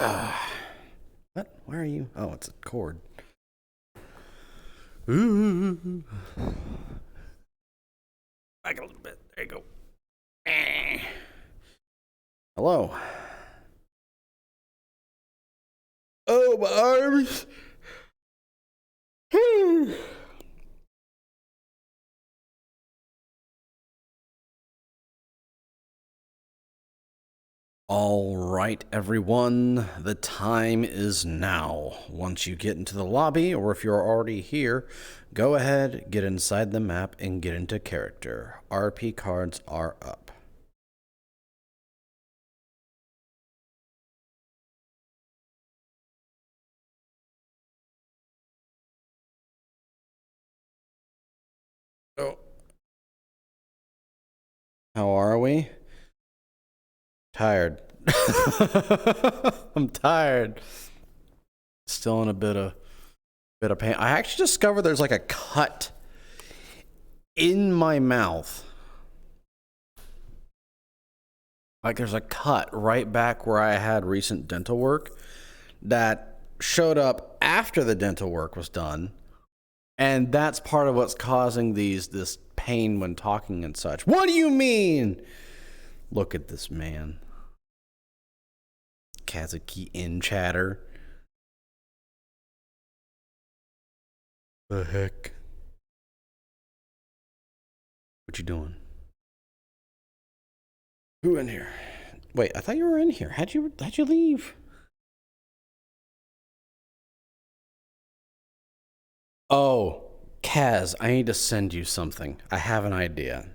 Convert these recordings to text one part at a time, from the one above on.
What? Where are you? Oh, it's a cord. Ooh. Back a little bit. There you go. Hello. Oh, my arms. All right, everyone, the time is now. Once you get into the lobby, or if you're already here, go ahead, get inside the map, and get into character. RP cards are up. Oh. How are we? Tired. I'm tired. Still in a bit of pain. I actually discovered there's like a cut in my mouth. Like there's a cut right back where I had recent dental work that showed up after the dental work was done. And that's part of what's causing this pain when talking and such. What do you mean? Look at this man. Kazuki in chatter. The heck? What you doing? Who in here? Wait, I thought you were in here. How'd you leave? Oh, Kaz, I need to send you something. I have an idea.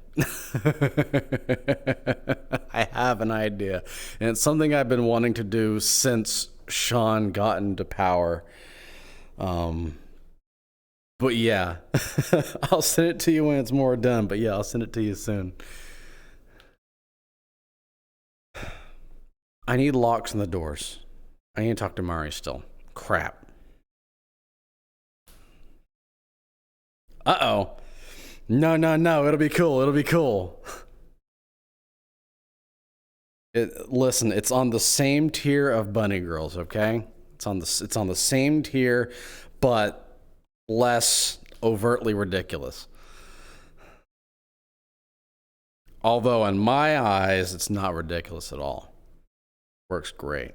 I have an idea. And it's something I've been wanting to do since Sean got into power. But yeah, I'll send it to you when it's more done. But yeah, I'll send it to you soon. I need locks on the doors. I need to talk to Mari still. Crap. Uh-oh. No. It'll be cool. It'll be cool. Listen, it's on the same tier of bunny girls, okay? It's on the same tier, but less overtly ridiculous. Although in my eyes, it's not ridiculous at all. Works great.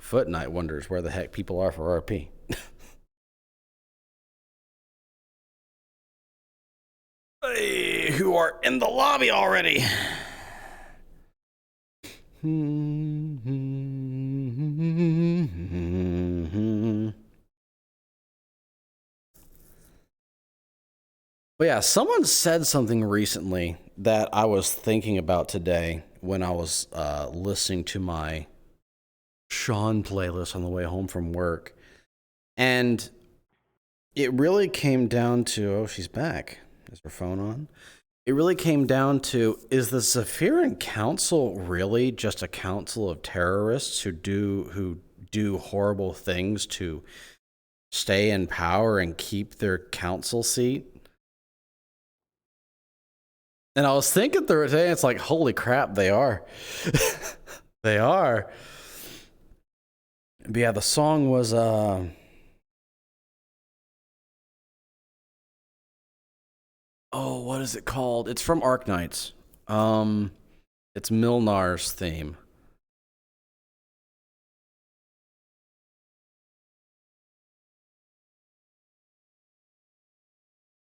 FootKnight wonders where the heck people are for RP. Hey, who are in the lobby already? But yeah, someone said something recently that I was thinking about today when I was listening to my Sean playlist on the way home from work. And it really came down to, oh, she's back. Is her phone on? It really came down to, is the Zephyrian Council really just a council of terrorists who do horrible things to stay in power and keep their council seat? And I was thinking through it today, it's like, holy crap, they are. They are. But yeah, the song was oh, what is it called? It's from Arknights. It's Milnar's theme.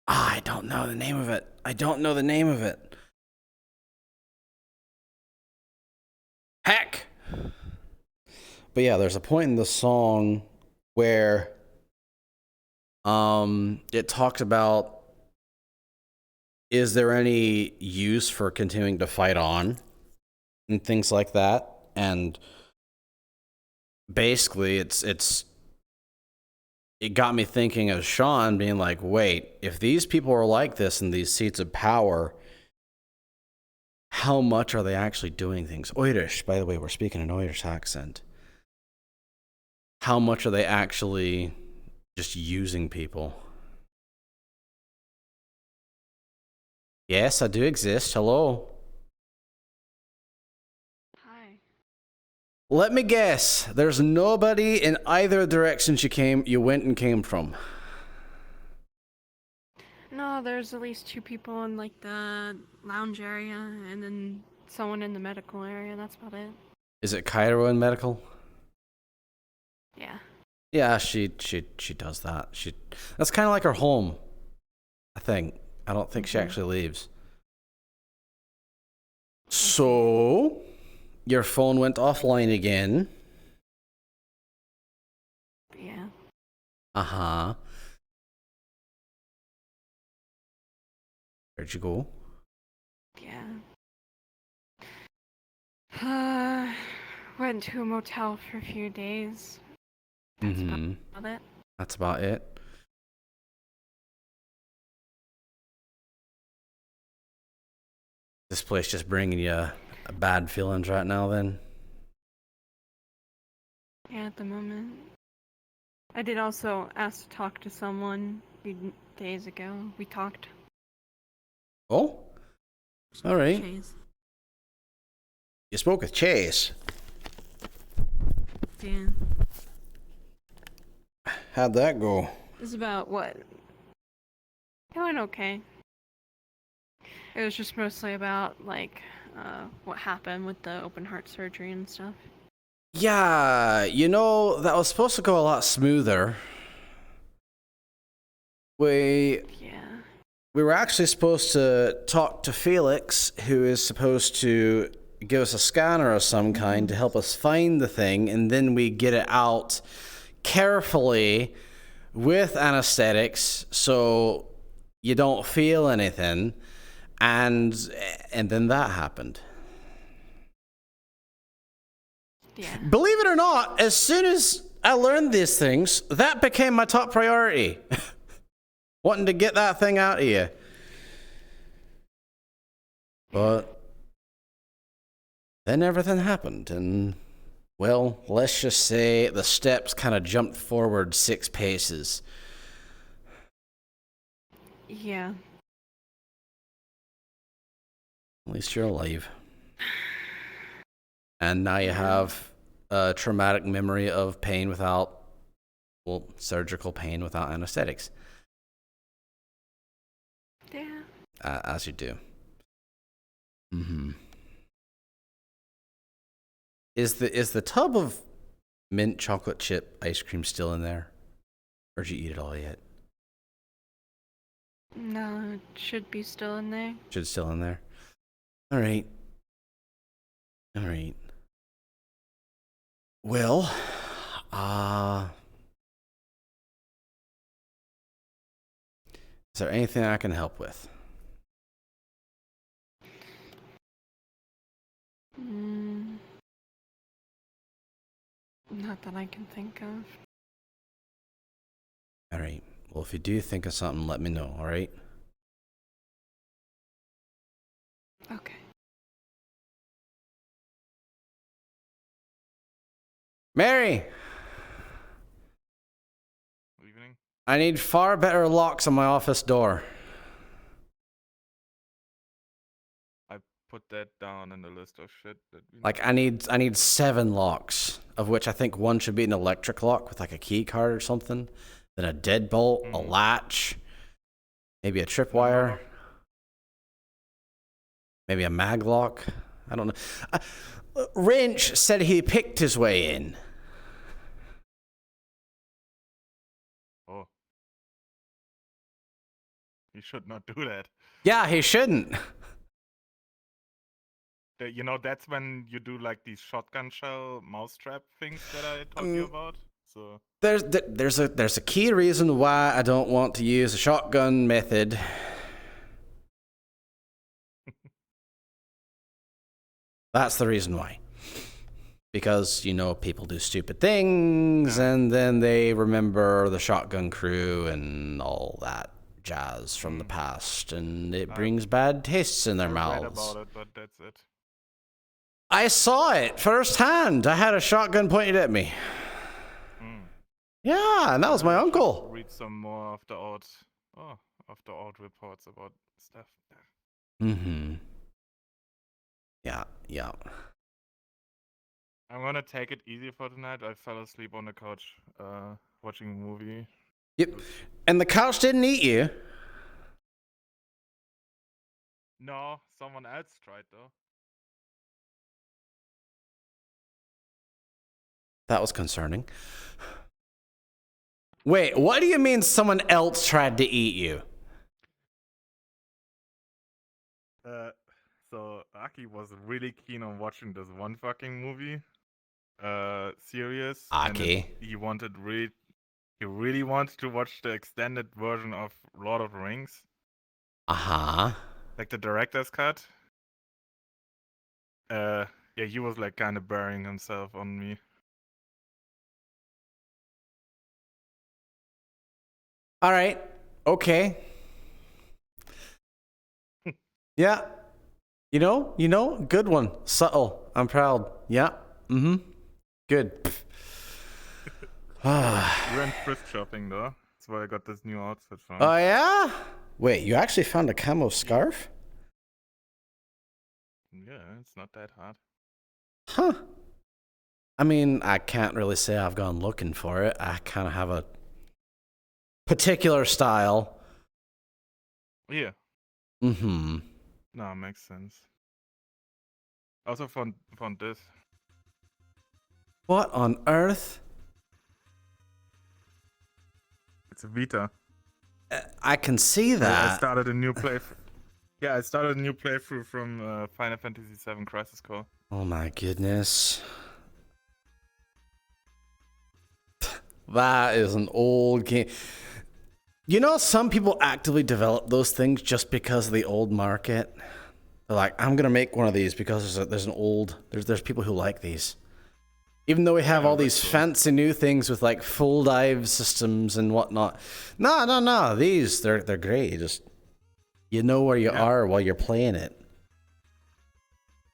I don't know the name of it. I don't know the name of it. Heck! But yeah, there's a point in the song where it talks about, is there any use for continuing to fight on and things like that? And basically it got me thinking of Sean being like, wait, if these people are like this in these seats of power, how much are they actually doing things? Irish, by the way, we're speaking an Irish accent. How much are they actually just using people? Yes, I do exist. Hello. Hi. Let me guess. There's nobody in either direction you went and came from. No, there's at least 2 people in like the lounge area, and then someone in the medical area. That's about it. Is it Cairo in medical? Yeah. Yeah, she does that. That's kind of like her home. I think. I don't think she actually leaves. So, your phone went offline again. Yeah. Uh-huh. Where'd you go? Yeah. Went to a motel for a few days. That's about it. That's about it. This place just bringing you bad feelings right now, then? Yeah, at the moment. I did also ask to talk to someone a few days ago. We talked. Oh? All right. Chase. You spoke with Chase. Yeah. How'd that go? It's about what? It went okay. It was just mostly about, like, what happened with the open heart surgery and stuff. Yeah, that was supposed to go a lot smoother. We were actually supposed to talk to Felix, who is supposed to give us a scanner of some kind to help us find the thing, and then we get it out carefully with anesthetics so you don't feel anything. And then that happened. Yeah. Believe it or not, as soon as I learned these things, that became my top priority. Wanting to get that thing out of you. But then everything happened, and, well, let's just say the steps kind of jumped forward 6 paces. Yeah. At least you're alive. And now you have a traumatic memory of pain without, well, surgical pain without anesthetics. Yeah. As you do. Is the tub of mint chocolate chip ice cream still in there? Or did you eat it all yet? No, it should be still in there. Should still in there. All right. Well, is there anything I can help with? Not that I can think of. All right. Well, if you do think of something, let me know, all right? Okay. Mary! Good evening. I need far better locks on my office door. I put that down in the list of shit that we Like, I need 7 locks, of which I think one should be an electric lock with like a key card or something, then a deadbolt, a latch, maybe a tripwire, maybe a mag lock. I don't know. Wrench said he picked his way in. Oh. You should not do that. Yeah, he shouldn't. That's when you do like these shotgun shell mousetrap things that I told you about. So there's a key reason why I don't want to use a shotgun method. That's the reason why. Because, people do stupid things, and then they remember the shotgun crew and all that jazz from the past, and it brings bad tastes in their mouths. I read about it, but that's it. I saw it firsthand. I had a shotgun pointed at me. Yeah, and that was my uncle. Read some more of the old reports about stuff. Yeah. I'm gonna take it easy for tonight. I fell asleep on the couch watching a movie. Yep. And the couch didn't eat you. No, someone else tried though. That was concerning. Wait, what do you mean someone else tried to eat you? So Aki was really keen on watching this one fucking movie, series, and Aki. he really wanted to watch the extended version of Lord of the Rings, Uh-huh. like the director's cut. Yeah, he was like kind of burying himself on me. All right. Okay. Yeah. You know, good one. Subtle. I'm proud. Yeah. Mm-hmm. Good. We went thrift shopping though. That's why I got this new outfit from. Oh, yeah? Wait, you actually found a camo scarf? Yeah, it's not that hard. Huh. I mean, I can't really say I've gone looking for it. I kind of have a particular style. Yeah. Mm-hmm. No, makes sense. Also found this. What on earth? It's a Vita. I can see I that. started a new playthrough. Yeah, I started a new playthrough from Final Fantasy VII Crisis Core. Oh my goodness. That is an old game. You know, some people actively develop those things just because of the old market. They're like, I'm gonna make one of these because there's people who like these. Even though we have Yeah, all these retro. fancy new things with like full dive systems and whatnot. No. These they're great. You know where you are while you're playing it.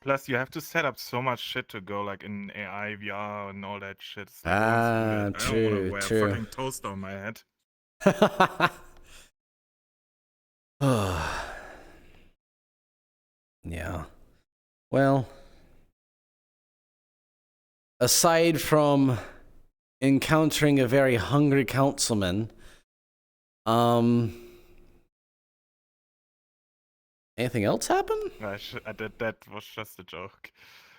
Plus, you have to set up so much shit to go like in AI, VR, and all that shit. It's like, who wants to do that? I don't want to wear a fucking toaster on my head. Yeah. Well, aside from encountering a very hungry councilman, anything else happen? I did that was just a joke.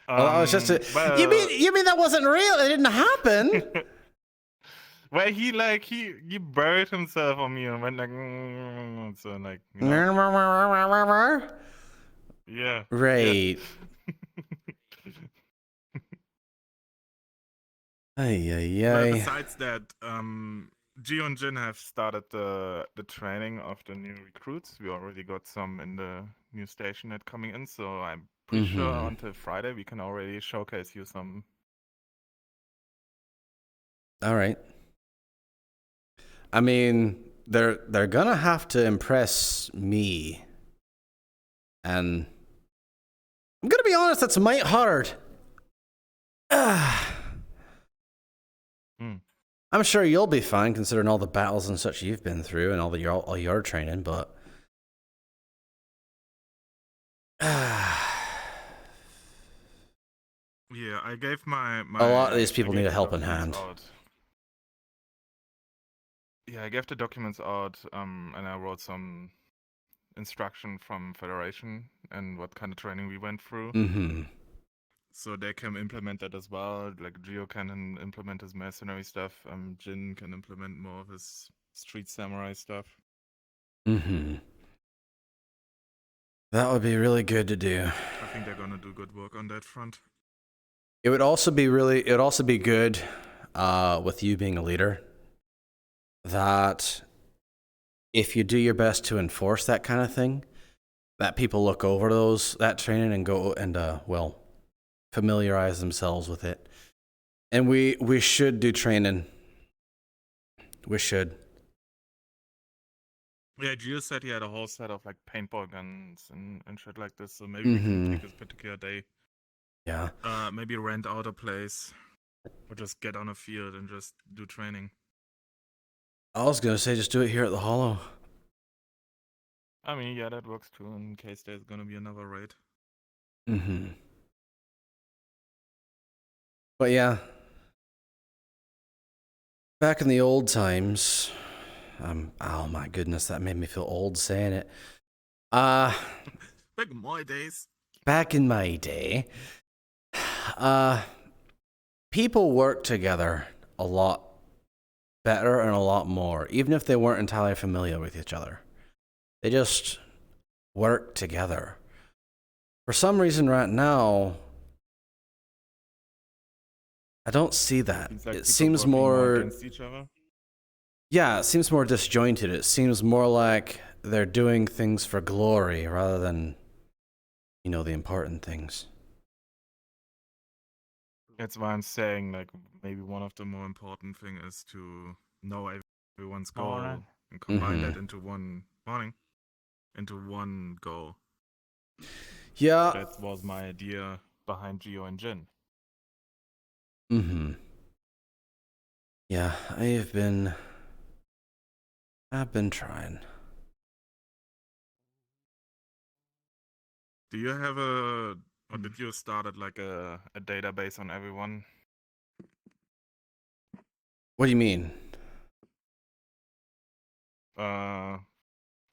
Oh, that was just a. Well, You mean that wasn't real? It didn't happen. well, he buried himself on me and went like, so like, you know. Yeah. Right. Yeah. Ay. Besides that, Gio and Jin have started the training of the new recruits. We already got some in the new station that coming in, so I'm pretty sure until Friday we can already showcase you some. All right. I mean, they're gonna have to impress me, and I'm gonna be honest, that's might hard. I'm sure you'll be fine considering all the battles and such you've been through and all your training, but Yeah, I gave my a lot of these people need a helping hand. Yeah, I gave the documents out, and I wrote some instruction from Federation and what kind of training we went through. Mm-hmm. So they can implement that as well. Like Gio can implement his mercenary stuff. Jin can implement more of his street samurai stuff. Mm-hmm. That would be really good to do. I think they're gonna do good work on that front. It would also be good, with you being a leader, that if you do your best to enforce that kind of thing, that people look over that training and go and familiarize themselves with it. And we should do training. We should. Yeah, Gio said he had a whole set of like paintball guns and shit like this, so maybe we can take this particular day. Yeah. Maybe rent out a place or just get on a field and just do training. I was gonna say just do it here at the Hollow. I mean, yeah, that works too in case there's gonna be another raid. Mm-hmm. But yeah, back in the old times, oh my goodness, that made me feel old saying it. Back in my days. Back in my day, people worked together a lot better and a lot more, even if they weren't entirely familiar with each other. They just worked together. For some reason right now, I don't see that. Seems like It people seems working more, against each other. yeah, it seems more disjointed. It seems more like they're doing things for glory rather than, the important things. That's why I'm saying, like, maybe one of the more important thing is to know everyone's goal Morning. and combine that Mhm. into one goal. Yeah. That was my idea behind Geo and Jin. Yeah, I've been trying. Do you have or did you start like a database on everyone? What do you mean?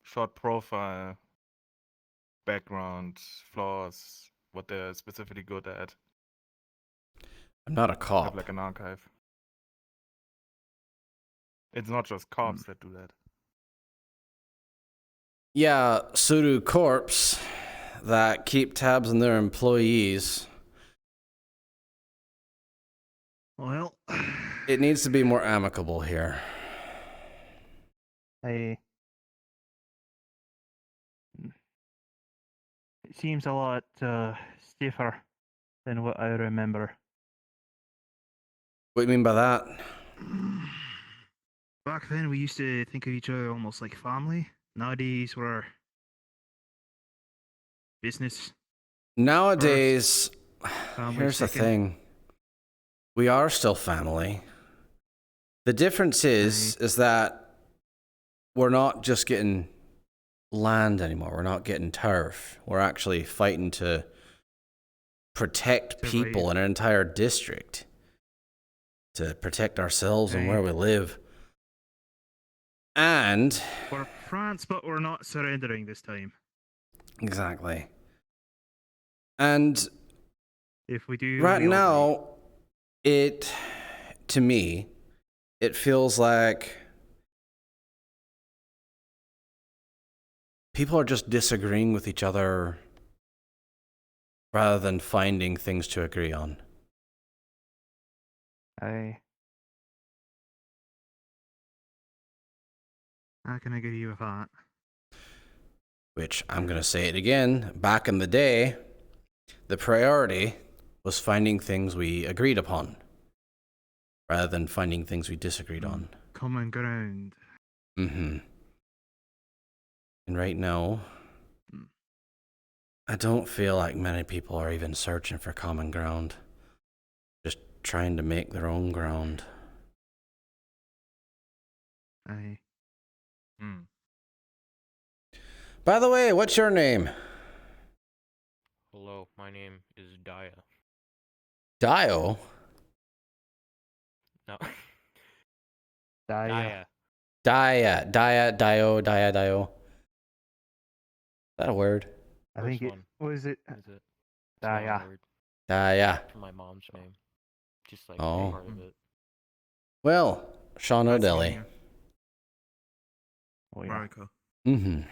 Short profile, background, flaws, what they're specifically good at. I'm not a Have cop. like an archive. It's not just cops that do that. Yeah, so do corps that keep tabs on their employees. Well, It needs to be more amicable here. it seems a lot stiffer than what I remember. What do you mean by that? Back then, we used to think of each other almost like family. Nowadays, we're business. Nowadays, Family here's the second. thing. We are still family. The difference is that we're not just getting land anymore. We're not getting turf. We're actually fighting to protect people in an entire district, to protect ourselves and where we live. And We're France, but we're not surrendering this time. exactly. And If we do, right we'll now, to me, it feels like people are just disagreeing with each other rather than finding things to agree on. Aye. I can agree with that. Which, I'm going to say it again, back in the day, the priority was finding things we agreed upon rather than finding things we disagreed on. Common ground. And right now, I don't feel like many people are even searching for common ground. Just trying to make their own ground. Aye. By the way, what's your name? Hello, my name is Daya. Dio? No. Daya. Dio. Is that a word? I think it one. was it. Is it? It's not a Daya. word. Daya. From my mom's name. Just like Oh. part of it. Well, Sean Nice O'Delly. meeting you. Oh, yeah. Mariko.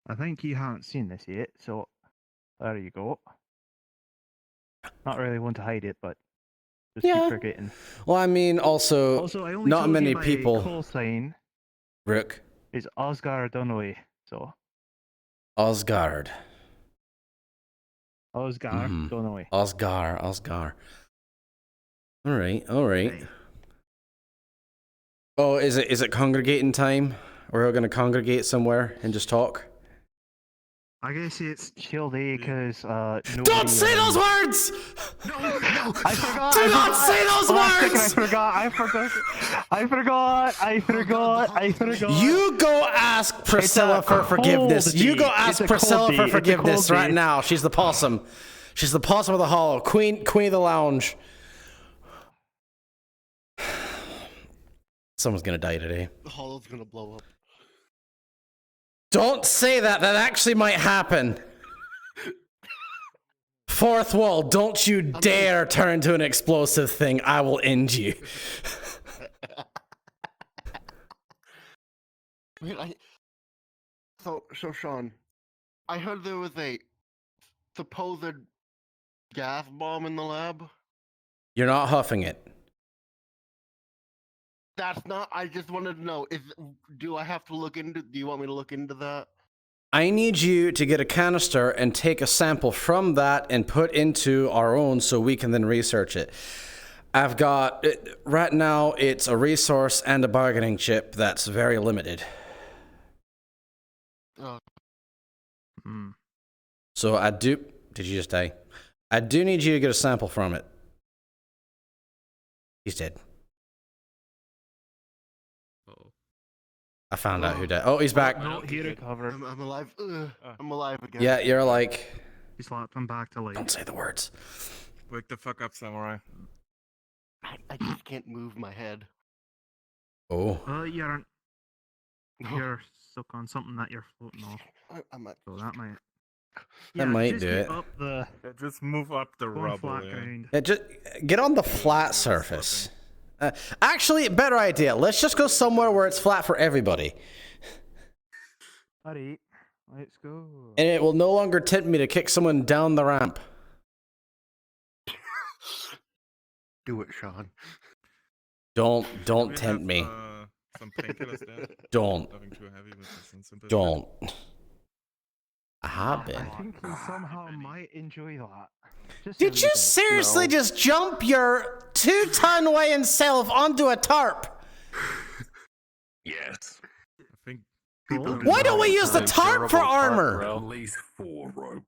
I think you haven't seen this yet, so there you go. Not really want to hide it, but just Yeah. keep forgetting. Well, I mean, also Also, I only not told many you my people. call sign Rook. is Oscar Donnelly, so Osgard. Oscar Donnelly. Osgar. All right. Right. Oh, is it congregating time? We're all going to congregate somewhere and just talk? I guess it's chill day because Don't say those words! No, I forgot. Do not say those words! I forgot. You go ask Priscilla for forgiveness. cold You go day. ask It's a Priscilla cold for day. It's a forgiveness cold right day. now. She's the possum. She's the possum of the hollow, queen of the lounge. Someone's gonna die today. The hollow's gonna blow up. Don't say that. That actually might happen. Fourth wall, don't you dare turn into an explosive thing. I will end you. So Sean, I heard there was a supposed gas bomb in the lab. You're not huffing it. That's not. I just wanted to know. Do I have to look into? Do you want me to look into that? I need you to get a canister and take a sample from that and put into our own so we can then research it. I've got, right now, it's a resource and a bargaining chip that's very limited. Oh. So I do, did you just die? I do need you to get a sample from it. He's dead. I found out who died. Oh, he's back. No, he recovered. I'm alive. I'm alive again. Yeah, you're like, He slapped him back to life. don't say the words. Wake the fuck up, Samurai. I just can't move my head. Oh. You're stuck on something that you're floating off. I'm at. So that might. That might just do keep it. Up the Just move up the going rubble. flat Yeah. ground. Yeah, just get on the flat surface. Actually, better idea. Let's just go somewhere where it's flat for everybody. Alright, let's go. And it will no longer tempt me to kick someone down the ramp. Do it, Sean. Don't We tempt have, me. Some painkillers there. Don't. Nothing too heavy, but just some simple. Don't. I have I been. think he somehow might enjoy that. Just a Did wee you bit. seriously No. just jump your 2-ton weighing self onto a tarp? Yes. I think People Why don't we use the tarp for armor? At least 4 ropes.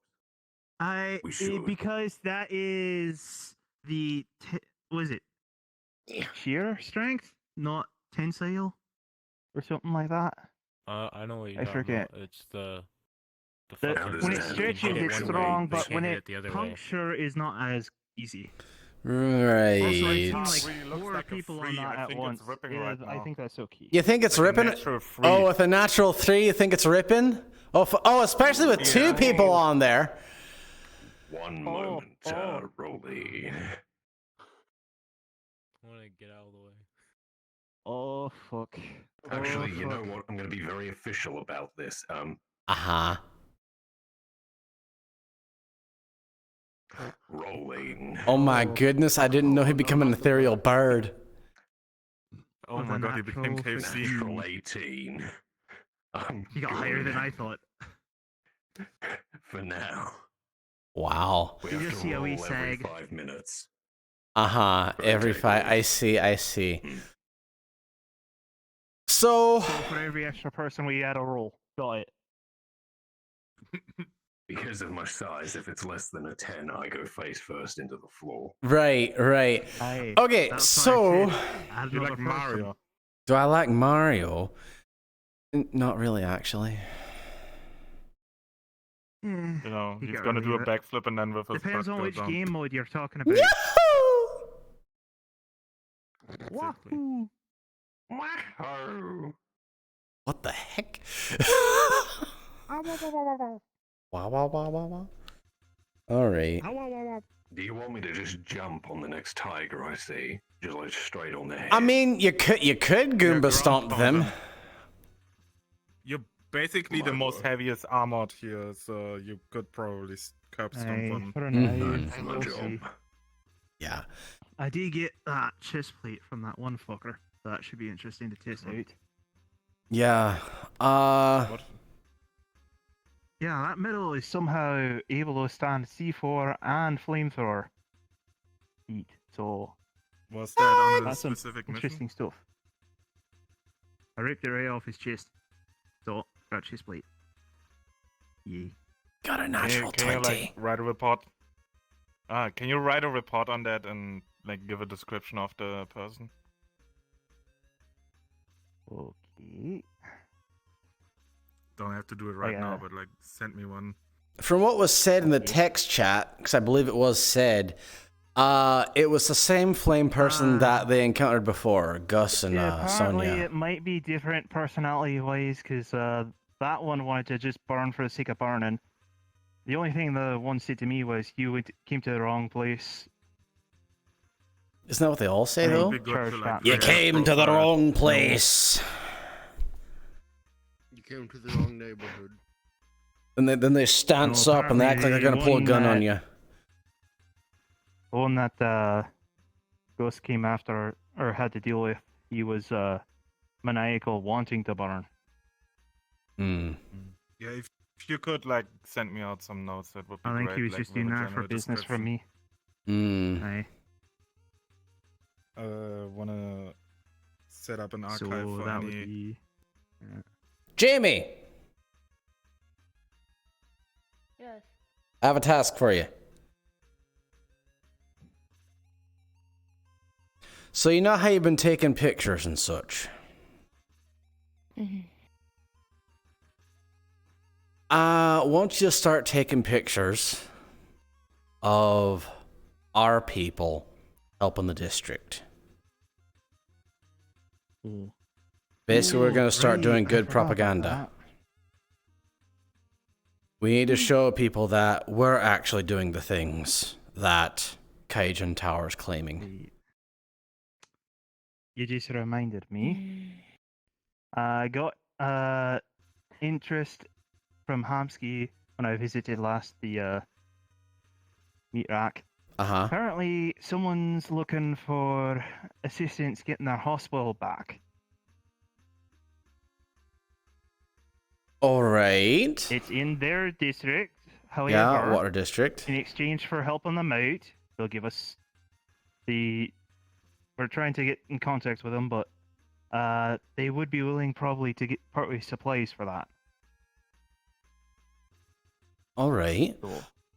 We should. Because that is the was it sheer strength, not tensile, or something like that. I know what you're I talking forget. about. It's the The, fucking when it understand. stretches, hit it it's one strong, way, but can't when hit it the other way. puncture is not as easy. Also, Right. I've seen Top like really looks 4 like a people on free. that I at think once. it's ripping right I now. think that's so key. You think it's like a ripping? natural free. Oh, with a natural 3, you think it's ripping? Oh, especially with 2 people on there. One moment, Rolly. I want to get out of the way. Oh fuck. Actually, Oh, you know fuck. what? I'm going to be very official about this. Uh-huh. Rolling. Oh my goodness, I didn't know he'd become an ethereal bird. Oh With my a god, he became natural KFC. Natural 18. I'm You got higher good than I thought. For now. Wow. We You have just to see a wee roll every sag. 5 minutes. Uh-huh. Every Okay, 5. cool. I see. So, So for every extra person, we add a roll. Got it. Because of my size, if it's less than a 10, I go face first into the floor. right. Aye. Okay, That's why I so said add You another like person. Mario? do I like Mario? Not really, actually. Eh, You know, You he's gotta gonna do a leave it. backflip and then with his Depends butt on go which down. game mode you're talking about. Yahoo! Exactly. Wahoo! Wahoo! What the heck? Ow, Wow. All right. Do you want me to just jump on the next tiger I see? Just like straight on the head? I mean, you could Goomba ground stomp stomp them. them. You're basically the most heaviest armored here, so you could probably curb stomp Aye, them. for a Mhm. Done night. for my We'll job. see. Yeah. I did get that chest plate from that one fucker. That should be interesting to test out. Yeah. What? Yeah, that middle is somehow able to stand C4 and flamethrower heat. So Was that on a that's some specific mission? interesting stuff. I ripped it right off his chest. So got chest plate. Yeah. Got a Can natural you, 20. like write a report? Can you write a report on that and like give a description of the person? Okay. Don't have to do it right yeah. now, but like send me one. From what was said in the text chat, because I believe it was said, it was the same flame person that they encountered before, Gus and Yeah, apparently Sonia. it might be different personality-wise, because that one wanted to just burn for the sake of burning. The only thing the one said to me was, came to the wrong place. Isn't that what they all say, It would though? be good Charge to, like, that You first. came to the profile. wrong place. You came to the wrong neighborhood. And then they stance No, up and they act like they're going to pull a gun on you. The one that Ghost came after, or had to deal with, he was maniacal, wanting to burn. Hmm. Yeah, if you could like send me out some notes, that would be I great. think he was like, just with a doing that for general business from description. me. Hmm. Aye. Wanna set up an archive So for that would any. be... Jamie, Yes. I have a task for you. So you know how you've been taking pictures and such? Won't you start taking pictures of our people helping the district? Basically, we're going to start doing good propaganda. We need to show people that we're actually doing the things that Cajun Tower's claiming. You just reminded me. I got interest from Hamsky when I visited last the meat rack. Uh-huh. Apparently, someone's looking for assistance getting their hospital back. All right. It's in their district. However, Yeah, water district. in exchange for helping them out, they'll give us the... We're trying to get in contact with them, but they would be willing probably to get partly supplies for that. All right.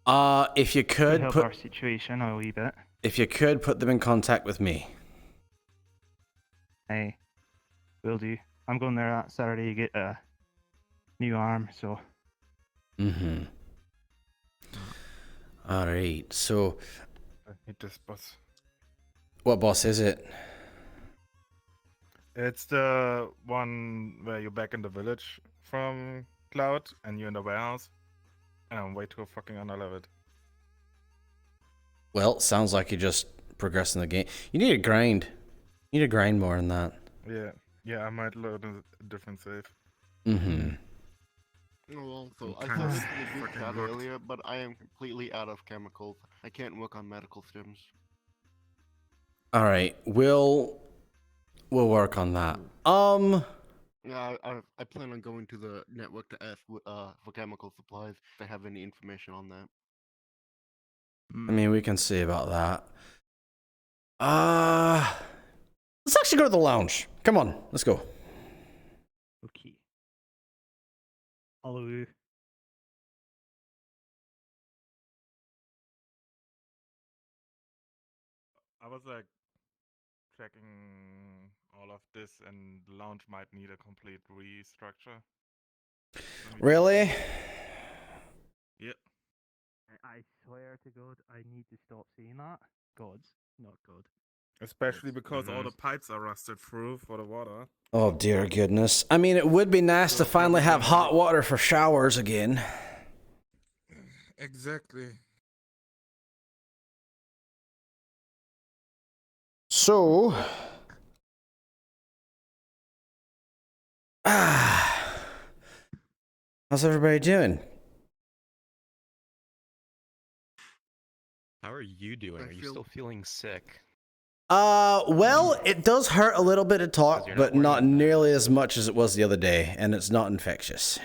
So, If you could could help our put situation a wee bit. put them in contact with me. Hey, will do. I'm going there that Saturday to get a new arm, so... Mm-hmm. All right. So, I hate this boss. what boss is it? It's the one where you're back in the village from Cloud and you're in the warehouse. And I'm way too fucking unleveled. Well, sounds like you're just progressing the game. You need to grind. You need to grind more than that. Yeah, I might load a different save. Mm-hmm. Well, also, I Kind said of this in the group fucking chat worked. earlier, but I am completely out of chemicals. I can't work on medical stims. All right. We'll work on that. Yeah, I plan on going to the network to ask for chemical supplies if they have any information on that. I mean, we can see about that. Let's actually go to the lounge. Come on, let's go. Okay. Hello. I was like checking all of this, and the lounge might need a complete restructure. Let me Really? Yep. I swear to God, I need to stop saying that. Gods, not God. Especially because all the pipes are rusted through for the water. Oh dear goodness. I mean, it would be nice to So finally have probably- hot water for showers again. Exactly. So, how's everybody doing? How are you doing? I Are you feel- still feeling sick? Well, it does hurt a little bit to talk, you're but not not wearing nearly as much as it was the other day, and it's not infectious.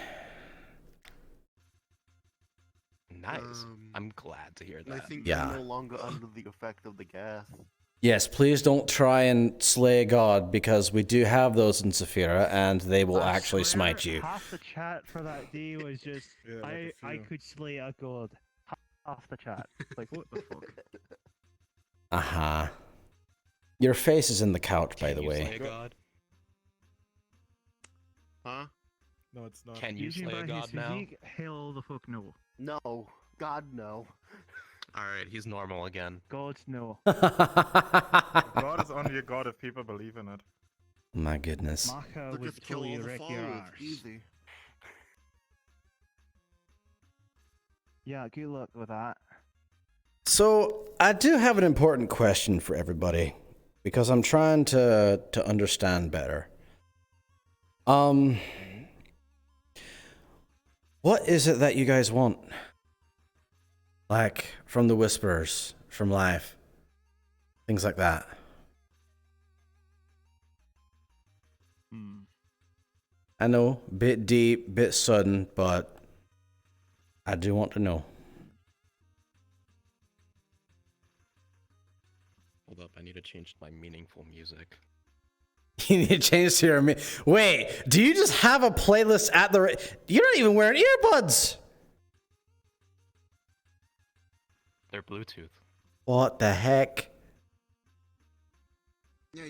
Nice. I'm glad to hear I that. think Yeah. I'm no longer under the effect of the gas. Yes, please don't try and slay God, because we do have those in Saphira, and they will I actually swear, smite you. Half the chat for that day was just, Yeah, like a I few. could slay a god. Half the chat. Like, what the fuck? Uh-huh. Your face is in the couch, by Can the you way. slay a god? Huh? No, it's not. Can you Judging slay by a his god now? physique, hell the fuck no. No, God no. Alright, he's normal again. God no. God is only a god if people believe in it. My goodness. Maka They'll would just kill totally all the wreck your followers. arse. Easy. Yeah, good luck with that. So I do have an important question for everybody because I'm trying to understand better. What is it that you guys want? Like from the Whisperers, from life, things like that. I know, bit deep, bit sudden, but I do want to know. Hold up, I need to change my meaningful music. You need to change to your... Wait, do you just have a playlist at the... You're not even wearing earbuds! They're Bluetooth. What the heck? Yeah,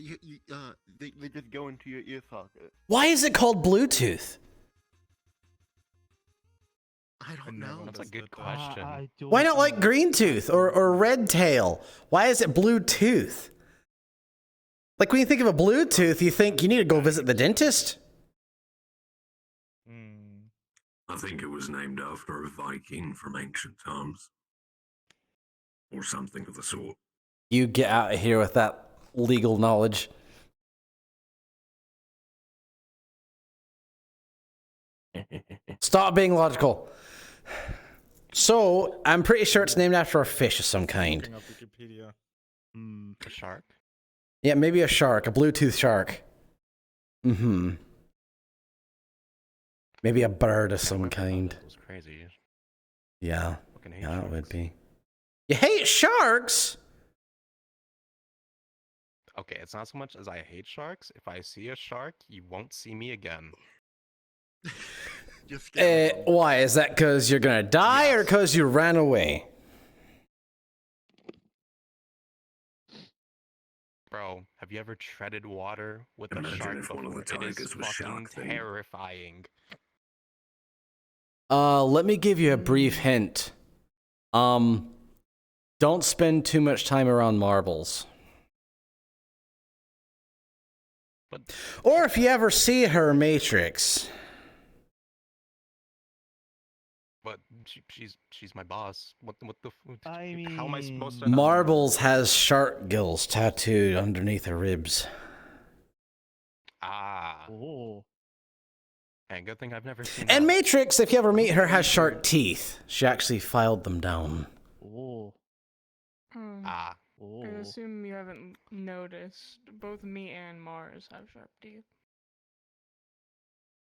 they just go into your ear socket. Why is it called Bluetooth? I don't know. That's a good Understood that. question. I don't Why not like know. Green Tooth or Red Tail? Why is it Bluetooth? Like when you think of a Bluetooth, you think you need to go visit the dentist? I think it was named after a Viking from ancient times. Or something of the sort. You get out of here with that legal knowledge. Stop being logical. So, I'm pretty sure it's named after a fish of some kind. Looking up Wikipedia. A shark? Yeah, maybe a shark, a Bluetooth shark. Mm-hmm. Maybe a bird of some kind. That was crazy. Yeah, Fucking hate yeah, it would sharks. be. You hate sharks? Okay, it's not so much as I hate sharks. If I see a shark, you won't see me again. Just scare them. Why? Is that because you're gonna die or Yes. because you ran away? Bro, have you ever treaded water with a Imagine shark if one of the before? It is tigers was fucking shark themed. terrifying. Let me give you a brief hint. Don't spend too much time around marbles. But Or if you ever see her Matrix. but she's my boss. What the I how am I supposed to mean- know? Marbles has shark gills tattooed underneath her ribs. Ah, Oh. and good thing I've never seen And that. Matrix, if you ever meet her, has shark teeth. She actually filed them down. Oh. Ah, I Oh. assume you haven't noticed. Both me and Mars have sharp teeth.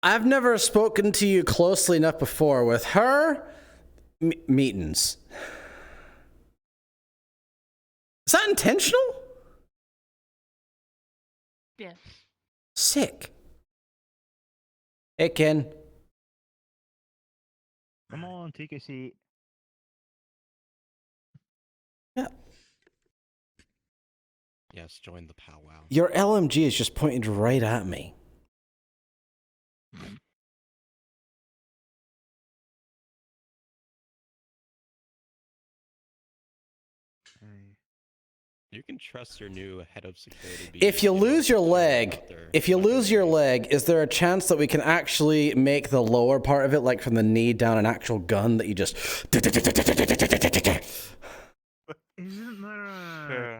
I've never spoken to you closely enough before. With her, meetings. Is that intentional? Yes. Sick. Hey, Ken. Come on, take a seat. Yeah. yes, join the powwow. Your LMG is just pointed right at me. You can trust your new head of security. If you lose your leg, out there, if you not lose gonna your be- leg, is there a chance that we can actually make the lower part of it, like from the knee down, an actual gun that you just... Isn't there Yeah.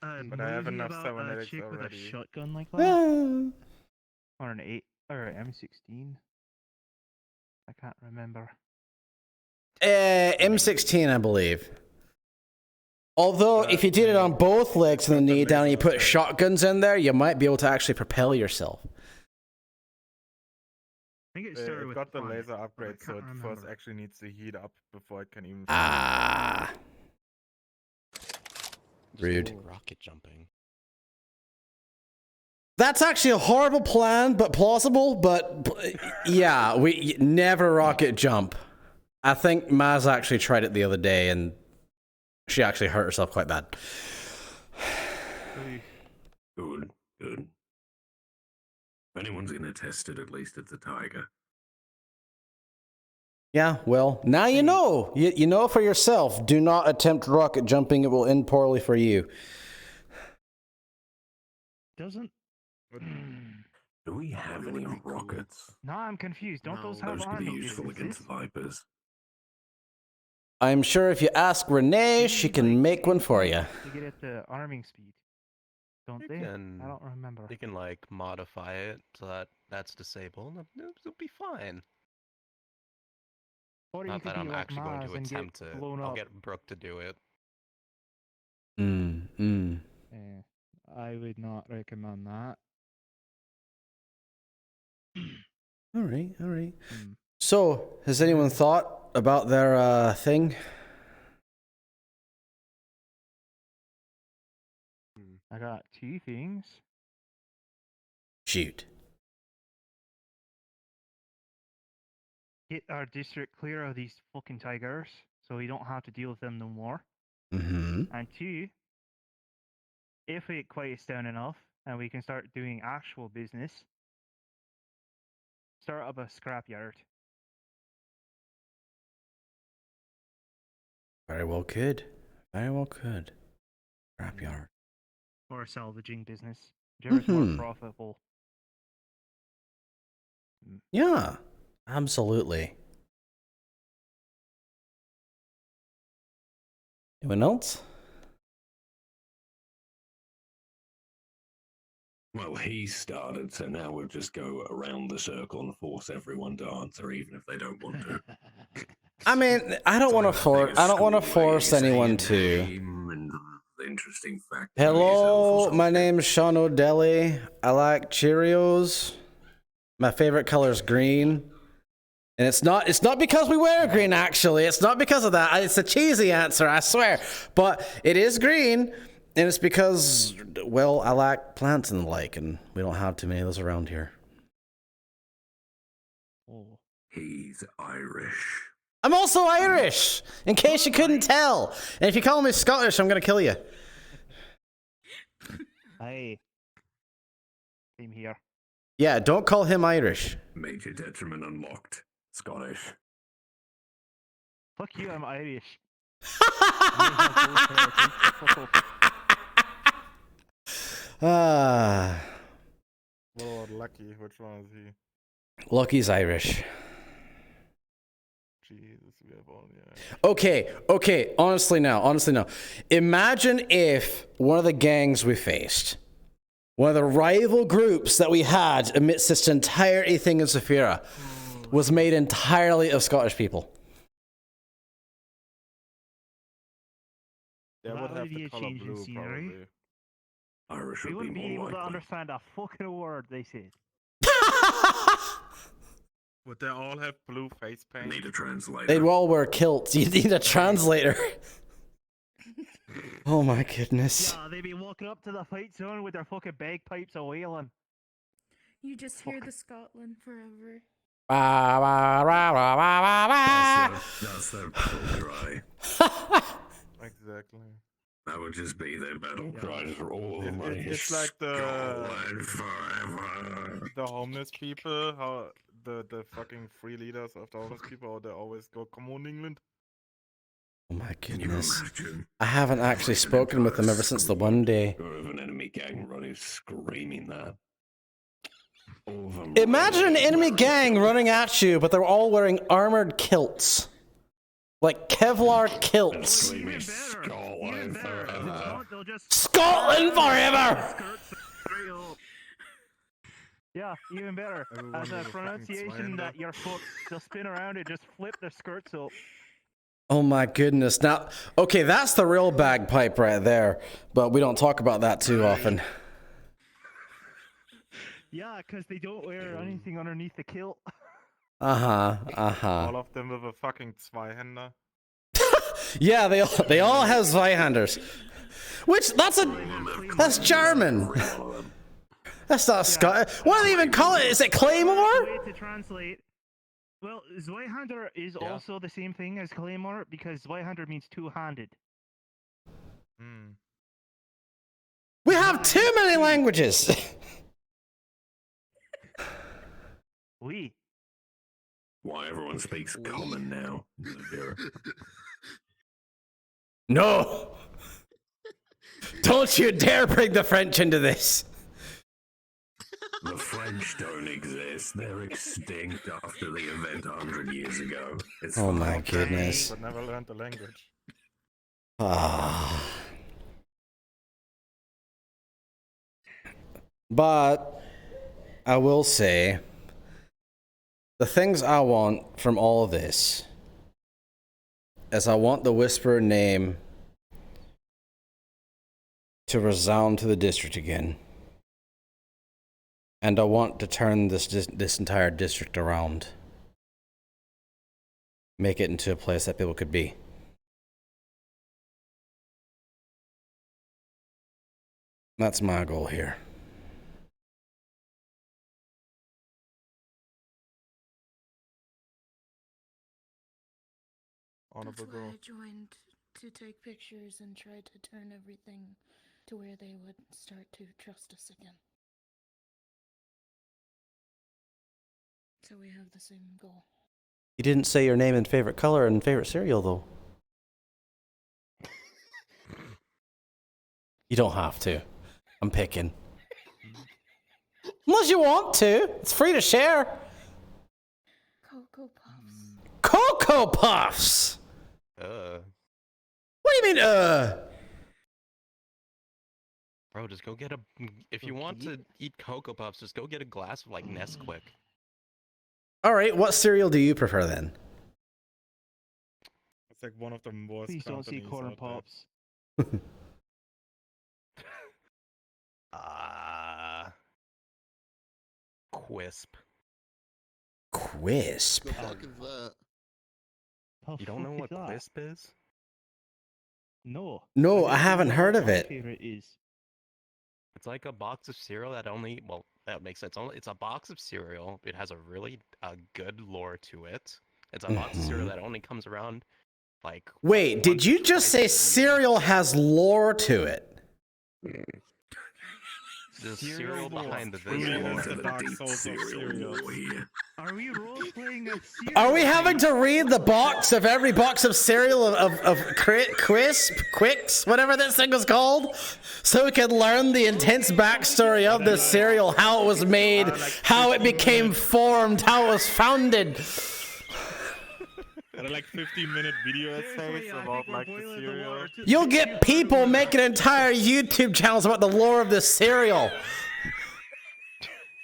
a But I have movie enough about a cybernetics chick with a already. shotgun like that? Or an 8 or M16? I can't remember. M16, I believe. Although, if you did it on both legs and the knee down and you put shotguns in there, you might be able to actually propel yourself. I think it started It with got the fire, laser but I upgrade, so can't it first remember. actually needs to heat up before it can even. Ah. Just Rude. go rocket jumping. That's actually a horrible plan, but plausible. But yeah, we never rocket jump. I think Maz actually tried it the other day, and she actually hurt herself quite bad. Good, good. If anyone's going to test it, at least it's a tiger. Yeah, well, now you know. You know for yourself. Do not attempt rocket jumping. It will end poorly for you. Doesn't. Do we have That would any be cool. rockets? No, I'm confused. Don't those No. have Those could be armor useful against distances? vipers. I'm sure if you ask Renee, she can make one for you. To get it to arming speed, don't You they? can, I don't remember. you can like modify it so that that's disabled. It'll be fine. Or you Not could that be I'm like actually going Maz to and get attempt it. blown I'll up. get Brooke to do it. I would not recommend that. All right, all right. Hmm. So, has anyone thought about their thing? I got 2 things. Shoot. Get our district clear of these fucking tigers, so we don't have to deal with them no more. Mm-hmm. And 2, if it quiets down enough and we can start doing actual business, start up a scrapyard. Very well could. Very well could. Scrapyard. Or a salvaging business. Whichever's more Mhm. profitable. Yeah, absolutely. Anyone else? Well, he started, so now we'll just go around the circle and force everyone to answer, even if they don't want to. I mean, I don't want to force. I don't want to force anyone to. And the interesting fact. Hello, my name's Sean O'Delly. I like Cheerios. My favorite color is green. And it's not because we wear green, actually. It's not because of that. It's a cheesy answer, I swear. But it is green, and it's because, well, I like plants and the like, and we don't have too many of those around here. Oh. He's Irish. I'm also Irish, in case you couldn't tell. And if you call me Scottish, I'm going to kill you. Hey. Same here. Yeah, don't call him Irish. Major detriment unlocked. Scottish. Fuck you, I'm Irish. Ah, What about Lucky? Which one is he? Lucky's Irish. Jesus, we have all, yeah. Okay, honestly now. Imagine if one of the gangs we faced, one of the rival groups that we had amidst this entire thing in Saphira, was made entirely of Scottish people. They That would would have be the a color change in blue, scenery. probably. Irish We would wouldn't be be more able to likely. understand a fucking word they said. Would they all have blue face paint? Need a translator. They'd all wear kilts. You need a translator. Oh my goodness. Yeah, they'd be walking up to the fight zone with their fucking bagpipes a wailing. You just hear the Scotland forever. That's their battle cry. Exactly. That would just be their battle cry for all of my It's like Scotland forever. the homeless people, how the fucking free leaders of the homeless people, how they always go, "Come on, England." Oh my Can you goodness. imagine? I haven't actually spoken with them ever since the one day. Or of an enemy gang running, screaming that. All of them Imagine an running, enemy wearing gang kilts. running at you, but they're all wearing armored kilts. Like Kevlar And kilts. screaming Scotland forever. They'll just Scotland forever! skirts straight up. Yeah, even better. Everyone As with a a fucking pronunciation Zweihander. that your foot, they'll spin around and just flip their skirts up. Oh my goodness. Now, okay, that's the real bagpipe right there, but we don't talk about that too often. Yeah, because they don't wear anything underneath the kilt. All of them with a fucking Zweihander. Yeah, they all have Zweihanders. Which, that's German. That's not Scottish. What do they even call it? Is it Claymore? Way to translate. Well, Zweihander is also the same thing as Claymore because Zweihander means two-handed. Hmm. We have too many languages. Oui. Why everyone speaks common now. No! Don't you dare bring the French into this! The French don't exist. They're extinct after the event 100 years ago. It's Oh my fine. goodness. But never learned the language. Ah. But I will say, the things I want from all of this is I want the Whisperer name to resound to the district again. And I want to turn this entire district around. Make it into a place that people could be. That's my goal here. Honorable That's why goal. I joined to take pictures and try to turn everything to where they would start to trust us again. So we have the same goal. You didn't say your name and favorite color and favorite cereal, though. You don't have to. I'm picking. Unless you want to. It's free to share. Cocoa Puffs. Cocoa Puffs! What do you mean, Bro, just go get a. If you want to eat Cocoa Puffs, just go get a glass of like Nesquik. Alright, what cereal do you prefer then? It's like one of the worst Please don't see companies corn out there. pops. Quisp. Quisp. The fuck is that? How You don't know fuck what is that? Quisp is? No. No, don't I haven't know heard what of my it. favorite is. It's like a box of cereal that only. Well, that makes sense. It's a box of cereal. It has a really good lore to it. It's a box of cereal that only comes around like. Wait, did once you or just twice say a year. cereal has lore to it? The Cereal cereal lore. behind the Really video. wants Into the the Dark deep Souls of cereal cereals. war here. Are we role playing a cereal? Are we having thing? to read the box of every box of cereal of Quisp, Quicks, whatever this thing was called? So we can learn the intense backstory of the cereal, how it was made, how it became formed, how it was founded. And like 15-minute video essays about like the cereal. You'll get people making entire YouTube channels about the lore of this cereal.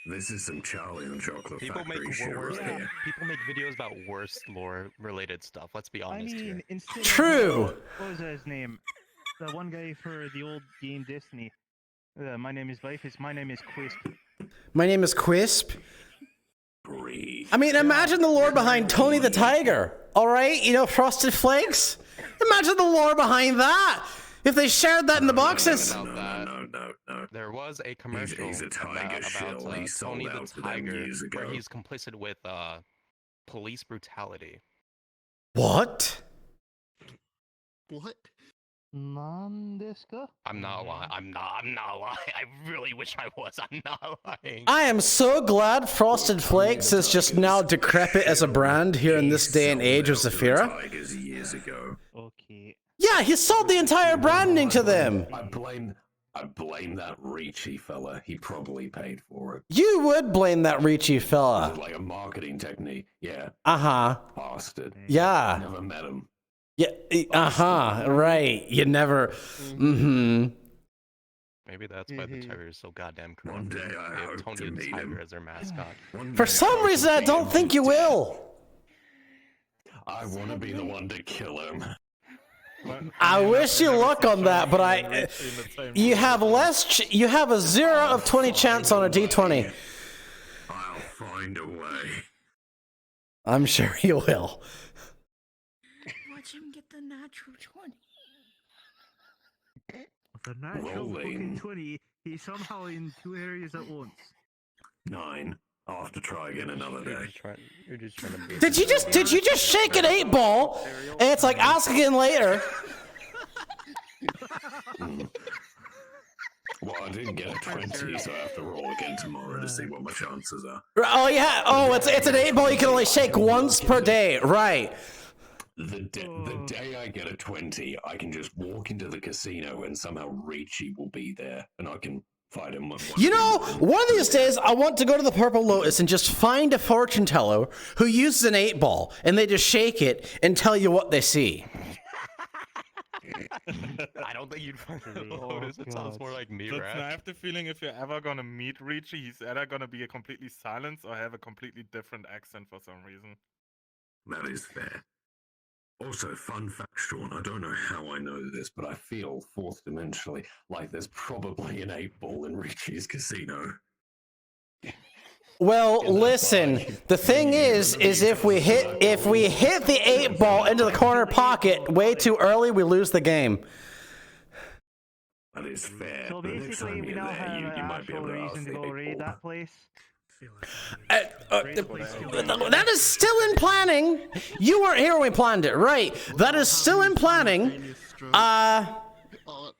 This is some Charlie and the Chocolate People make Factory shit worse. right here. People make videos about worse lore-related stuff. Let's be I honest mean, here. instead True. Of, what was his name? The one guy for the old game Destiny. My name is Life. My name is Quisp. My name is Quisp. Breathe. I mean, imagine the lore behind Tony the Tiger. All right, you know, Frosted Flakes. Imagine the lore behind that. If they shared that in the boxes. About that. No. There was a commercial he's a tiger about shill. He sold Tony the out to them Tiger years where ago. he's complicit with police brutality. What? What? Nandeska? I'm not lying. I'm not lying. I really wish I was. I'm not lying. I am so glad Frosted Flakes is just now decrepit as a brand here in this day and age of Zafira. Tigers years ago. Okay. Yeah, he sold the entire branding to them. I blame that Ricci fella. He probably paid for it. You would blame that Ricci Is it fella. like a marketing technique? Yeah. Uh-huh. Bastard. Yeah. Never met him. Yeah. Uh-huh. Right. You never. Mm-hmm. Maybe that's why the Tiger is so goddamn corrupt. One day I They have hope Tony to the meet Tiger him. as their mascot. For some reason, I don't think you will. I want to be the one to kill him. I wish you luck on that, but you have you have a 0 of 20 chance on a D20. I'll find a way. I'm sure you will. Watch him get the natural 20. The natural Rolling. fucking 20, he's somehow in 2 areas at once. 9. I'll have to try again another day. You're just trying to be. Did you just shake an 8-ball? And it's like, ask again later. Well, I didn't get a 20, so I have to roll again tomorrow to see what my chances are. Oh yeah. Oh, it's an 8-ball you can only shake once per day. Right. The day I get a 20, I can just walk into the casino and somehow Richie will be there, and I can fight him. You know, one of these days I want to go to the Purple Lotus and just find a fortune teller who uses an 8-ball, and they just shake it and tell you what they see. I don't think you'd find the Lotus. It sounds more like me, I right? have the feeling if you're ever gonna meet Richie, he's either gonna be a completely silent or have a completely different accent for some reason. That is fair. Also, fun fact, Sean, I don't know how I know this, but I feel fourth dimensionally like there's probably an 8-ball in Richie's casino. Well, listen, the thing is if we hit the 8-ball into the corner pocket way too early, we lose the game. That is fair. So but next basically, time we you're now there, have an you might be actual able to ask reason to the go raid 8-ball. that place. That is still in planning. You weren't here when we planned it, right? That is still in planning.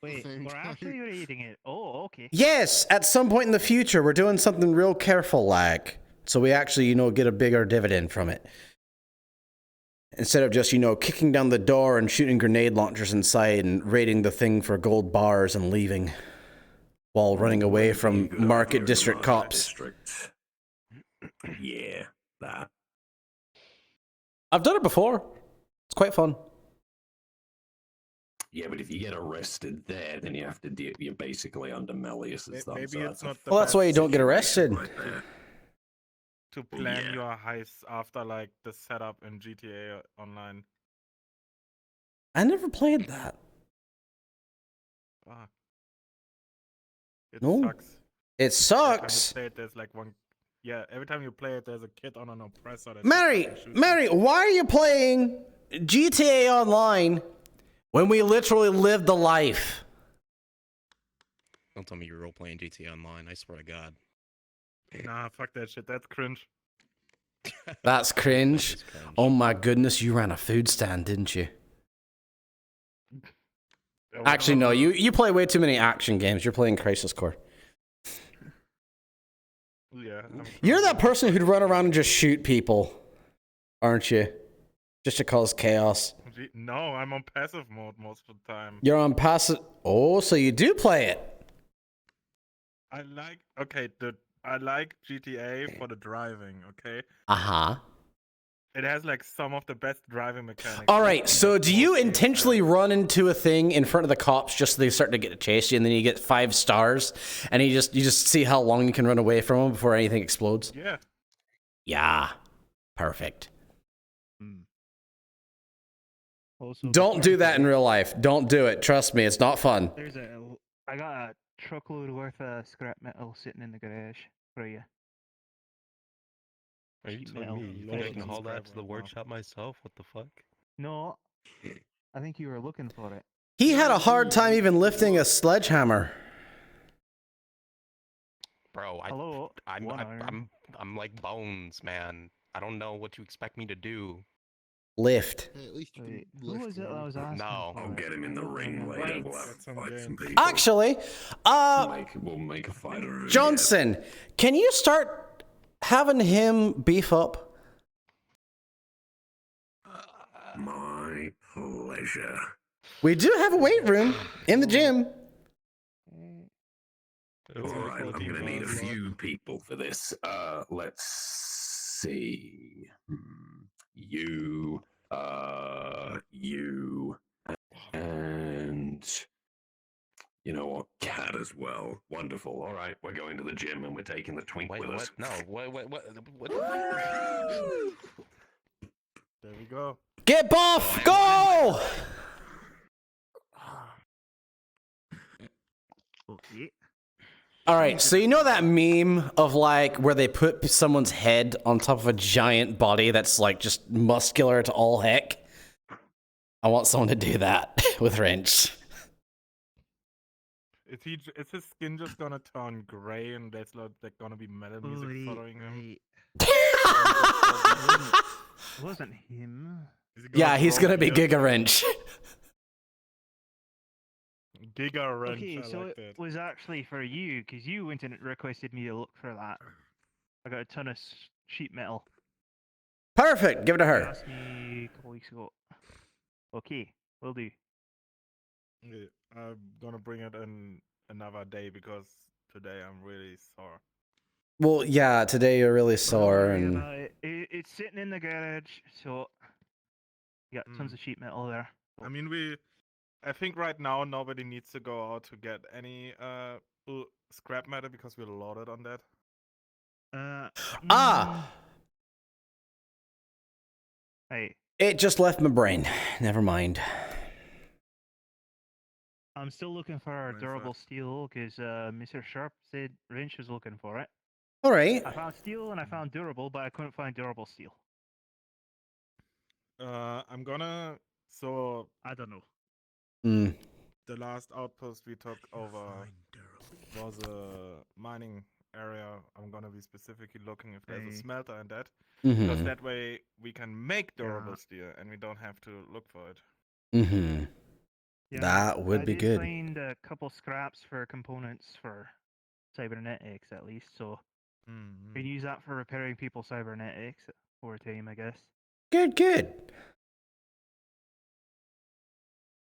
Wait, we're actually raiding it. Oh, okay. Yes, at some point in the future, we're doing something real careful, like, so we actually, get a bigger dividend from it. Instead of just, kicking down the door and shooting grenade launchers inside and raiding the thing for gold bars and leaving while running away from Market District cops. Yeah, that. I've done it before. It's quite fun. Yeah, but if you get arrested there, then you have to deal. You're basically under Malleus's thumb. Maybe So it's not the Well, that's why you best don't get arrested. right there. to plan Yeah. your heist after like the setup in GTA Online. I never played that. Fuck. It No. sucks. It Every time you sucks. play it, there's like one. Yeah, every time you play it, there's a kid on an oppressor. That Mary, why are you playing GTA Online when we literally lived the life? Don't tell me you're role playing GTA Online. I swear to God. Nah, fuck that shit. That's cringe. That's cringe. It's cringe. Oh my goodness, you ran a food stand, didn't you? Actually, no, you play way too many action games. You're playing Crisis Core. Yeah. You're that person who'd run around and just shoot people, aren't you? Just to cause chaos. No, I'm on passive mode most of the time. You're on passive. Oh, so you do play it. I like GTA for the driving, okay? Uh-huh. It has like some of the best driving mechanics. All right, so do you intentionally run into a thing in front of the cops just so they start to get to chase you, and then you get 5 stars, and you just see how long you can run away from them before anything explodes? Yeah. Yeah. Perfect. Also, Don't do that in real life. Don't do it. Trust me, it's not fun. I got a truckload worth of scrap metal sitting in the garage for you. Are you telling No, me I I can didn't haul that subscribe to the right now. workshop myself? What the fuck? No, I think you were looking for it. He had a hard time even lifting a sledgehammer. Bro, Hello. One iron. I'm like bones, man. I don't know what you expect me to do. Lift. Hey, at least you Wait, can who lift was it that one. was asking? No. for I'll it? get him in the ring later. Right. We'll have That's some fight game. some people. Actually, We'll make a fighter. Johnson, can you start having him beef up? My pleasure. We do have a weight room in the gym. All right, I'm gonna need a few people for this. Let's see. You, and you know what? Cat as well. Wonderful. All right, we're going to the gym and we're taking the twink Wait, with what? us. No, what? There we go. Get buff! Go! Okay. All right, so you know that meme of like where they put someone's head on top of a giant body that's like just muscular to all heck? I want someone to do that with Wrench. Is his skin just gonna turn gray and there's like gonna be metal music following him? It wasn't him. Is he Yeah, he's throw gonna be Giga- Giga Wrench. Giga wrench. Okay, I so like it that. was actually for you, because you went and requested me to look for that. I got a ton of sheet metal. Perfect. Give it to You her. asked me a couple weeks ago. Okay, will do. Yeah, I'm gonna bring it in another day because today I'm really sore. Well, yeah, today you're really Don't sore worry and about it. It's sitting in the garage, so you got tons of sheet metal there. I mean, I think right now nobody needs to go out to get any scrap metal because we're loaded on that. ah, Hey, it just left my brain. Never mind. I'm still looking for Brain fart. durable steel because Mr. Sharp said Wrench was looking for it. All right. I found steel and I found durable, but I couldn't find durable steel. I'm gonna. So I don't know. Mm. the last outpost we took over was a mining area. I'm gonna be specifically looking if there's a Hey. smelter and that, because Mm-hmm. that way we can make durable Yeah. steel and we don't have to look for it. Mm-hmm. Yeah, That would I be did good. find a couple scraps for components for cybernetics at least, so we can use that for repairing people's cybernetics over time, I guess. Good, good.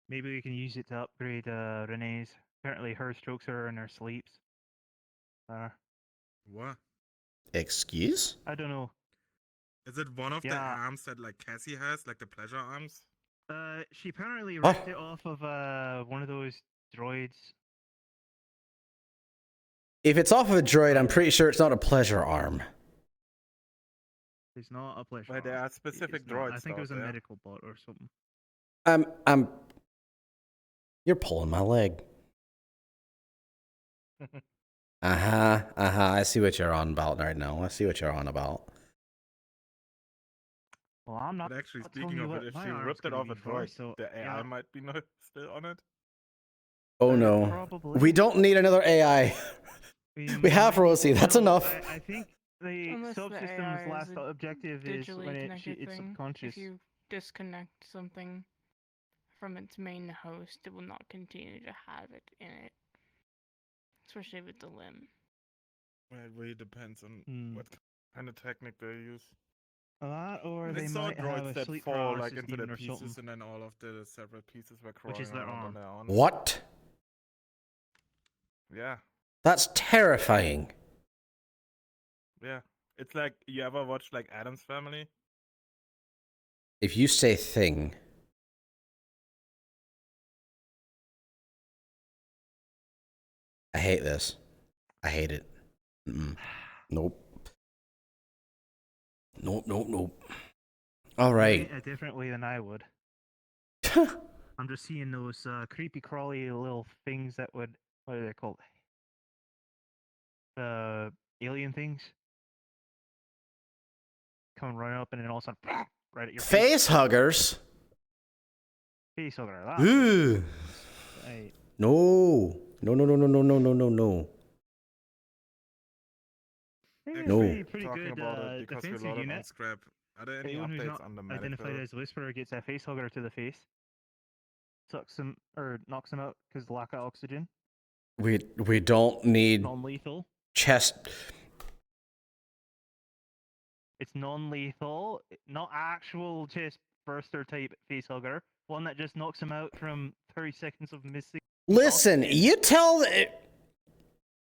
Maybe we can use it to upgrade Renee's. Apparently her strokes are in her sleeps. What? Excuse? I don't know. Is it one of the Yeah. arms that like Cassie has, like the pleasure arms? She apparently Oh. ripped it off of one of those droids. If it's off of a droid, I'm pretty sure it's not a pleasure arm. It's not a pleasure. Well, there arm. are specific It's not. I droids think it out was a there. medical bot or something. You're pulling my leg. I see what you're on about right now. I see what you're on about. Well, I'm not. But actually, not speaking telling you of it, what if my she arm's ripped it gonna off a be for, droid, so, the AI yeah. might be still on it. Oh no. Probably. We don't need another AI. We have might need Rosie. to- That's no, enough. I think the Unless the subsystem's AI last is a objective is digitally when connected it's thing. subconscious. If you disconnect something from its main host, it will not continue to have it in it. Especially with the limb. Well, it really depends on what kind of technique they use. That, or I they saw might have droids a that sleep fall paralysis like into the demon or pieces, something. and then all of the separate pieces were Which is crawling their around on arm. their own. What? Yeah, That's terrifying. yeah. It's like, you ever watched like Addams Family? If you say thing. I hate this. I hate it. Nope. Nope. All right. A different way than I would. I'm just seeing those creepy crawly little things that would, what are they called? Alien things. Come running up and then all of a sudden, right at your Face huggers. face hugger. That Ooh. Right. No. No. It's No. pretty Talking good about it because we're defensive loaded on unit. scrap. Are there any Anyone who's updates not on the identified medical? as Whisperer gets a face hugger to the face. Sucks him or knocks him out because of lack of oxygen. We don't need Non-lethal. chest. It's non-lethal, not actual chest burster type face hugger. One that just knocks him out from 30 seconds of missing. Listen, you tell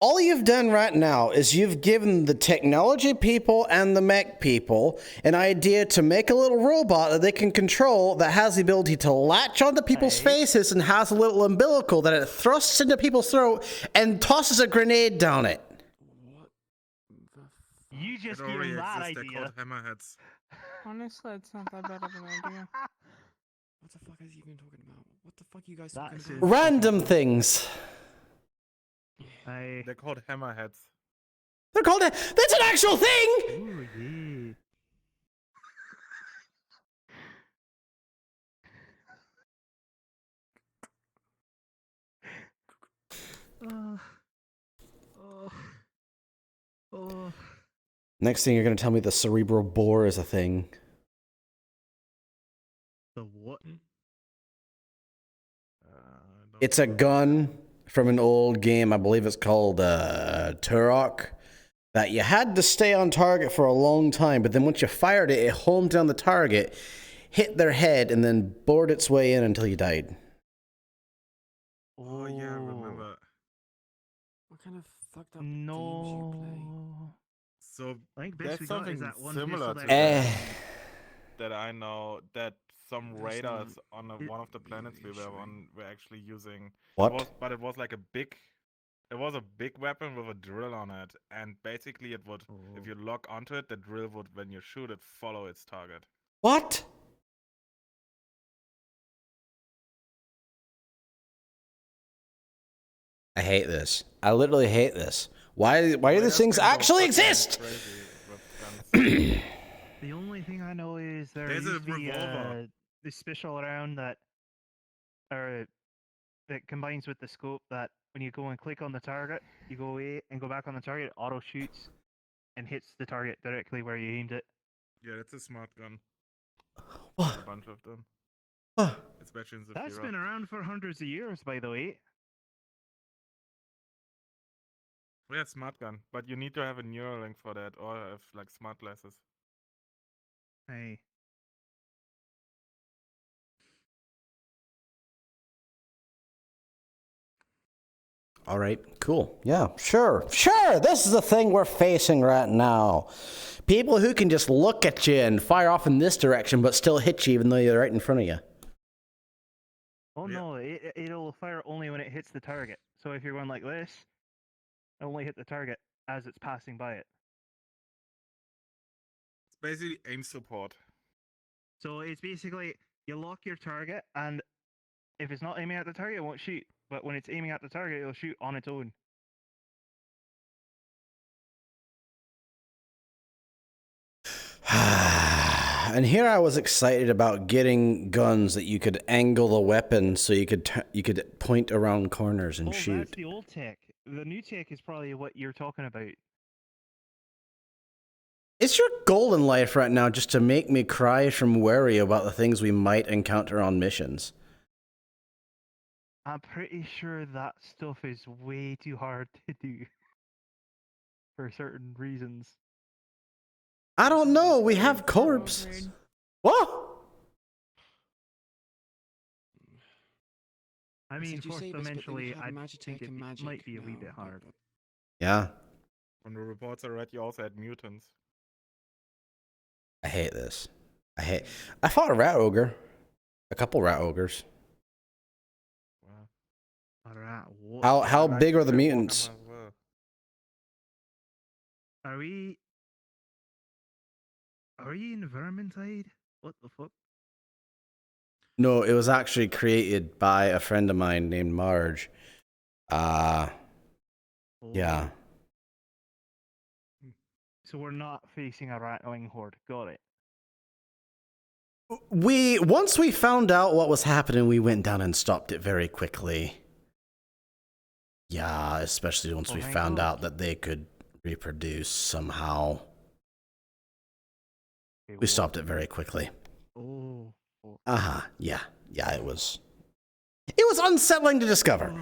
all you've done right now is you've given the technology people and the mech people an idea to make a little robot that they can control that has the ability to latch onto people's faces and has a little umbilical that it thrusts into people's throat and tosses a grenade down it. You just It gave already him that exists. They're idea. called hammerheads. Honestly, it's not that bad of an idea. What the fuck is he even talking about? What the fuck are you guys That's talking it. about? Random things. They're called hammerheads. They're called it. That's an actual thing. Ooh, yeah. Oh. Next thing you're gonna tell me the cerebral bore is a thing. The what? It's a gun from an old game. I believe it's called Turok. That you had to stay on target for a long time, but then once you fired it, it homed down the target, hit their head, and then bored its way in until you died. Oh yeah, I remember. What kind of fucked up games do you play? No. So I think best there's we got is something that one similar pistol to that Eh. that I know, that some There's raiders no on It- one of the planets we were reassuring. on were actually using What? but it was like it was a big weapon with a drill on it, and basically it would, if you lock onto it, the drill would, when you shoot it, follow its target. What? I hate this. I literally hate this. Why do Raiders these things can go actually fucking exist? crazy with guns. The only thing I know is there There's a used to be revolver. this special round that combines with the scope that when you go and click on the target, you go away and go back on the target, it auto shoots and hits the target directly where you aimed it. Yeah, that's a smart gun. What? There's a bunch of them, What? especially in the That's Zephyr. been around for hundreds of years, by the way. Yeah, smart gun, but you need to have a Neuralink for that, or have like smart glasses. Hey. All right, cool. Yeah, sure. This is the thing we're facing right now. People who can just look at you and fire off in this direction, but still hit you even though you're right in front of you. Oh Yeah. no, it'll fire only when it hits the target. So if you're going like this, it'll only hit the target as it's passing by it. It's basically aim support. So it's basically you lock your target, and if it's not aiming at the target, it won't shoot. But when it's aiming at the target, it'll shoot on its own. And here I was excited about getting guns that you could angle the weapon so you could point around corners and That's shoot. the old tech. The new tech is probably what you're talking about. Is your goal in life right now just to make me cry from worry about the things we might encounter on missions? I'm pretty sure that stuff is way too hard to do for certain reasons. I don't know. We have Overrated. corpses. What? I So mean, did you fourth say this bit that we dimensionally, have I Magitech think it and magic? might be a wee No, bit hard. Yeah, When the reports I read, you also had mutants. I hate this. I fought a rat ogre. A couple rat ogres. Wow. Alright, what? How I like big are the Warhammer mutants? as well. Are we in Vermintide? What the fuck? No, it was actually created by a friend of mine named Marge. Yeah. So we're not facing a rattling horde. Got it. Once we found out what was happening, we went down and stopped it very quickly. Yeah, especially once we thank found God. out that they could reproduce somehow. Wait, We what? stopped it very quickly. Oh. Yeah, it was unsettling to discover.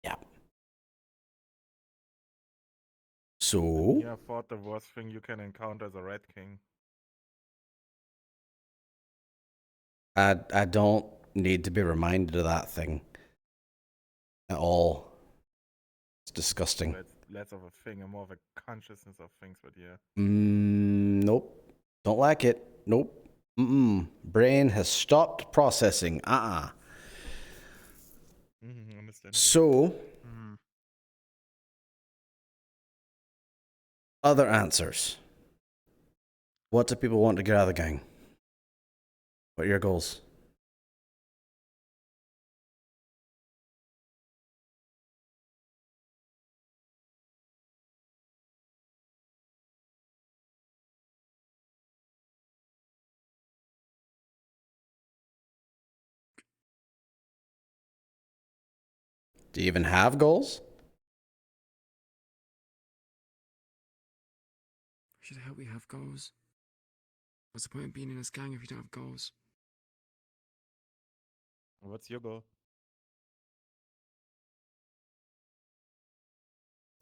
Yeah. So, Yeah, I thought the worst thing you can encounter is a Red King. I don't need to be reminded of that thing at all. It's disgusting. But it's less of a thing and more of a consciousness of things, but yeah. Nope. Don't like it. Nope. Brain has stopped processing. Understand. So, other answers. What do people want to get out of the gang? What are your goals? Do you even have goals? Should I hope we have goals? What's the point of being in this gang if you don't have goals? What's your goal?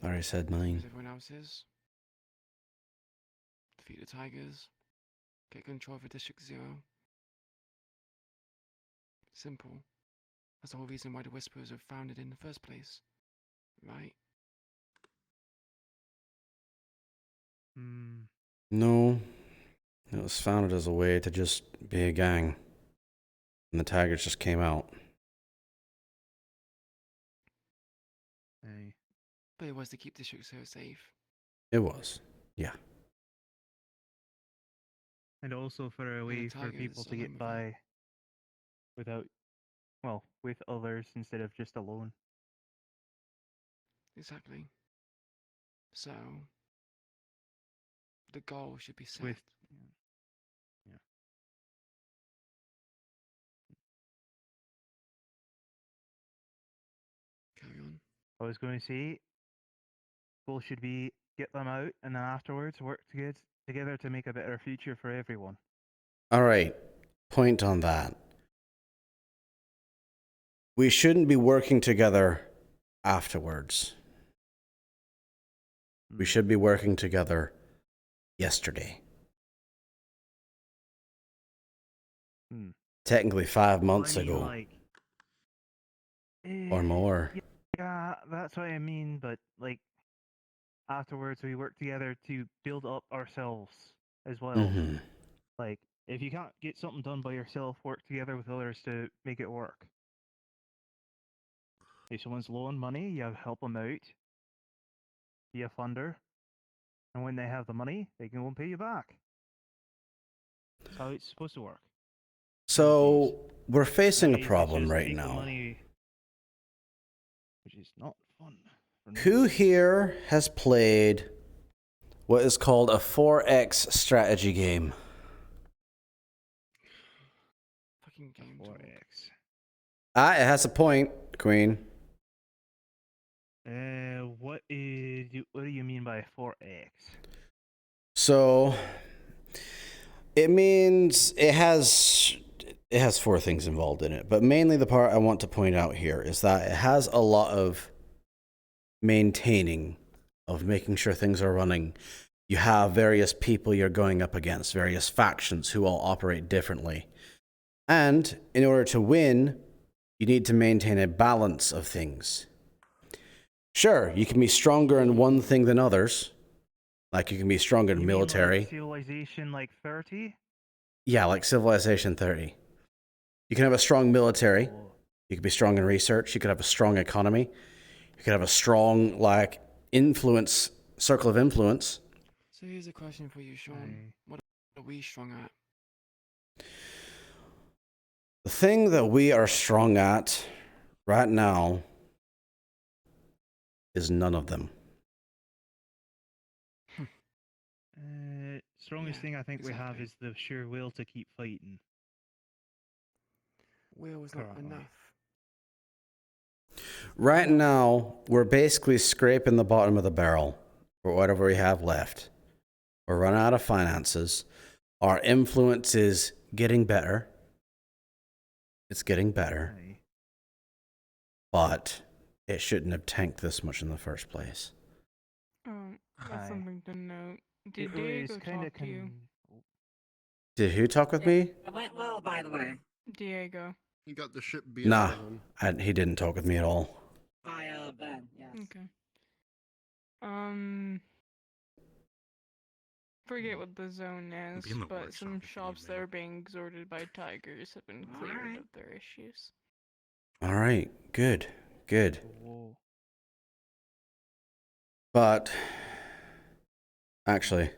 I already said As mine. everyone else's. Defeat the Tigers. Get control of District 0. Simple. That's the whole reason why the Whisperers were founded in the first place. Right? Hmm. No, it was founded as a way to just be a gang. And the Tigers just came out. Aye. But it was to keep District 0 safe. It was. Yeah. And also for a way for people Tigers to get alone with by without, well, with others instead of just alone. Exactly. So, the goal should be set. With yeah. Carry on. I was going to say, goal should be get them out, and then afterwards work together to make a better future for everyone. All right. Point on that. We shouldn't be working together afterwards. We should be working together yesterday. Hmm. Technically 5 months I mean, ago. like, Or more. Yeah, that's what I mean. But like, afterwards we work together to build up ourselves as well. Mm-hmm. Like, if you can't get something done by yourself, work together with others to make it work. If someone's low on money, you help them out. Be a funder. And when they have the money, they can go and pay you back. That's how it's supposed to work. So we're facing a Nowadays, they problem just right take the now. money, which is not fun. for no Who one. here has played what is called a 4X strategy game? Fucking game talk. 4X. Ah, it has a point, Queen. What do you mean by 4X? So it means it has 4 things involved in it, but mainly the part I want to point out here is that it has a lot of maintaining, of making sure things are running. You have various people you're going up against, various factions who all operate differently. And in order to win, you need to maintain a balance of things. Sure, you can be stronger in one thing than others. Like you can be stronger in You mean military. like Civilization like 30? Yeah, like Civilization 30. You can have a strong military. Oh. You could be strong in research. You could have a strong economy. You could have a strong, like, influence, circle of influence. So here's a question for you, Sean. What are we strong at? The thing that we are strong at right now is none of them. Strongest Yeah, thing I think we have exactly. is the sheer will to keep fighting. Will is not Currently. enough. Right now, we're basically scraping the bottom of the barrel for whatever we have left. We're running out of finances. Our influence is getting better. It's getting better. Aye. But it shouldn't have tanked this much in the first place. That's Aye. something to note. Did It Diego was kind talk of to you? Did who talk with me? It went well, by the way. Diego. He got the ship beat Nah, out of him. he didn't talk with me at all. By Ben, yes. Okay. Forget what the zone is, Be in the but workshop some if you shops need that me. are being exhorted by tigers have been cleared Alright. of their issues. All right, good, good. Whoa. But actually,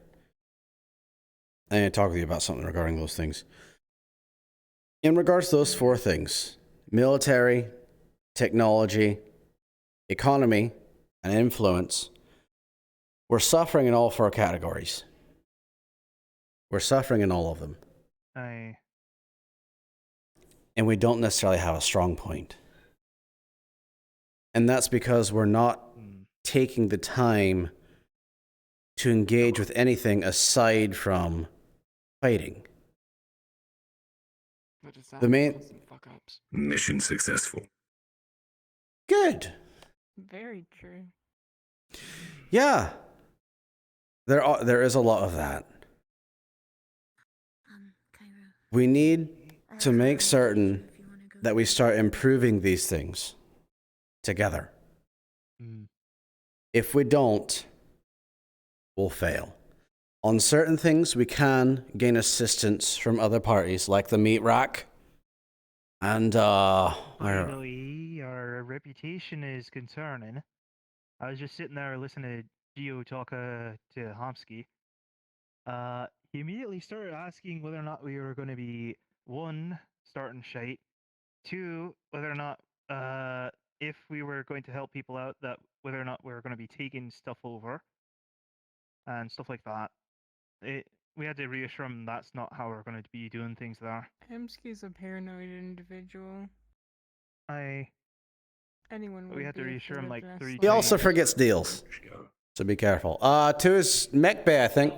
I need to talk with you about something regarding those things. In regards to those 4 things, military, technology, economy, and influence, we're suffering in all 4 categories. We're suffering in all of them. Aye. And we don't necessarily have a strong point. And that's because we're not taking the time to engage with anything aside from fighting. Not just that, The main- constant fucking fuck-ups. Mission successful. Good. Very true. Yeah. There is a lot of that. Cairo. We need to make certain that we start improving these things together. If we don't, we'll fail. On certain things, we can gain assistance from other parties, like the meat rack. And, Finally, our reputation is concerning. I was just sitting there listening to Gio talk to Homsky. He immediately started asking whether or not we were going to be, one, starting shite, two, whether or not, if we were going to help people out, that whether or not we were going to be taking stuff over, and stuff like that. We had to reassure him that's not how we're going to be doing things there. Hemsky's a paranoid individual. Anyone We would had to be reassure him like afraid of 3 this he also times. forgets deals, so be careful. To his mech bay, I think.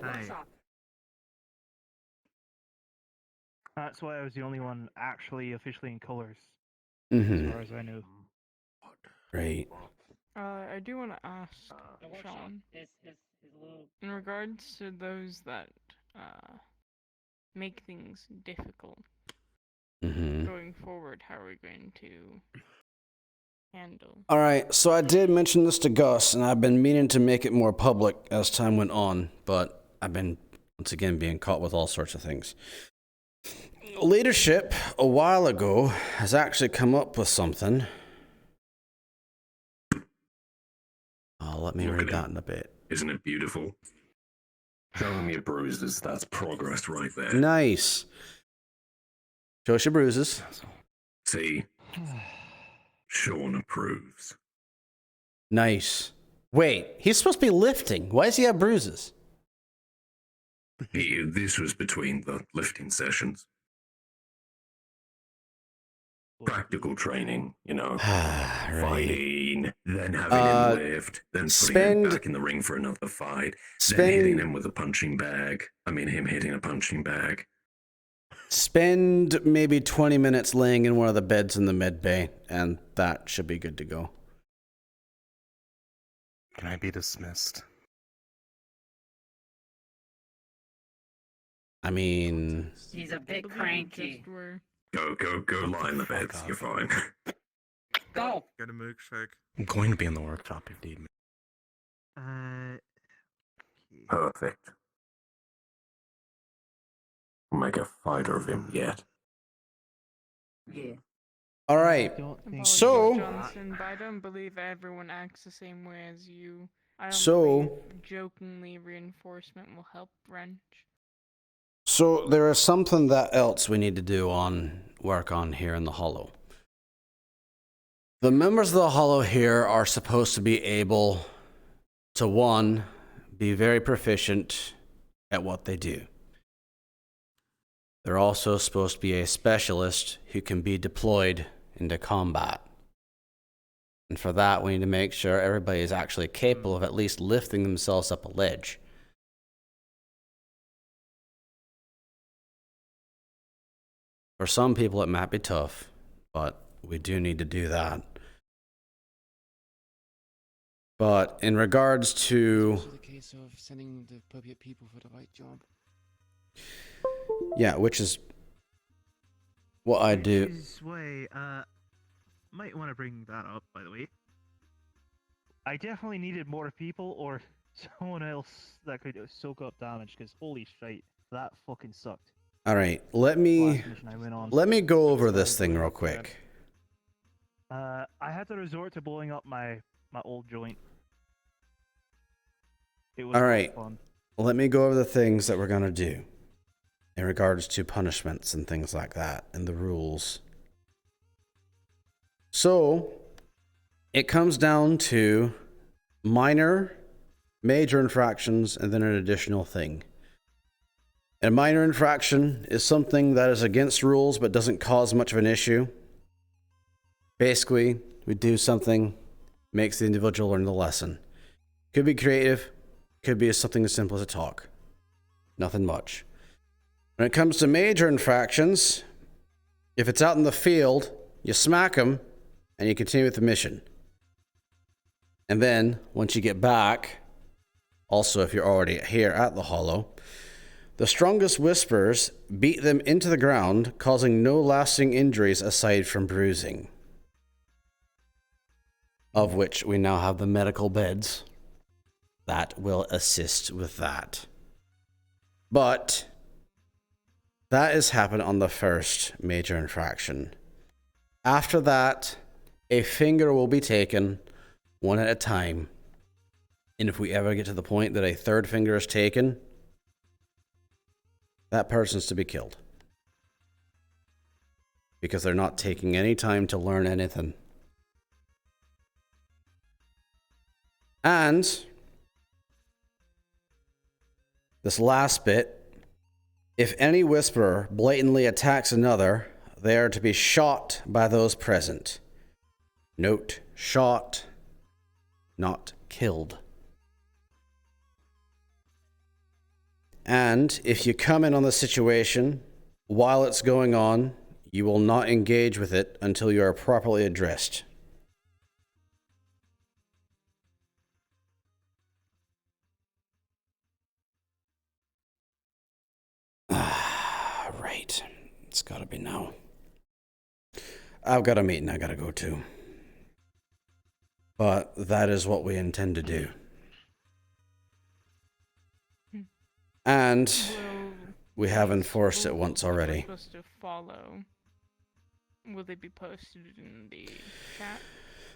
That's why I was the only one actually officially in colors, Mm-hmm. as far as I know. Great. I do want to ask Sean, in regards to those that make things difficult Mm-hmm. going forward, how are we going to handle? All right, so I did mention this to Gus, and I've been meaning to make it more public as time went on, but I've been, once again, being caught with all sorts of things. Leadership, a while ago, has actually come up with something. Let me read that in a bit. Isn't it beautiful? Show him your bruises. That's progress right there. Nice. Show us your bruises. See? Sean approves. Nice. Wait, he's supposed to be lifting. Why does he have bruises? This was between the lifting sessions. Practical training, you know. Fighting, then having him lift, then putting him back in the ring for another fight, then hitting him with a punching bag. Him hitting a punching bag. Spend maybe 20 minutes laying in one of the beds in the med bay, and that should be good to go. Can I be dismissed? I mean... He's a bit cranky. Go lie in the beds. You're fine. Go! Get a milkshake. I'm going to be in the workshop if need me. Perfect. We'll make a fighter of him yet. Yeah. All right. Apologies, So... Johnson, but I don't believe everyone acts the same way as you. I don't So- believe jokingly reinforcement will help wrench. So there is something that else we need to do work on here in the Hollow. The members of the Hollow here are supposed to be able to, one, be very proficient at what they do. They're also supposed to be a specialist who can be deployed into combat. And for that, we need to make sure everybody is actually capable of at least lifting themselves up a ledge. For some people, it might be tough, but we do need to do that. But in regards to... It's also the case of sending the appropriate people for the right job. Yeah, which is what I do. Might want to bring that up, by the way. I definitely needed more people or someone else that could soak up damage, because holy shit, that fucking sucked. All right, let me go over this thing real quick. I had to resort to blowing up my old joint. It was All right, fun. let me go over the things that we're going to do in regards to punishments and things like that and the rules. So, it comes down to minor, major infractions, and then an additional thing. A minor infraction is something that is against rules but doesn't cause much of an issue. Basically, we do something, makes the individual learn the lesson. Could be creative, could be something as simple as a talk. Nothing much. When it comes to major infractions, If it's out in the field, you smack them and you continue with the mission. And then, once you get back, also if you're already here at the Hollow, the strongest Whisperers beat them into the ground, causing no lasting injuries aside from bruising. Of which we now have the medical beds that will assist with that. But that has happened on the first major infraction. After that, a finger will be taken one at a time. And if we ever get to the point that a third finger is taken, that person's to be killed. Because they're not taking any time to learn anything. And this last bit, if any Whisperer blatantly attacks another, they are to be shot by those present. Note, shot, not killed. And if you come in on the situation while it's going on, you will not engage with it until you are properly addressed. Right. It's gotta be now. I've got a meeting I gotta go to. But that is what we intend to do. And we have enforced it once already. Supposed to follow. Will they be posted in the chat?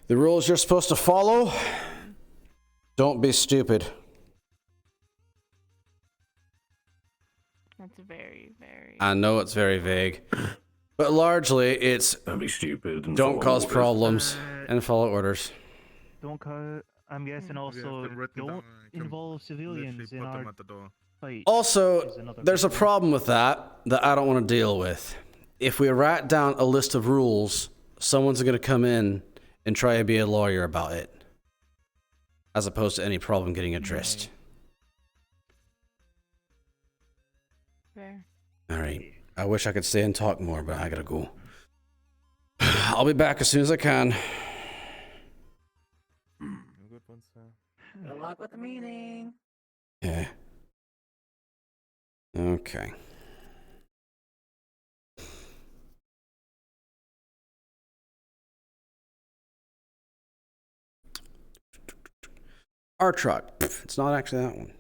The rules you're supposed to follow? Don't be stupid. That's very, very... I know it's very vague. But largely, it's... Don't be stupid. And don't follow cause orders. problems and follow orders. Don't cause... I'm guessing also don't involve civilians in our fight. Also, there's a problem with that I don't want to deal with. If we write down a list of rules, someone's going to come in and try to be a lawyer about it. As opposed to any problem getting addressed. Fair. Alright. I wish I could stay and talk more, but I gotta go. I'll be back as soon as I can. Good luck with the meeting. Yeah. Okay. Our truck. It's not actually that one.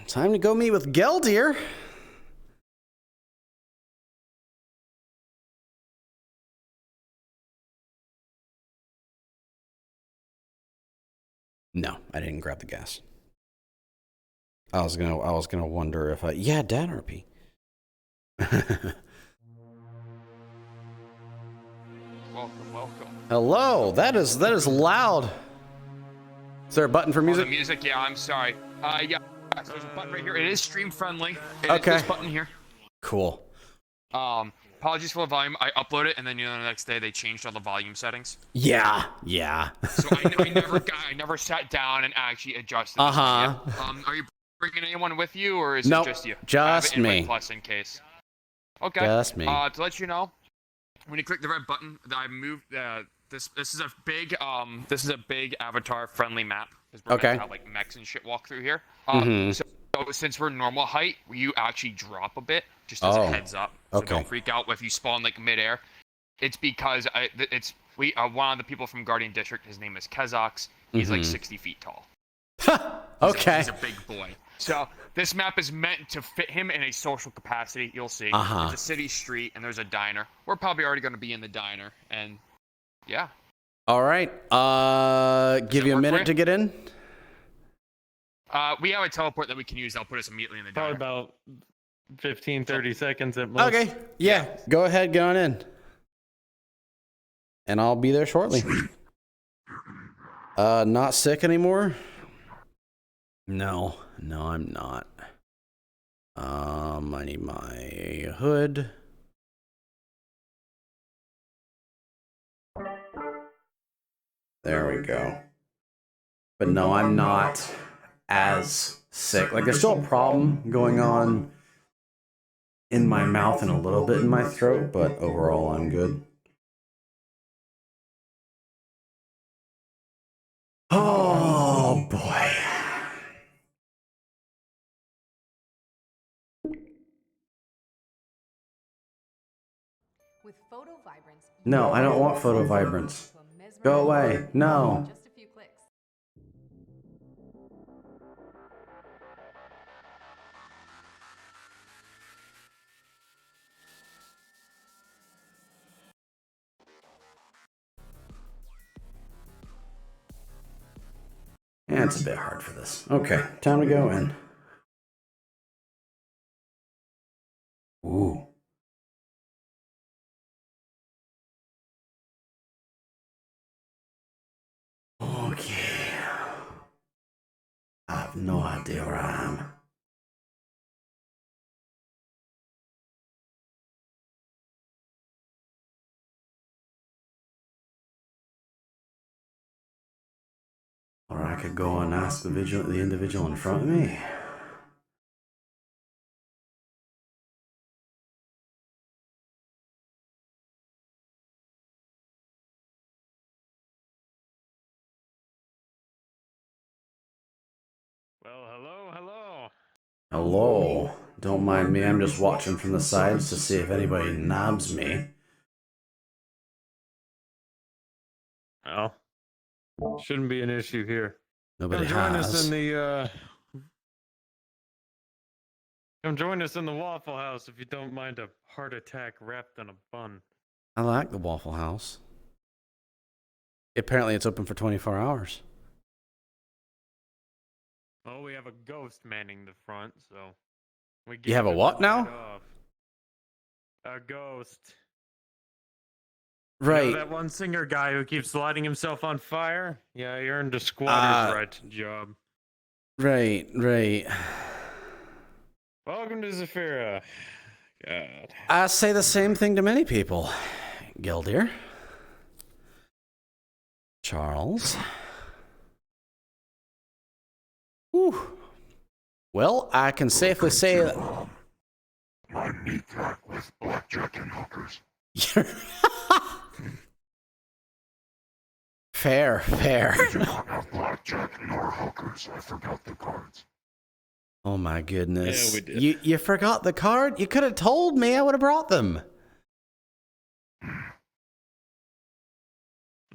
Time to go meet with Geldir. No, I didn't grab the gas. I was gonna wonder if yeah, GangRP. Welcome. Hello, that is loud. Is there a button for music? The music, yeah, I'm sorry. Yeah, so there's a button right here. It is stream friendly. It Okay. is this button here. Cool. Apologies for the volume. I upload it, and then the next day they changed all the volume settings. Yeah. So I never sat down and actually adjusted. Uh-huh. Are you bringing anyone with you, or is Nope, it just you? just I have it in me. my Plus in case. Okay. Just me. To let you know, when you click the red button, I moved. This is a big avatar friendly map. We're Okay. meant to have, like, mechs and shit walk through here. Mhm. So since we're normal height, you actually drop a bit, just as a heads up. So Okay. don't freak out if you spawn like midair. It's because one of the people from Guardian District. His name is Kezox. He's like Mhm. 60 feet tall. Okay. He's a big boy. So this map is meant to fit him in a social capacity. You'll see. Uh-huh. It's a city street, and there's a diner. We're probably already going to be in the diner, and yeah. All right. Give you a minute to get in. We have a teleport that we can use. That'll put us immediately in the diner. Probably about 15, 30 seconds at most. Okay. Yeah. Go ahead. Get on in. And I'll be there shortly. Not sick anymore? No, I'm not. I need my hood. There we go. But no, I'm not as sick. Like, there's still a problem going on in my mouth and a little bit in my throat, but overall, I'm good. Oh, boy. With photo vibrance, No, I don't want photo vibrance. Go away. No. just a few clicks. Yeah, it's a bit hard for this. Okay, time to go in. Ooh. Okay. I have no idea where I am. Or I could go and ask the individual in front of me. Well, hello. Hello. Don't mind me, I'm just watching from the sides to see if anybody nabs me. Well, shouldn't be an issue here. Nobody Come join us has. in the Come join us in the Waffle House if you don't mind a heart attack wrapped in a bun. I like the Waffle House. Apparently it's open for 24 hours. Oh, we have a ghost manning the front, so we You have a him what the night now? off. A ghost. Right. You know that one singer guy who keeps lighting himself on fire? Yeah, he earned a squatter's right job. Right. Welcome to Zafira. God. I say the same thing to many people. Gildir. Charles. Whew. Well, I can safely say that... My meat rack with blackjack and hookers. Fair. I do not have blackjack nor hookers. I forgot the cards. Oh my goodness. Yeah, we did. You forgot the card? You could have told me. I would have brought them.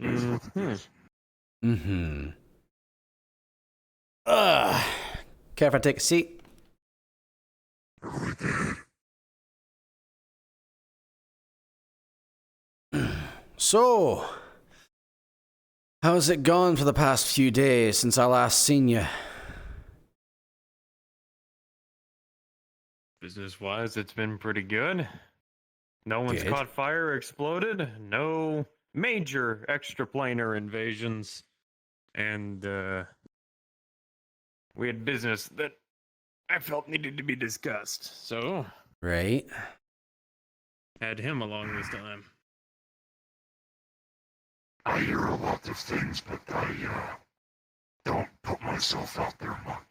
Mm-hmm. Care if I take a seat? So, how's it gone for the past few days since I last seen you? Business-wise, it's been pretty good. No one's Good. caught fire or exploded. No major extraplanar invasions. And, we had business that I felt needed to be discussed. So, Right. had him along this time. I hear a lot of things, but I don't put myself out there much.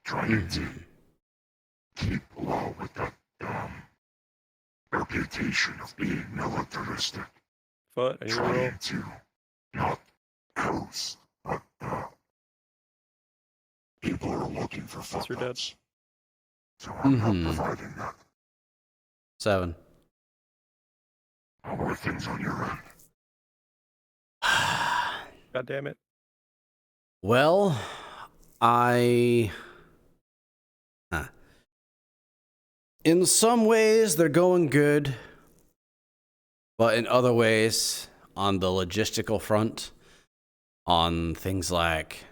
Trying to keep low with that reputation of being militaristic. But Trying to not coast, but people are looking for footnotes. So I'm not providing that. 7. How are things on your end? God damn it. Well, in some ways, they're going good. But in other ways, on the logistical front, on things like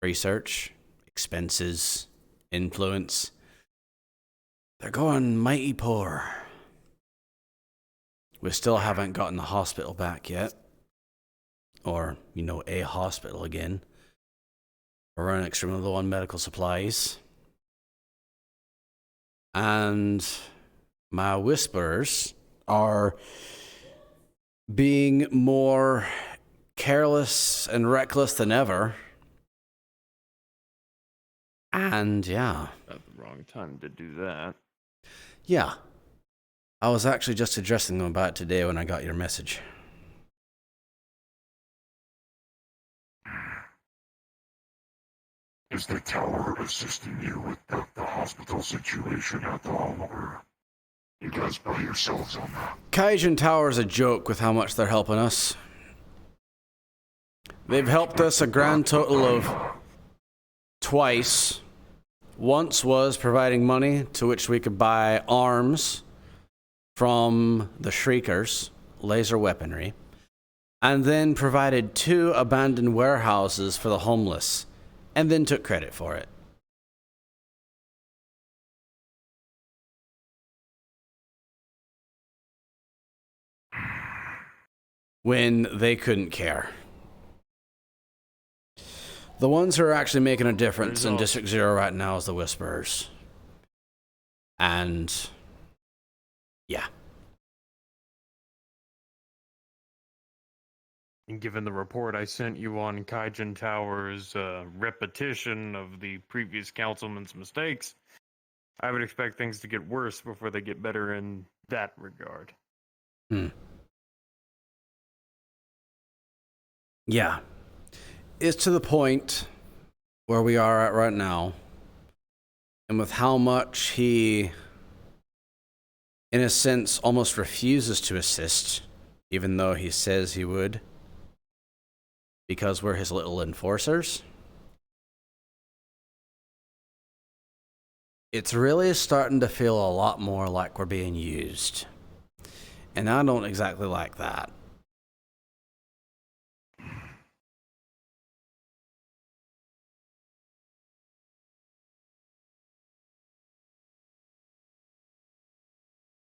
research, expenses, influence, they're going mighty poor. We still haven't gotten the hospital back yet. Or, a hospital again. We're running extremely low on medical supplies. And my whisperers are being more careless and reckless than ever And yeah. Not the wrong time to do that. Yeah. I was actually just addressing them about it today when I got your message. Is the tower assisting you with the hospital situation at all, or you guys by yourselves on that? Kaijin Tower's a joke with how much they're helping us. They've helped us a grand total of twice. Once was providing money to which we could buy arms from the Shriekers, laser weaponry, and then provided 2 abandoned warehouses for the homeless, and then took credit for it. When they couldn't care. The ones who are actually making a difference in District 0 right now is the Whisperers. And yeah. And given the report I sent you on Kaijin Tower's repetition of the previous councilman's mistakes, I would expect things to get worse before they get better in that regard. Yeah. It's to the point where we are at right now, and with how much he, in a sense, almost refuses to assist, even though he says he would, because we're his little enforcers. It's really starting to feel a lot more like we're being used. And I don't exactly like that.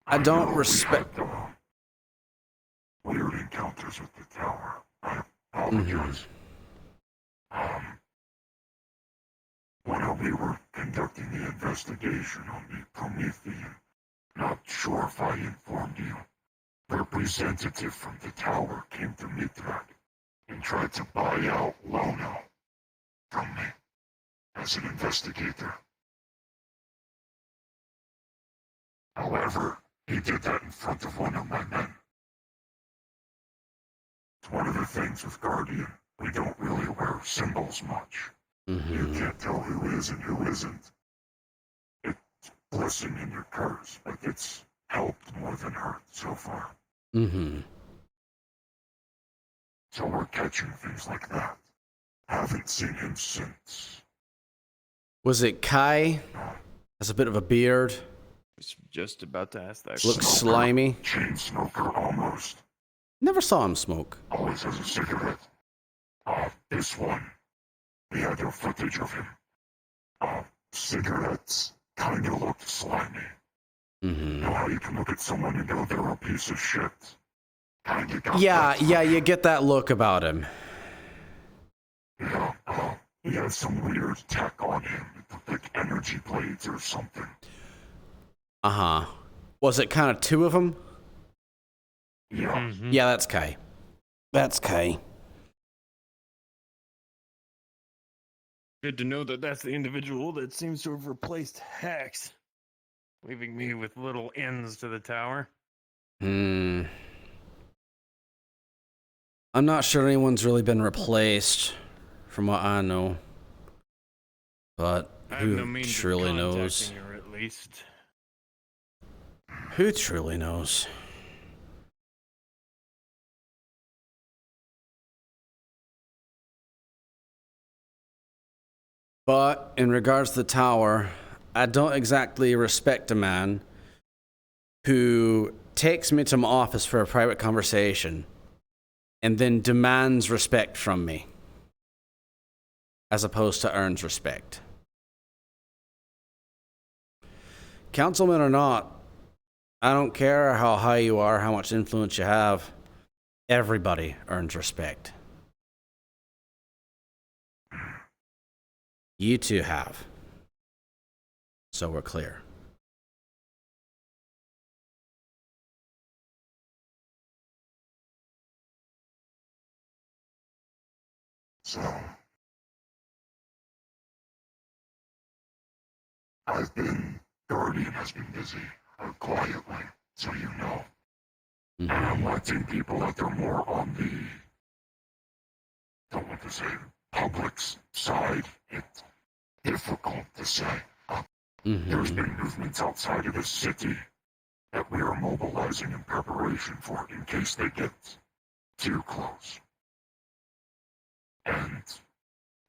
I don't respect. Weird encounters with the tower. I apologize. When we were conducting the investigation on the Promethean, not sure if I informed you, a representative from the tower came to Mithrak and tried to buy out Lono from me as an investigator. However, he did that in front of one of my men. It's one of the things with Guardian. We don't really wear symbols much. You can't tell who is and who isn't. It's blessing in your curse, but it's helped more than hurt so far. So we're catching things like that. Haven't seen him since. Was it Kai? Has a bit of a beard. I was just about to ask that. Looks slimy. Chain smoker almost. Never saw him smoke. Always has a cigarette. This one. We had no footage of him. Cigarettes kinda looked slimy. You know how you can look at someone and know they're a piece of shit? Kinda got Yeah, you get that look about him. Yeah, he had some weird tech on him, like energy blades or something. Was it kind of 2 of them? Yeah. Yeah, that's Kai. That's Kai. Good to know that that's the individual that seems to have replaced Hex, leaving me with little ends to the tower. I'm not sure anyone's really been replaced, from what I know. But I have no who means truly of knows? contacting her, at least. Who truly knows? But in regards to the tower, I don't exactly respect a man who takes me to my office for a private conversation and then demands respect from me, as opposed to earns respect. Councilman or not, I don't care how high you are, how much influence you have, everybody earns respect. You two have. So we're clear. So, Guardian has been busy, quietly, so you know. And I'm letting people that they're more on the, don't want to say, public's side. It's difficult to say. There's been movements outside of the city that we are mobilizing in preparation for in case they get too close. And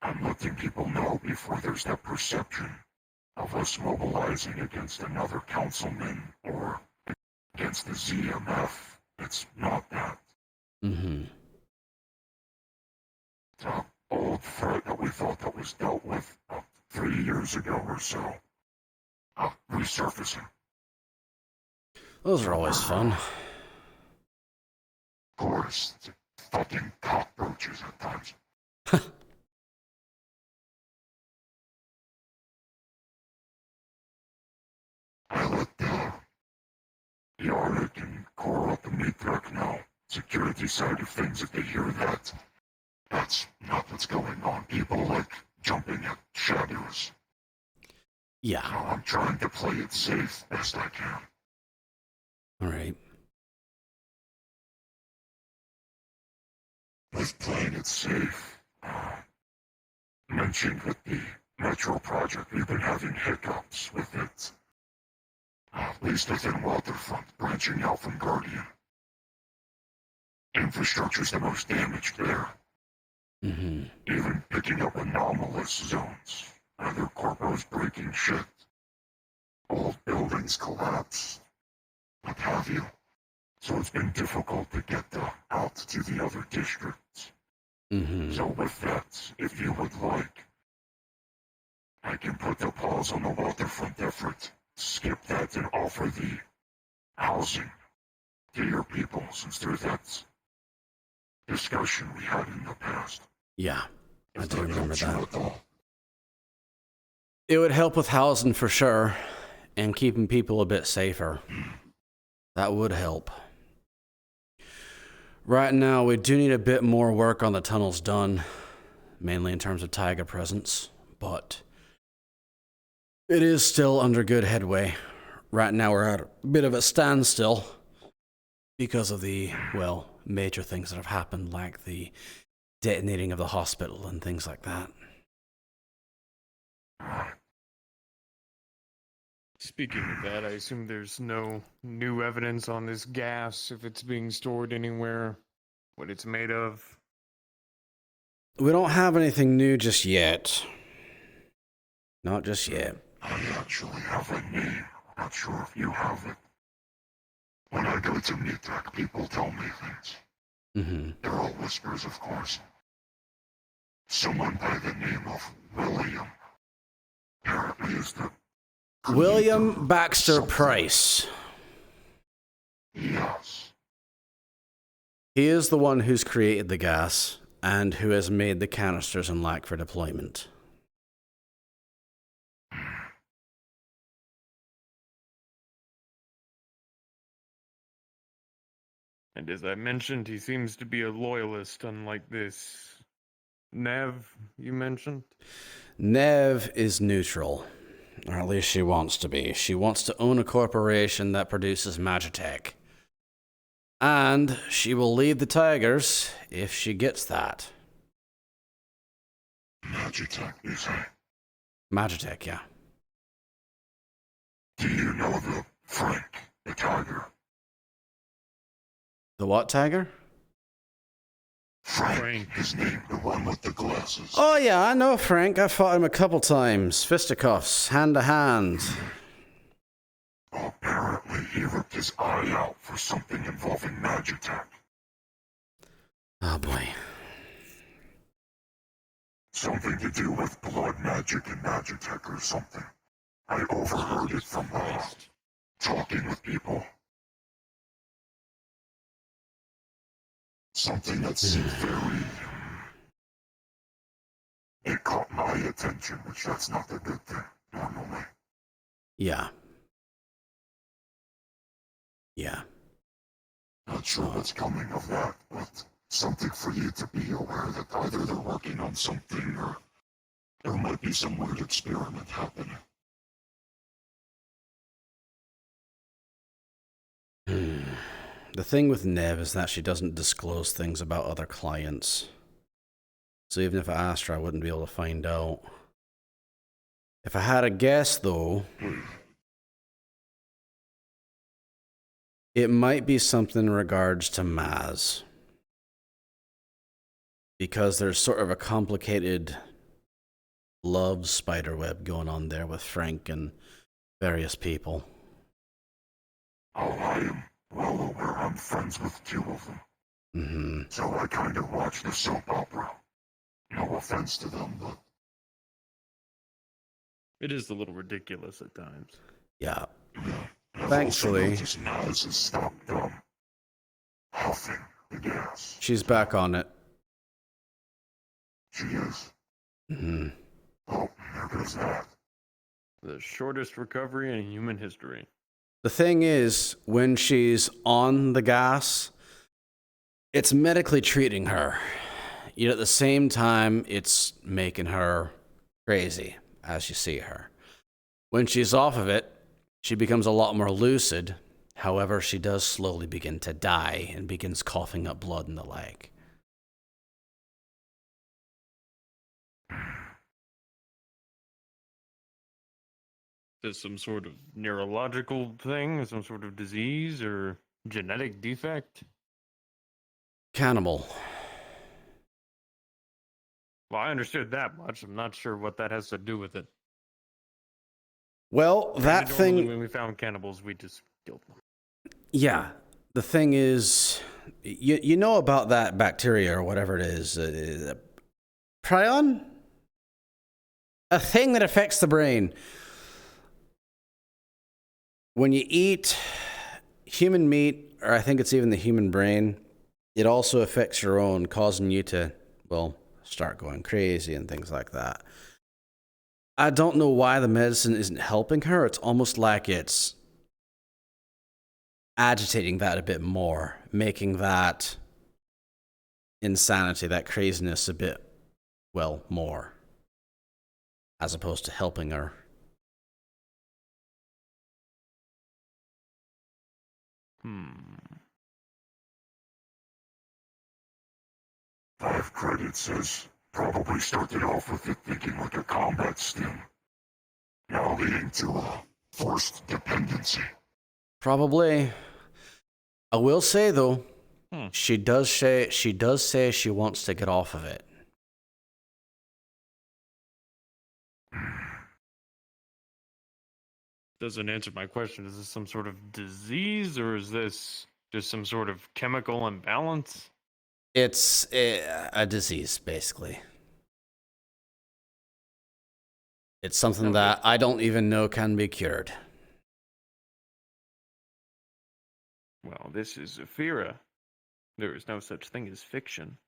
I'm letting people know before there's that perception of us mobilizing against another councilman or against the ZMF. It's not that. The old threat that we thought that was dealt with 3 years ago or so, resurfacing. Those are always fun. Of course, fucking cockroaches at times. I let the Arctic and Coral the meat truck know. Security side of things, if they hear that, that's not what's going on. People like jumping at shadows. Yeah. So I'm trying to play it safe best I can. Alright. With playing it safe, mentioned with the Metro project, we've been having hiccups with it. At least within Waterfront, branching out from Guardian. Infrastructure's the most damaged there. Even picking up anomalous zones. Other corpos breaking shit. Old buildings collapse. What have you. So it's been difficult to get out to the other districts. So with that, if you would like, I can put the pause on the Waterfront effort. Skip that and offer the housing to your people, since there's that discussion we had in the past. Yeah, I do remember that. It would help with housing for sure, and keeping people a bit safer. That would help. Right now, we do need a bit more work on the tunnels done, mainly in terms of Taiga presence, but it is still under good headway. Right now, we're at a bit of a standstill because of the, well, major things that have happened, like the detonating of the hospital and things like that. Speaking of that, I assume there's no new evidence on this gas, if it's being stored anywhere, what it's made of. We don't have anything new just yet. Not just yet. I actually have a name. Not sure if you have it. When I go to Mitak, people tell me things. They're all whispers, of course. Someone by the name of William. Apparently is the... William Baxter Price. Yes. He is the one who's created the gas and who has made the canisters and lac for deployment. And as I mentioned, he seems to be a loyalist, unlike this Nev you mentioned. Nev is neutral, or at least she wants to be. She wants to own a corporation that produces Magitech. And she will lead the Tigers if she gets that. Magitech, you say? Magitech, yeah. Do you know the Frank, the Tiger? The what Tiger? Frank, his name, the one with the glasses. Oh yeah, I know Frank. I fought him a couple times. Fisticuffs, hand to hand. Apparently he ripped his eye out for something involving Magitech. Oh boy. Something to do with blood magic and Magitech or something. I overheard it from talking with people. Something that seemed very... It caught my attention, which that's not a good thing, normally. Yeah. Yeah. Not sure what's coming of that, but something for you to be aware that either they're working on something or there might be some weird experiment happening. The thing with Nev is that she doesn't disclose things about other clients. So even if I asked her, I wouldn't be able to find out. If I had a guess, though, it might be something in regards to Maz. Because there's sort of a complicated love spiderweb going on there with Frank and various people. Oh, I am well aware I'm friends with 2 of them. Mm-hmm. So I kind of watch the soap opera. No offense to them, but... It is a little ridiculous at times. Yeah. I've Thankfully, also noticed Naz has stopped huffing the gas. she's back on it. She is. Mm-hmm. Oh, there goes that. The shortest recovery in human history. The thing is, when she's on the gas, it's medically treating her. Yet at the same time, it's making her crazy as you see her. When she's off of it, she becomes a lot more lucid. However, she does slowly begin to die and begins coughing up blood in the leg. Is some sort of neurological thing, some sort of disease or genetic defect? Cannibal. Well, I understood that much. I'm not sure what that has to do with it. Well, that Normally thing... when we found cannibals, we just killed them. Yeah. The thing is, you know about that bacteria or whatever it is. Prion? A thing that affects the brain. When you eat human meat, or I think it's even the human brain, it also affects your own, causing you to, well, start going crazy and things like that. I don't know why the medicine isn't helping her. It's almost like it's agitating that a bit more, making that insanity, that craziness a bit, well, more, as opposed to helping her. 5 credits says probably started off with it thinking like a combat stim. Now leading to a forced dependency. Probably. I will say though, she does say she wants to get off of it. Doesn't answer my question. Is this some sort of disease or is this just some sort of chemical imbalance? It's a disease, basically. It's something that I don't even know can be cured. Well, this is Zafira. There is no such thing as fiction.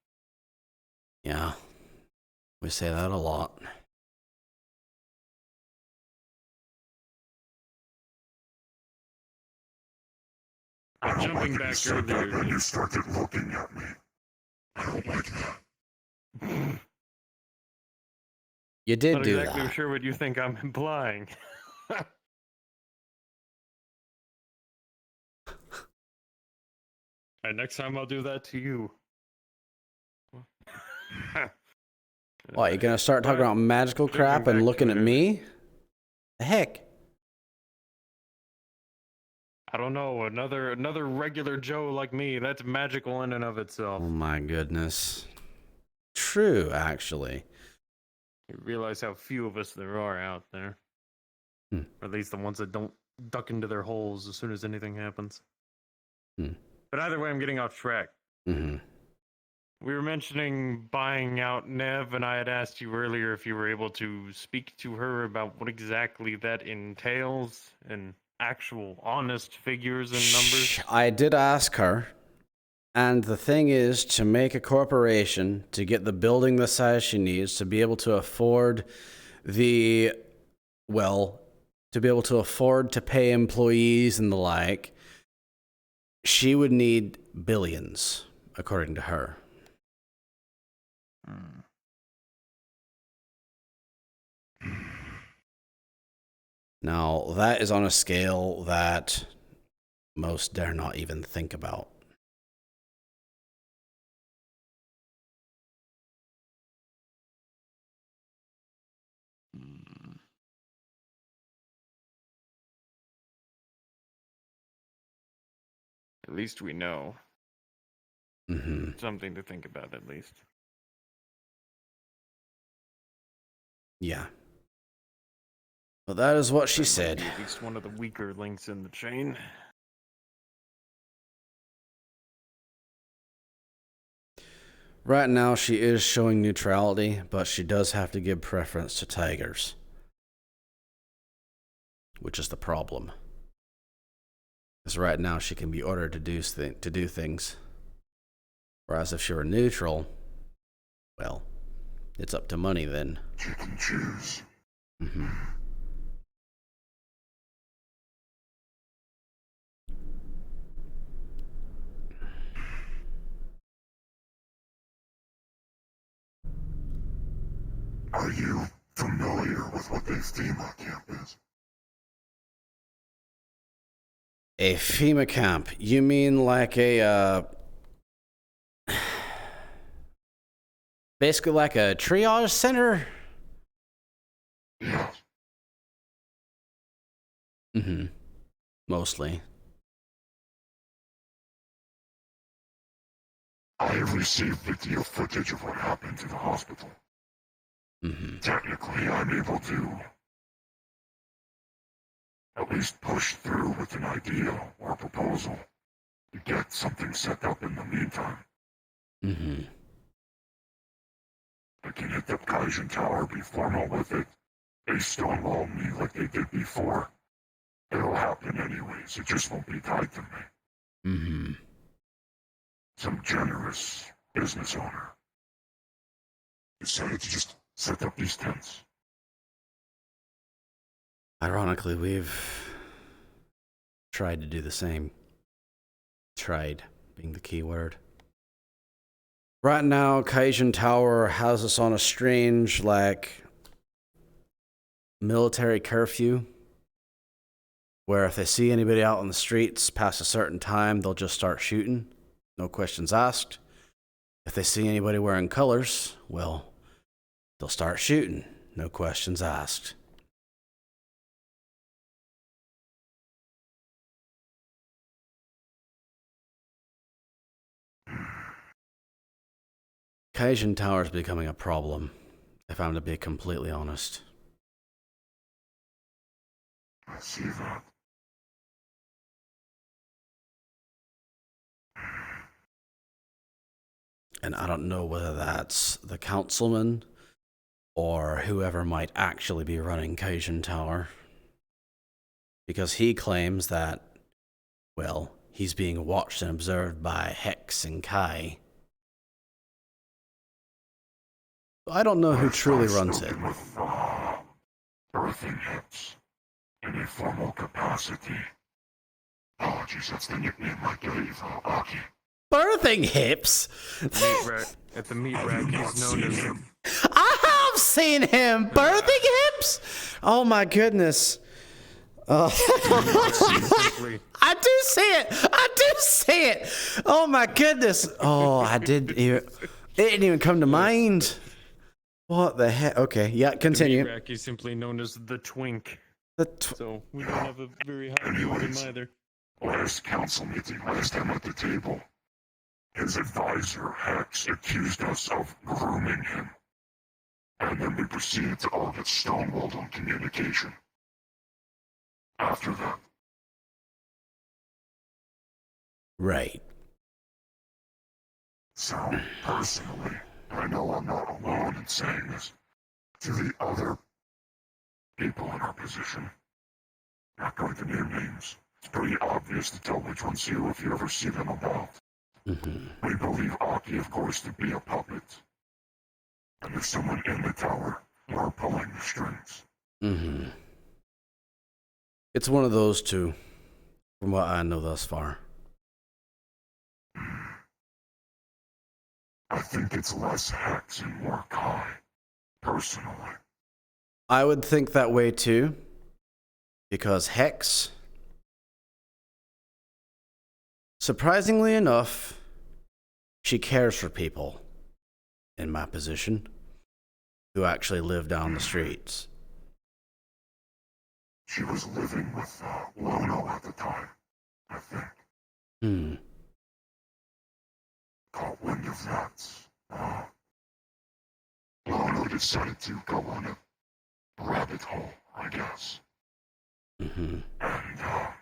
Yeah, we say that a lot. But jumping back earlier, when you started looking at me. I don't like that. You did not do exactly that. sure what you think I'm implying. And next time I'll do that to you. What, you gonna start talking about magical crap and looking at me? The heck? I don't know, another regular Joe like me, that's magical in and of itself. Oh my goodness. True, actually. You realize how few of us there are out there. Or at least the ones that don't duck into their holes as soon as anything happens. But either way, I'm getting off track. Mm-hmm. We were mentioning buying out Nev, and I had asked you earlier if you were able to speak to her about what exactly that entails and actual honest figures and numbers. I did ask her, and the thing is, to make a corporation, to get the building the size she needs, to be able to afford to be able to afford to pay employees and the like, she would need billions, according to her. Now, that is on a scale that most dare not even think about. At least we know. Something to think about, at least. Yeah. Well, that is what she That might said. be at least one of the weaker links in the chain. Right now, she is showing neutrality, but she does have to give preference to tigers. Which is the problem. Because right now, she can be ordered to do things. Whereas if she were neutral, well, it's up to money then. You can choose. Are you familiar with what a FEMA camp is? A FEMA camp? You mean like a, basically like a triage center? Yes. Mostly. I have received video footage of what happened to the hospital. Technically, I'm able to at least push through with an idea or a proposal to get something set up in the meantime. I can hit the Kaijin Tower, be formal with it. They stonewall me like they did before. It'll happen anyways, it just won't be tied to me. Some generous business owner decided to just set up these tents. Ironically, we've tried to do the same. Tried being the key word. Right now, Kaijin Tower has us on a strange, like, military curfew, where if they see anybody out on the streets past a certain time, they'll just start shooting. No questions asked. If they see anybody wearing colors, well, they'll start shooting. No questions asked. Kaijin Tower is becoming a problem, if I'm to be completely honest. I see that. And I don't know whether that's the councilman or whoever might actually be running Kaijin Tower. Because he claims that, well, he's being watched and observed by Hex and Kai. I don't know who truly runs it. Birthing hips in a formal capacity. Apologies, that's the nickname I gave Aki. Birthing hips? At the meat rack, he's known as... I have seen him! Birthing hips? Oh my goodness. I do see it! I do see it! Oh my goodness! Oh, I did hear it. It didn't even come to mind. What the heck? Okay, yeah, continue. The meat rack is simply known as the Twink. So we don't have a very high view of him either. Last council meeting, last time at the table, his advisor, Hex, accused us of grooming him. And then we proceeded to all get stonewalled on communication. After that. Right. So, personally, I know I'm not alone in saying this, to the other people in our position, not going to name names, it's pretty obvious to tell which one's you if you ever see them about. We believe Aki, of course, to be a puppet. And there's someone in the tower who are pulling the strings. It's one of those two, from what I know thus far. I think it's less Hex and more Kai, personally. I would think that way too, because Hex, surprisingly enough, she cares for people in my position who actually live down the streets. She was living with Lono at the time, I think. Caught wind of that. Lolo decided to go on a rabbit hole, I guess. And I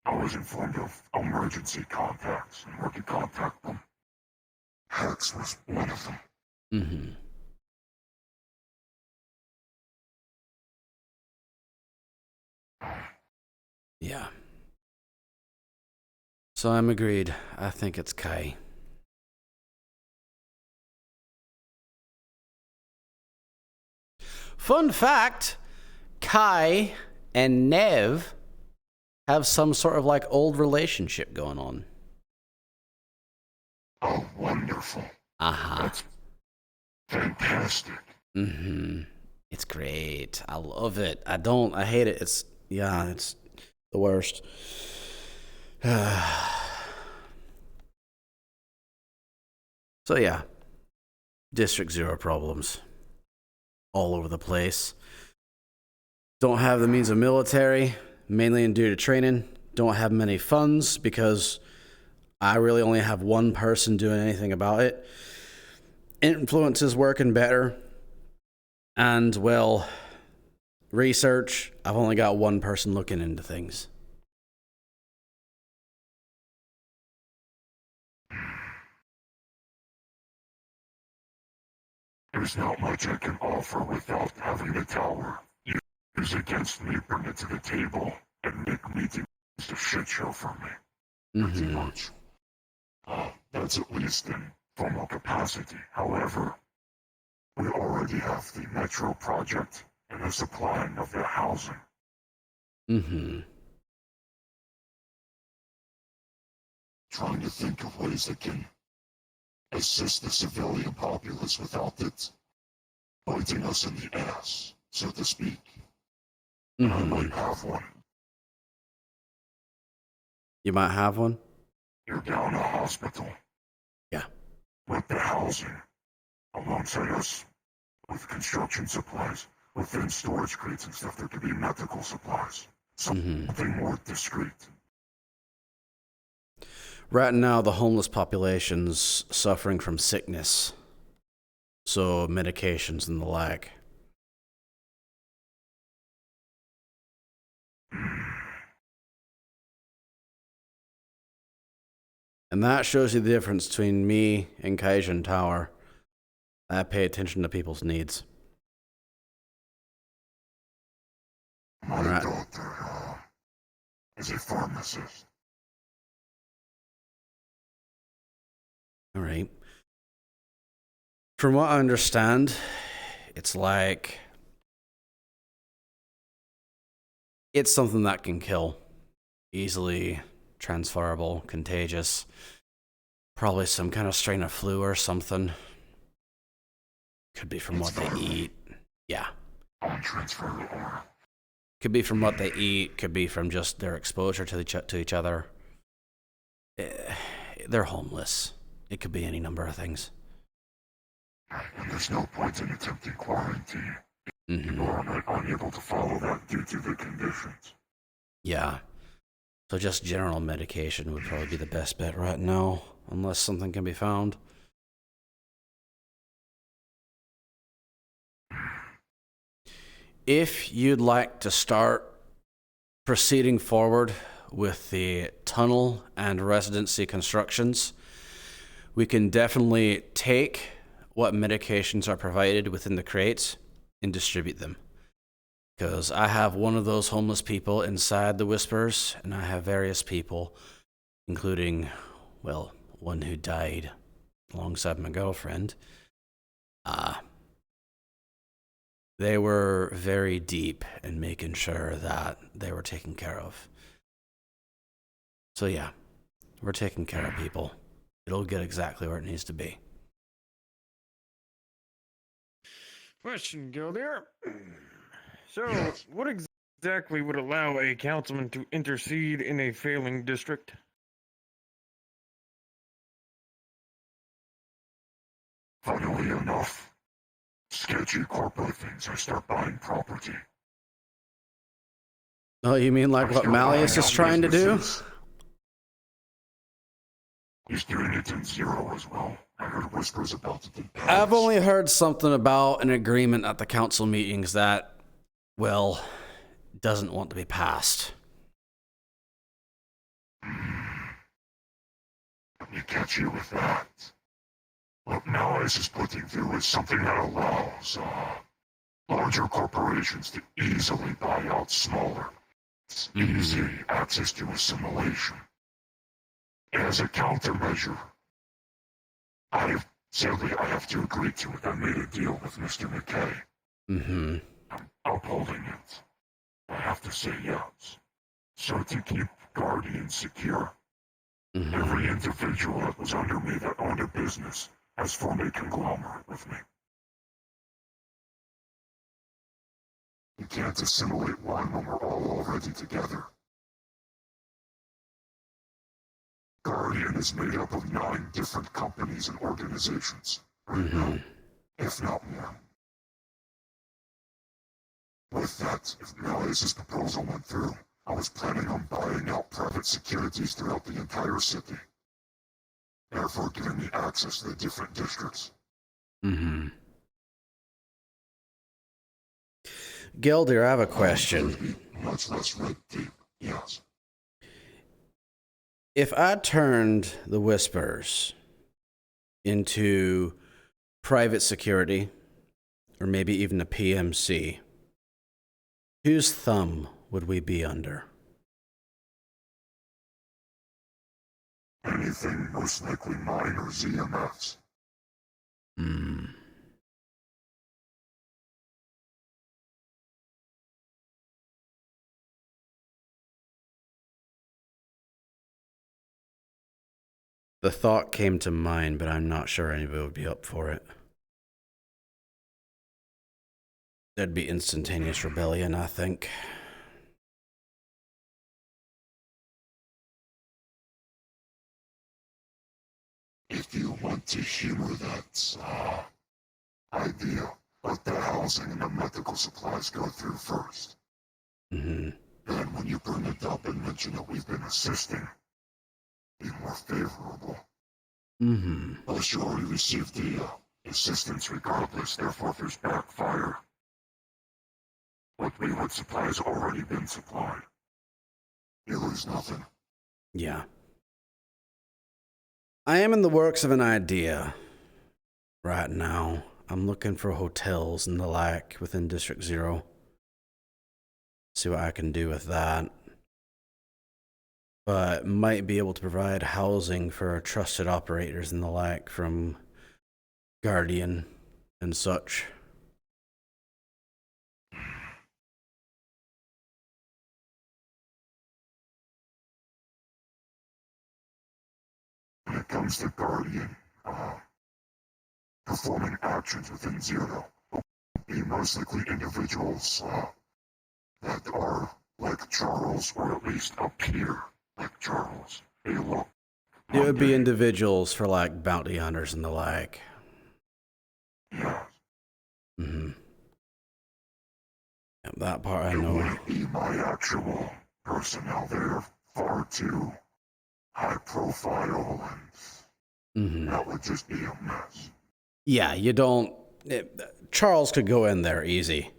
was informed of emergency contacts and where to contact them. Hex was one of them. Yeah. So I'm agreed. I think it's Kai. Fun fact, Kai and Nev have some sort of like old relationship going on. Oh, wonderful. That's fantastic. It's great. I love it. I hate it. It's the worst. So yeah, District 0 problems all over the place. Don't have the means of military, mainly due to training. Don't have many funds because I really only have one person doing anything about it. Influence is working better. And, well, research, I've only got one person looking into things. There's not much I can offer without having the tower use against me, bring it to the table, and make meetings a shit show for me. Pretty much. That's at least in formal capacity. However, we already have the metro project and the supplying of their housing. Trying to think of ways that can assist the civilian populace without it biting us in the ass, so to speak. I might have one. You might have one? You're down a hospital. Yeah. With the housing, alongside us, with construction supplies, within storage crates and stuff, there could be medical supplies. Something more discreet. Right now, the homeless population's suffering from sickness. So, medications and the like. And that shows you the difference between me and Kaijin Tower. I pay attention to people's needs. My daughter is a pharmacist. All right. From what I understand, it's like it's something that can kill. Easily transferable, contagious. Probably some kind of strain of flu or something. Could be from what they eat. Yeah. Untransferable. Could be from what they eat. Could be from just their exposure to each other. They're homeless. It could be any number of things. And there's no point in attempting quarantine. People are unable to follow that due to the conditions. Yeah. So just general medication would probably be the best bet right now, unless something can be found. If you'd like to start proceeding forward with the tunnel and residency constructions, we can definitely take what medications are provided within the crates and distribute them. Because I have one of those homeless people inside the Whispers, and I have various people, including, well, one who died alongside my girlfriend. They were very deep in making sure that they were taken care of. So yeah, we're taking care of people. It'll get exactly where it needs to be. Question, Gildir. So, what exactly would allow a councilman to intercede in a failing district? Funnily enough, sketchy corporate things. I start buying property. Oh, you mean like what Malleus is trying to do? He's doing it in Zero as well. I heard whispers about it in Paris. I've only heard something about an agreement at the council meetings that, well, doesn't want to be passed. Let me catch you with that. What Noise is putting through is something that allows larger corporations to easily buy out smaller. It's easy access to assimilation. As a countermeasure, sadly I have to agree to it. I made a deal with Mr. McKay. I'm upholding it. I have to say yes. So to keep Guardian secure, every individual that was under me that owned a business has formed a conglomerate with me. You can't assimilate one when we're all already together. Guardian is made up of 9 different companies and organizations, right now, if not more. With that, if Noyes' proposal went through, I was planning on buying out private securities throughout the entire city, therefore giving me access to the different districts. Gilder, I have a question. Much less red tape, yes. If I turned the Whispers into private security, or maybe even a PMC, whose thumb would we be under? Anything most likely mine or ZMS. The thought came to mind, but I'm not sure anybody would be up for it. There'd be instantaneous rebellion, I think. If you want to humor that idea, let the housing and the medical supplies go through first. Then when you bring it up and mention that we've been assisting, be more favorable. Plus you already received the assistance regardless, therefore if there's backfire, what we would supply has already been supplied. You lose nothing. Yeah. I am in the works of an idea right now. I'm looking for hotels and the like within District 0. See what I can do with that. But might be able to provide housing for trusted operators and the like from Guardian and such. When it comes to Guardian, performing actions within Zero will be most likely individuals that are like Charles, or at least appear like Charles. They look. It would be individuals for like bounty hunters and the like. Yeah. Yeah, that part I know. It wouldn't be my actual personnel. They're far too high profile, and that would just be a mess. Yeah, you don't... Charles could go in there easy.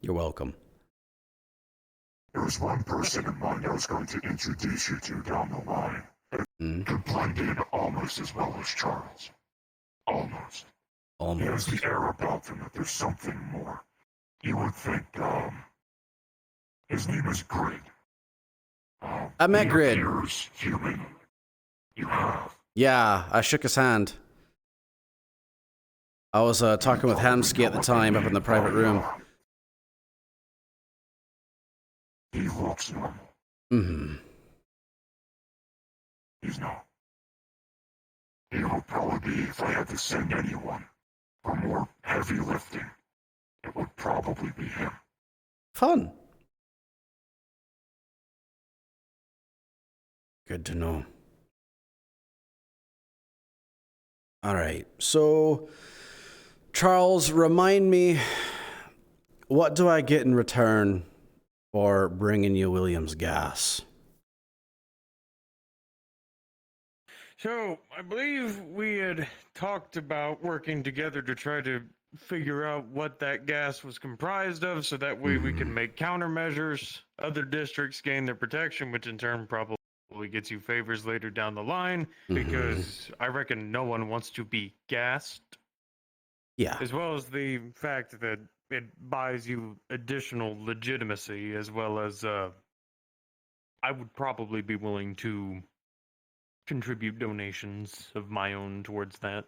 You're welcome. There was one person in mind I was going to introduce you to down the line. It could blend in almost as well as Charles. Almost. He has the air about him that there's something more. You would think, his name is Grid. I met Grid. Appears human. You have. Yeah, I shook his hand. I was talking with Hamsky at the time up in the private room. He looks normal. He's not. It would probably be, if I had to send anyone for more heavy lifting, it would probably be him. Fun. Good to know. All right, so Charles, remind me, what do I get in return for bringing you Williams gas? So, I believe we had talked about working together to try to figure out what that gas was comprised of, so that way we can make countermeasures. Other districts gain their protection, which in turn probably gets you favors later down the line, because I reckon no one wants to be gassed. Yeah. As well as the fact that it buys you additional legitimacy, as well as I would probably be willing to contribute donations of my own towards that.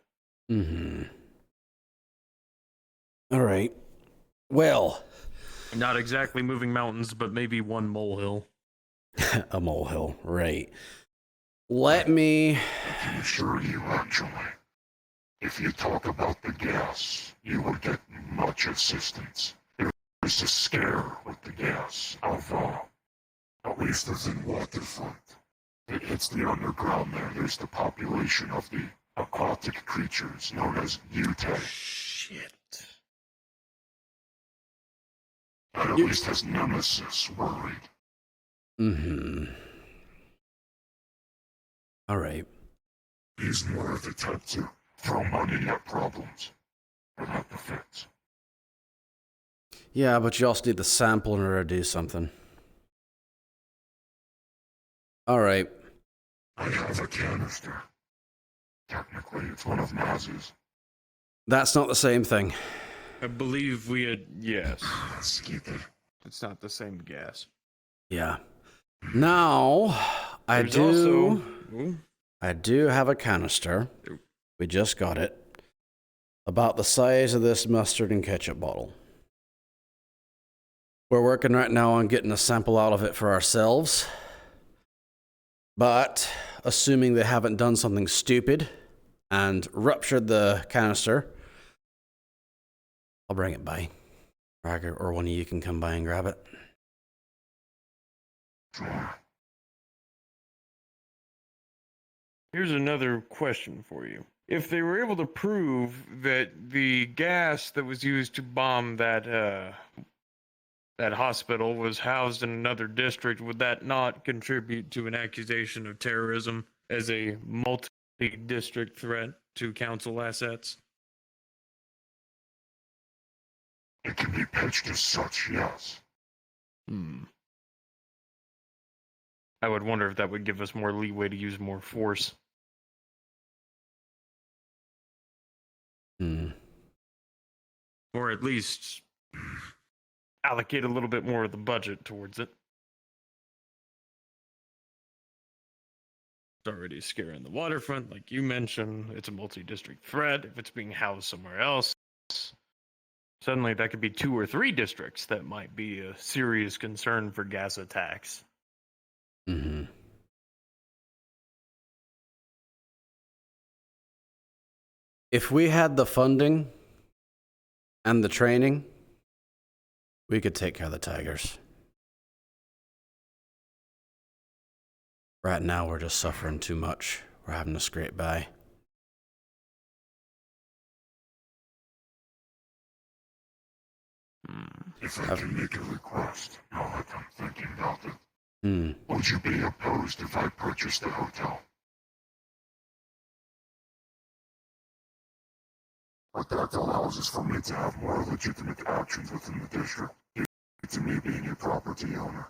All right. Well, not exactly moving mountains, but maybe one molehill. A molehill, right. Let me... I can assure you, actually, if you talk about the gas, you will get much assistance. There's a scare with the gas of, at least as in Waterfront. It's the underground there. There's the population of the aquatic creatures known as Ute. Shit. That at least has Nemesis worried. All right. He's more of the type to throw money at problems without the fix. Yeah, but you also need the sample in order to do something. All right. I have a canister. Technically, it's one of Maz's. That's not the same thing. I believe we had... Yes. Skip it. It's not the same gas. Yeah. Now, I do have a canister. We just got it. About the size of this mustard and ketchup bottle. We're working right now on getting a sample out of it for ourselves. But, assuming they haven't done something stupid and ruptured the canister, I'll bring it by. Or one of you can come by and grab it. Here's another question for you. If they were able to prove that the gas that was used to bomb that hospital was housed in another district, would that not contribute to an accusation of terrorism as a multi-district threat to council assets? It can be pitched as such, yes. I would wonder if that would give us more leeway to use more force. Or at least allocate a little bit more of the budget towards it. It's already scaring the waterfront, like you mentioned. It's a multi-district threat. If it's being housed somewhere else, suddenly that could be 2 or 3 districts that might be a serious concern for gas attacks. If we had the funding and the training, we could take care of the tigers. Right now, we're just suffering too much. We're having to scrape by. If I can make a request, now that I'm thinking about it, would you be opposed if I purchased the hotel? What that allows is for me to have more legitimate actions within the district, due to me being a property owner.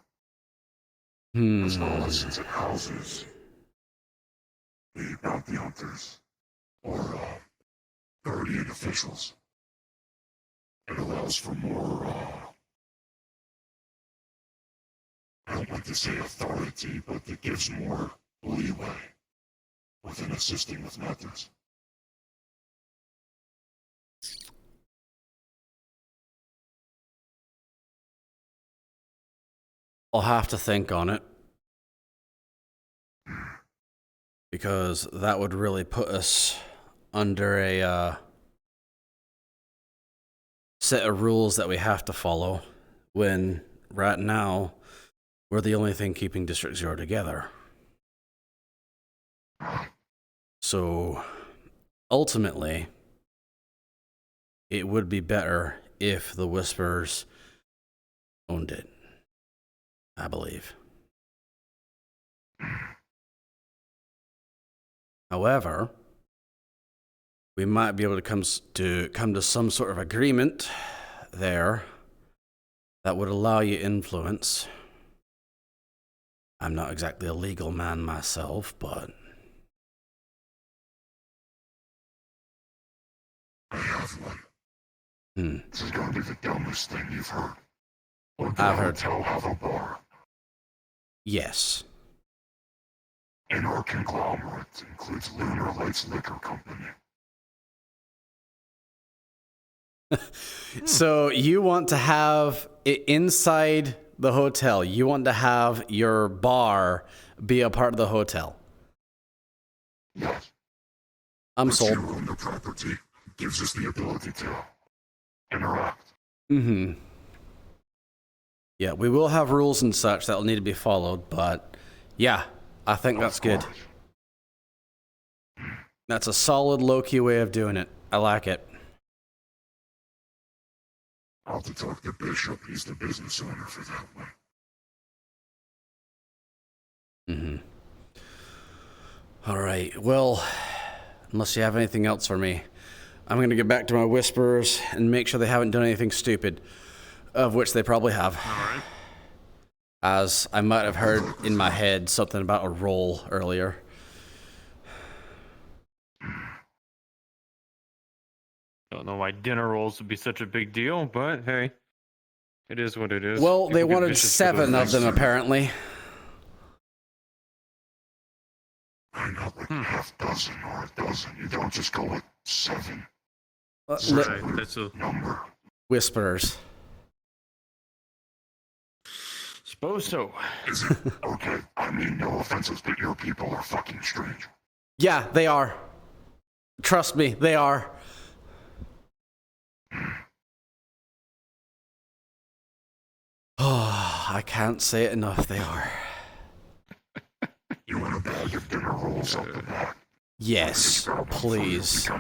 As well as since it houses the bounty hunters or guardian officials. It allows for more, I don't like to say authority, but it gives more leeway within assisting with matters. I'll have to think on it. Because that would really put us under a set of rules that we have to follow, when right now we're the only thing keeping District 0 together. So ultimately, it would be better if the Whispers owned it, I believe. However, we might be able to come to some sort of agreement there that would allow you influence. I'm not exactly a legal man myself, but I have one. Hmm. This is going to be the dumbest thing you've heard. Would the I've heard. hotel have a bar? Yes. And our conglomerate includes Lunar Lights Liquor Company. So you want to have it inside the hotel. You want to have your bar be a part of the hotel. Yes. I'm Once sold. you own the property, it gives us the ability to interact. Mm-hmm. Yeah, we will have rules and such that will need to be followed, but yeah, I think that's good. That's a solid low-key way of doing it. I like it. I'll have to talk to Bishop. He's the business owner for that one. Mm-hmm. All right. Well, unless you have anything else for me, I'm going to get back to my whisperers and make sure they haven't done anything stupid, of which they probably have. All right. As I might have heard in my head something about a roll earlier. Don't know why dinner rolls would be such a big deal, but hey, it is what it is. Well, they People get wanted vicious for 7 those of them, things. apparently. I know, like half dozen or a dozen. You don't just go with 7. Right, that's a number. Whisperers. Suppose so. Is it okay? I mean, no offenses, but your people are fucking strange. Yeah, they are. Trust me, they are. Oh, I can't say it enough, they are. You want a bag of dinner rolls up the back? Yes, please.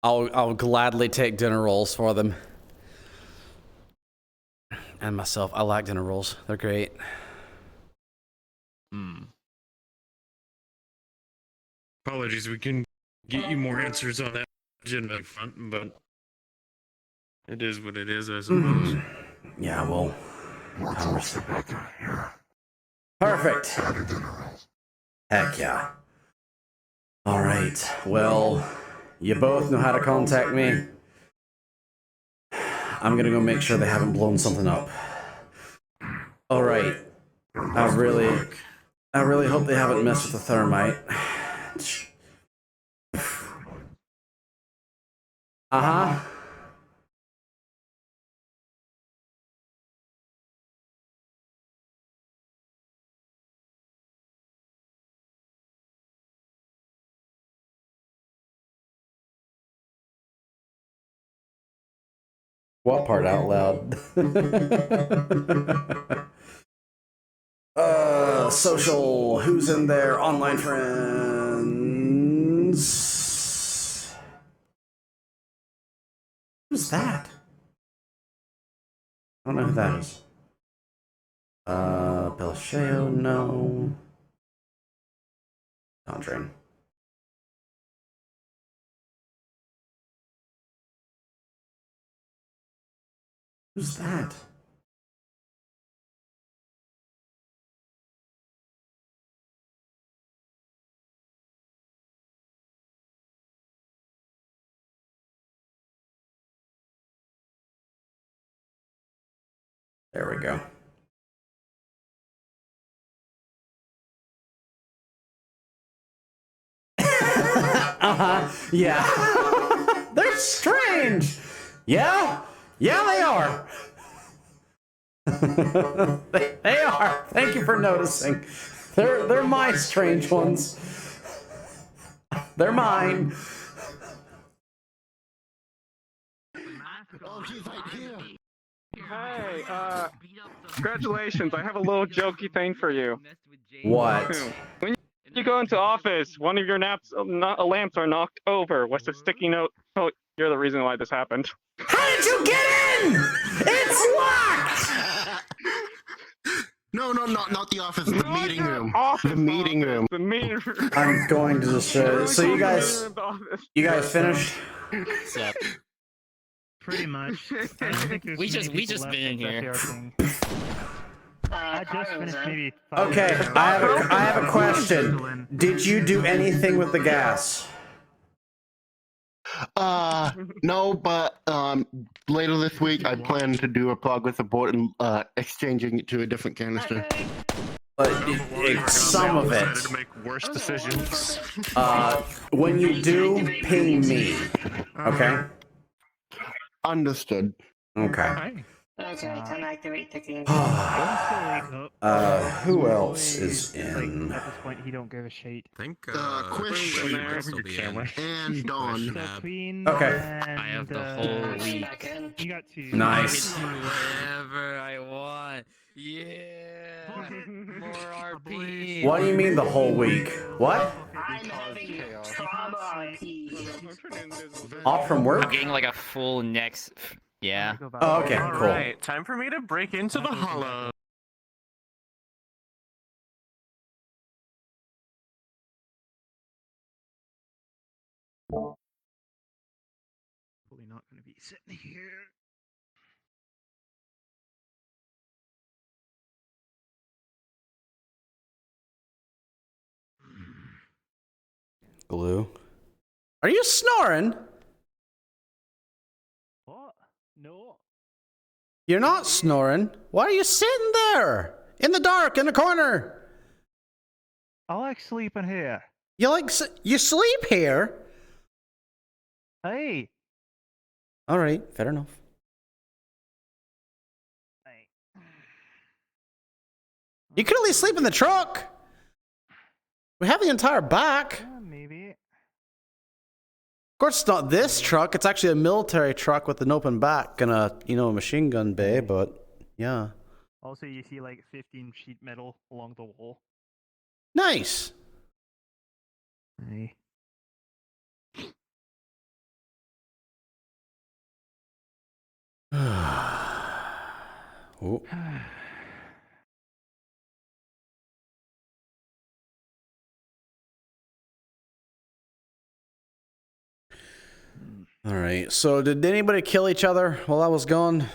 I'll gladly take dinner rolls for them. And myself, I like dinner rolls. They're great. Apologies, we can get you more answers on that legitimate front, but it is what it is, I suppose. Yeah, well. More close together here. Perfect. Bag of dinner rolls. Heck yeah. All right. Well, you both know how to contact me. I'm gonna go make sure they haven't blown something up. All right. I really hope they haven't messed with the thermite. Uh-huh. What part out loud? Social, who's in there? Online friends. Who's that? I don't know who that is. Belasheo, no. Conjuring. Who's that? There we go. Uh-huh. Yeah. They're strange. Yeah. Yeah, they are. They are. Thank you for noticing. They're my strange ones. They're mine. Oh, he's right here. Hey, congratulations. I have a little jokey thing for you. What? When you go into office, one of your lamps are knocked over. What's the sticky note? Oh, you're the reason why this happened. How did you get in? It's locked! No, not the office. The meeting room. The meeting room. The meeting room. I'm going to just so you guys finished? Yep. Pretty much. I don't think there's We many just people been left in at here. FR thing. I just finished maybe 5 Okay, minutes ago. I have a question. Did you do anything with the gas? No, but later this week I plan to do a progress report and exchanging it to a different canister. But some of it. To make worse decisions. When you do, ping me. Okay? Understood. Okay. Okay, time activate the game. Who else is in? At this point, he don't give a shit. I think Quish will be in. and Dawn. Queen. Okay. And, I have the whole week. You got 2. Nice. I can do whatever I want. Yeah. More RP. What do you mean the whole week? What? I'm having trauma RP. Off from I'm work? getting like a full next. Yeah. Oh, okay, cool. Alright, time for me to break into the hollow. Probably not going to be sitting here. Glue. Are you snoring? What? No. You're not snoring. Why are you sitting there? In the dark, in the corner. I like sleeping here. You sleep here? Hey. Alright, fair enough. You could at least sleep in the truck. We have the entire back. Maybe. Of course, it's not this truck. It's actually a military truck with an open back and a, machine gun bay, but yeah. Also, you see like 15 sheet metal along the wall. Nice. Hey. Oh. All right. So, did anybody kill each other while I was gone?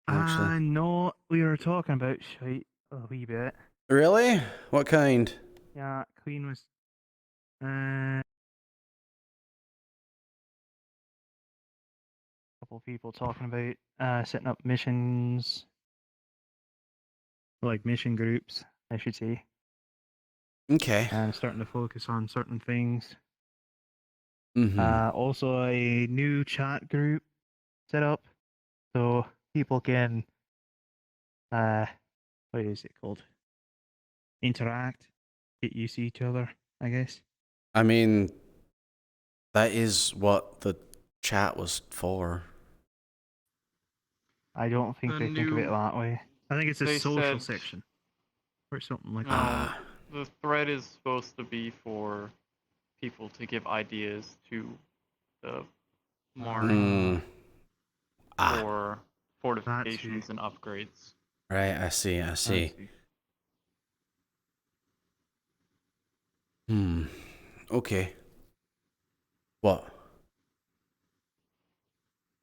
No, we were talking about shite a wee bit. Really? What kind? Yeah, Queen was. Couple of people talking about setting up missions, like mission groups, I should say. Okay. And starting to focus on certain things. Mm-hmm. Also, a new chat group set up so people can, what is it called? Interact, get used to each other, I guess. I mean, that is what the chat was for. I don't think they think of it that way. I think it's a They social said- section or something like No, that. the thread is supposed to be for people to give ideas to the Marine for fortifications and upgrades. Right, I see. Okay. What?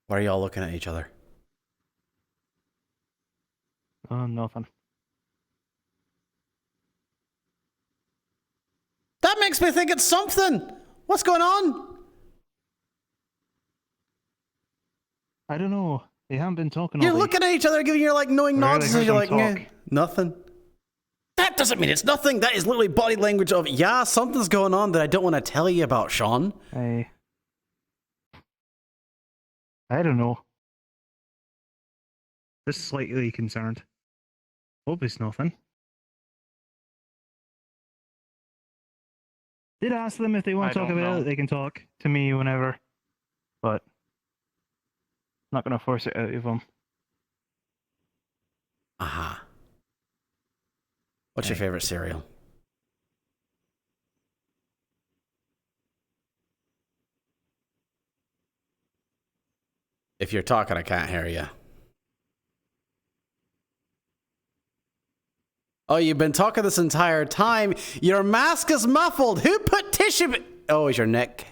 Why are y'all looking at each other? Nothing. That makes me think it's something. What's going on? I don't know. They haven't been talking. You're all day. looking at each other, giving your knowing I nods, really and you're heard like, them "Meh, nothing." That doesn't mean it's nothing. That is literally body language of, yeah, something's going on that I don't want to tell you about, Sean. I don't know. Just slightly concerned. Hope it's nothing. Did ask them if they want I to talk don't about know. it. They can talk to me whenever, but not gonna force it out of them. Aha. What's your favorite cereal? If you're talking, I can't hear you. Oh, you've been talking this entire time. Your mask is muffled. Who put tissue? Oh, it's your neck.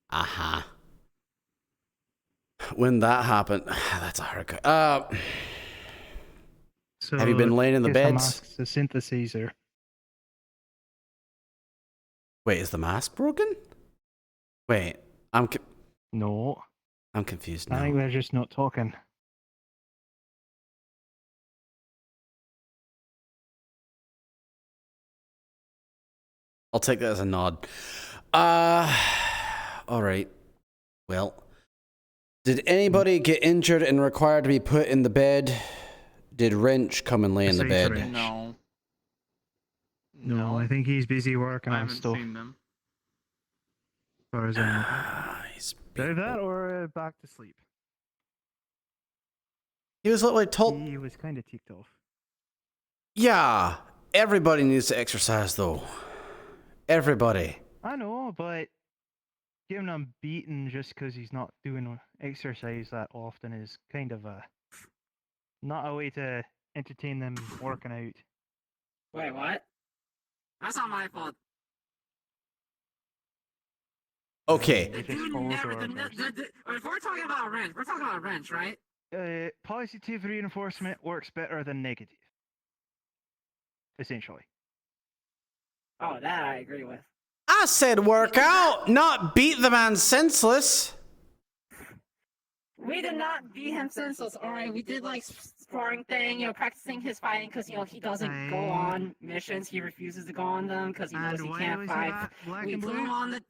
Uh-huh. When that happened, that's a haircut. So have you been laying in the guess the beds? mask's a synthesizer. Wait, is the mask broken? Wait, No. I'm confused I now. think they're just not talking. I'll take that as a nod. All right. Well, did anybody get injured and required to be put in the bed? Did Wrench come and lay in the Besides bed? Wrench. No. No, I think he's busy working I on haven't stuff. seen them. As far as I know. Either that or back to sleep. He was literally told. He was kind of ticked off. Yeah, everybody needs to exercise though. Everybody. I know, but giving him beaten just because he's not doing exercise that often is kind of not a way to entertain them working out. Wait, what? That's not my fault. Okay. The dude never. If we're talking about wrench, we're talking about wrench, right? Positive reinforcement works better than negative. Essentially. Oh, that I agree with. I said work out, not beat the man senseless. We did not beat him senseless, alright? We did like sparring thing, practicing his fighting because, he doesn't go on missions. He refuses to go on them because he knows he can't fight. We put him on the...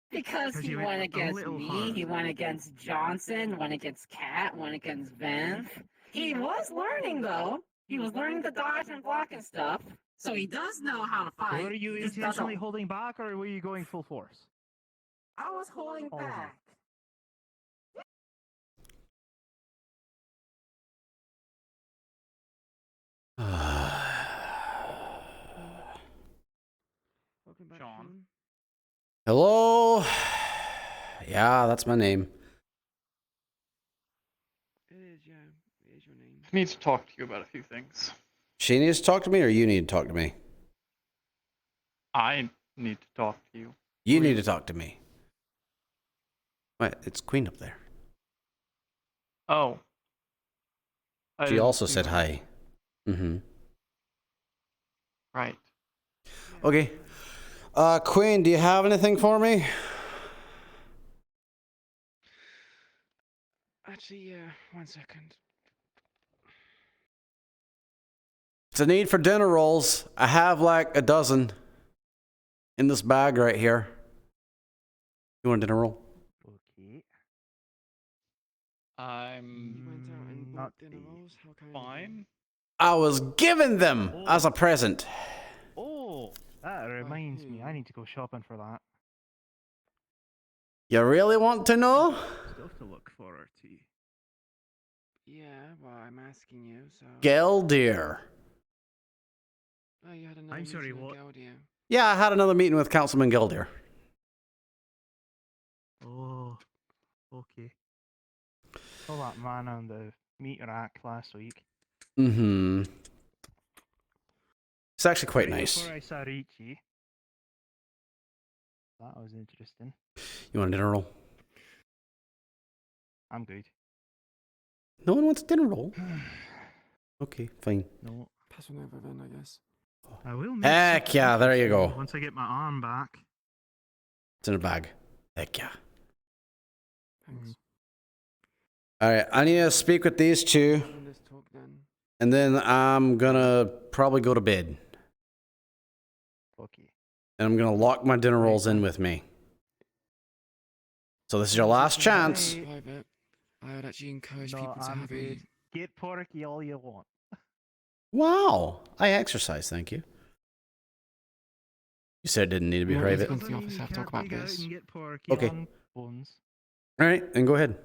Because he went against me, he went against Johnson, went against Kat, went against Van. He was learning though. He was learning to dodge and block and stuff. So he does know how to fight. Were you intentionally holding back or were you going full force? I was holding back. Sean. Hello? Yeah, that's my name. It is, yeah. It is your name. I need to talk to you about a few things. She needs to talk to me or you need to talk to me? I need to talk to you. You need to talk to me. What? It's Queen up there. Oh. She also said hi. Mm-hmm. Right. Okay. Queen, do you have anything for me? Actually, yeah. 1 second. It's a need for dinner rolls. I have like a dozen in this bag right here. You want a dinner roll? Okay. I'm Not dinner rolls. How can fine. I was given them as a present. Oh, that reminds me. I need to go shopping for that. You really want to know? Stuff to look forward to. Yeah, well, I'm asking you, so... Geldir. Oh, you had another I'm sorry, meeting with what? Geldir. Yeah, I had another meeting with Councilman Geldir. Oh, okay. Saw that man on the meat rack last week. Mm-hmm. It's actually quite Right nice. before I saw Richie. That was interesting. You want a dinner roll? I'm good. No one wants a dinner roll? Okay, fine. No. Pass one over then, I guess. I will make Heck something yeah, there you interesting go. Once I get my arm back. It's in a bag. Heck yeah. Thanks. Alright, I need to speak with these two. Let's talk then. And then I'm gonna probably go to bed. Okay. And I'm gonna lock my dinner rolls in with me. So this is your last chance. Private. I would actually encourage No, people to I'm have good. Get porky all you want. Wow. I exercise, thank you. You said it didn't need to be No, private. Go to the office, have to talk about this. And get porky Okay. on bones. Alright, then go ahead.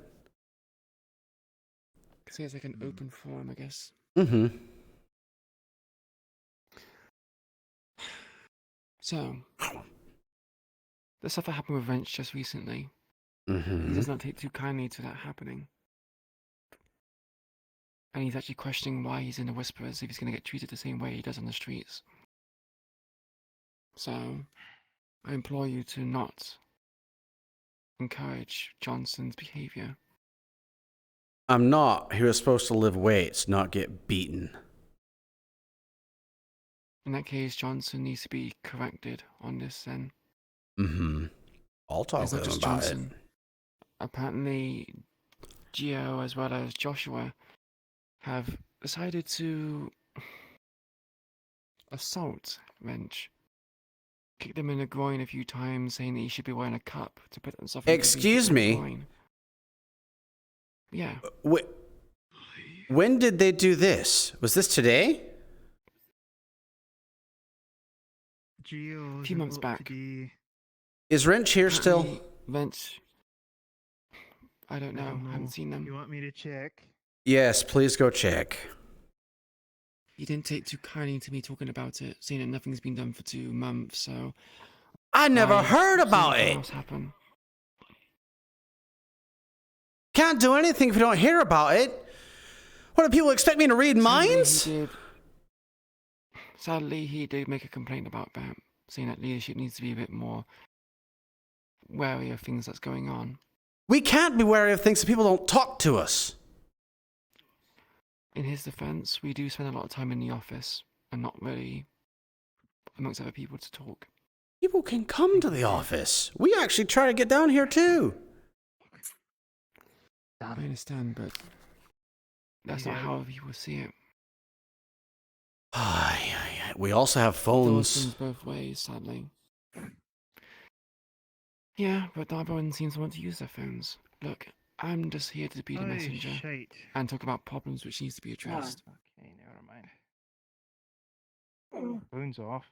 See, it's like an open forum, I guess. Mm-hmm. So, the stuff that happened with Wrench just recently, he Mm-hmm. does not take too kindly to that happening. And he's actually questioning why he's in the Whisperers if he's going to get treated the same way he does on the streets. So, I implore you to not encourage Johnson's behavior. I'm not. He was supposed to lift weights, not get beaten. In that case, Johnson needs to be corrected on this then. Mm-hmm. I'll talk It's not with him just about Johnson. it. Apparently, Gio as well as Joshua have decided to assault Wrench. Kicked him in the groin a few times, saying that he should be wearing a cup to put himself in Excuse the me? groin. Yeah. When did they do this? Was this today? A few months back. Is Wrench here still? Apparently, Wrench, I don't know. I haven't seen them. You want me to check? Yes, please go check. He didn't take too kindly to me talking about it, saying that nothing's been done for 2 months, so... I never heard about something it. else happened. Can't do anything if you don't hear about it. What, do people expect me to read minds? Sadly, he did make a complaint about that, saying that leadership needs to be a bit more wary of things that's going on. We can't be wary of things if people don't talk to us. In his defense, we do spend a lot of time in the office and not really amongst other people to talk. People can come to the office. We actually try to get down here too. I understand, but that's not how people see it. We also have phones. Things both ways, sadly. Yeah, but not everyone seems to want to use their phones. Look, I'm just here to be the messenger and talk about problems which needs to be addressed. Okay, never mind. Phone's off.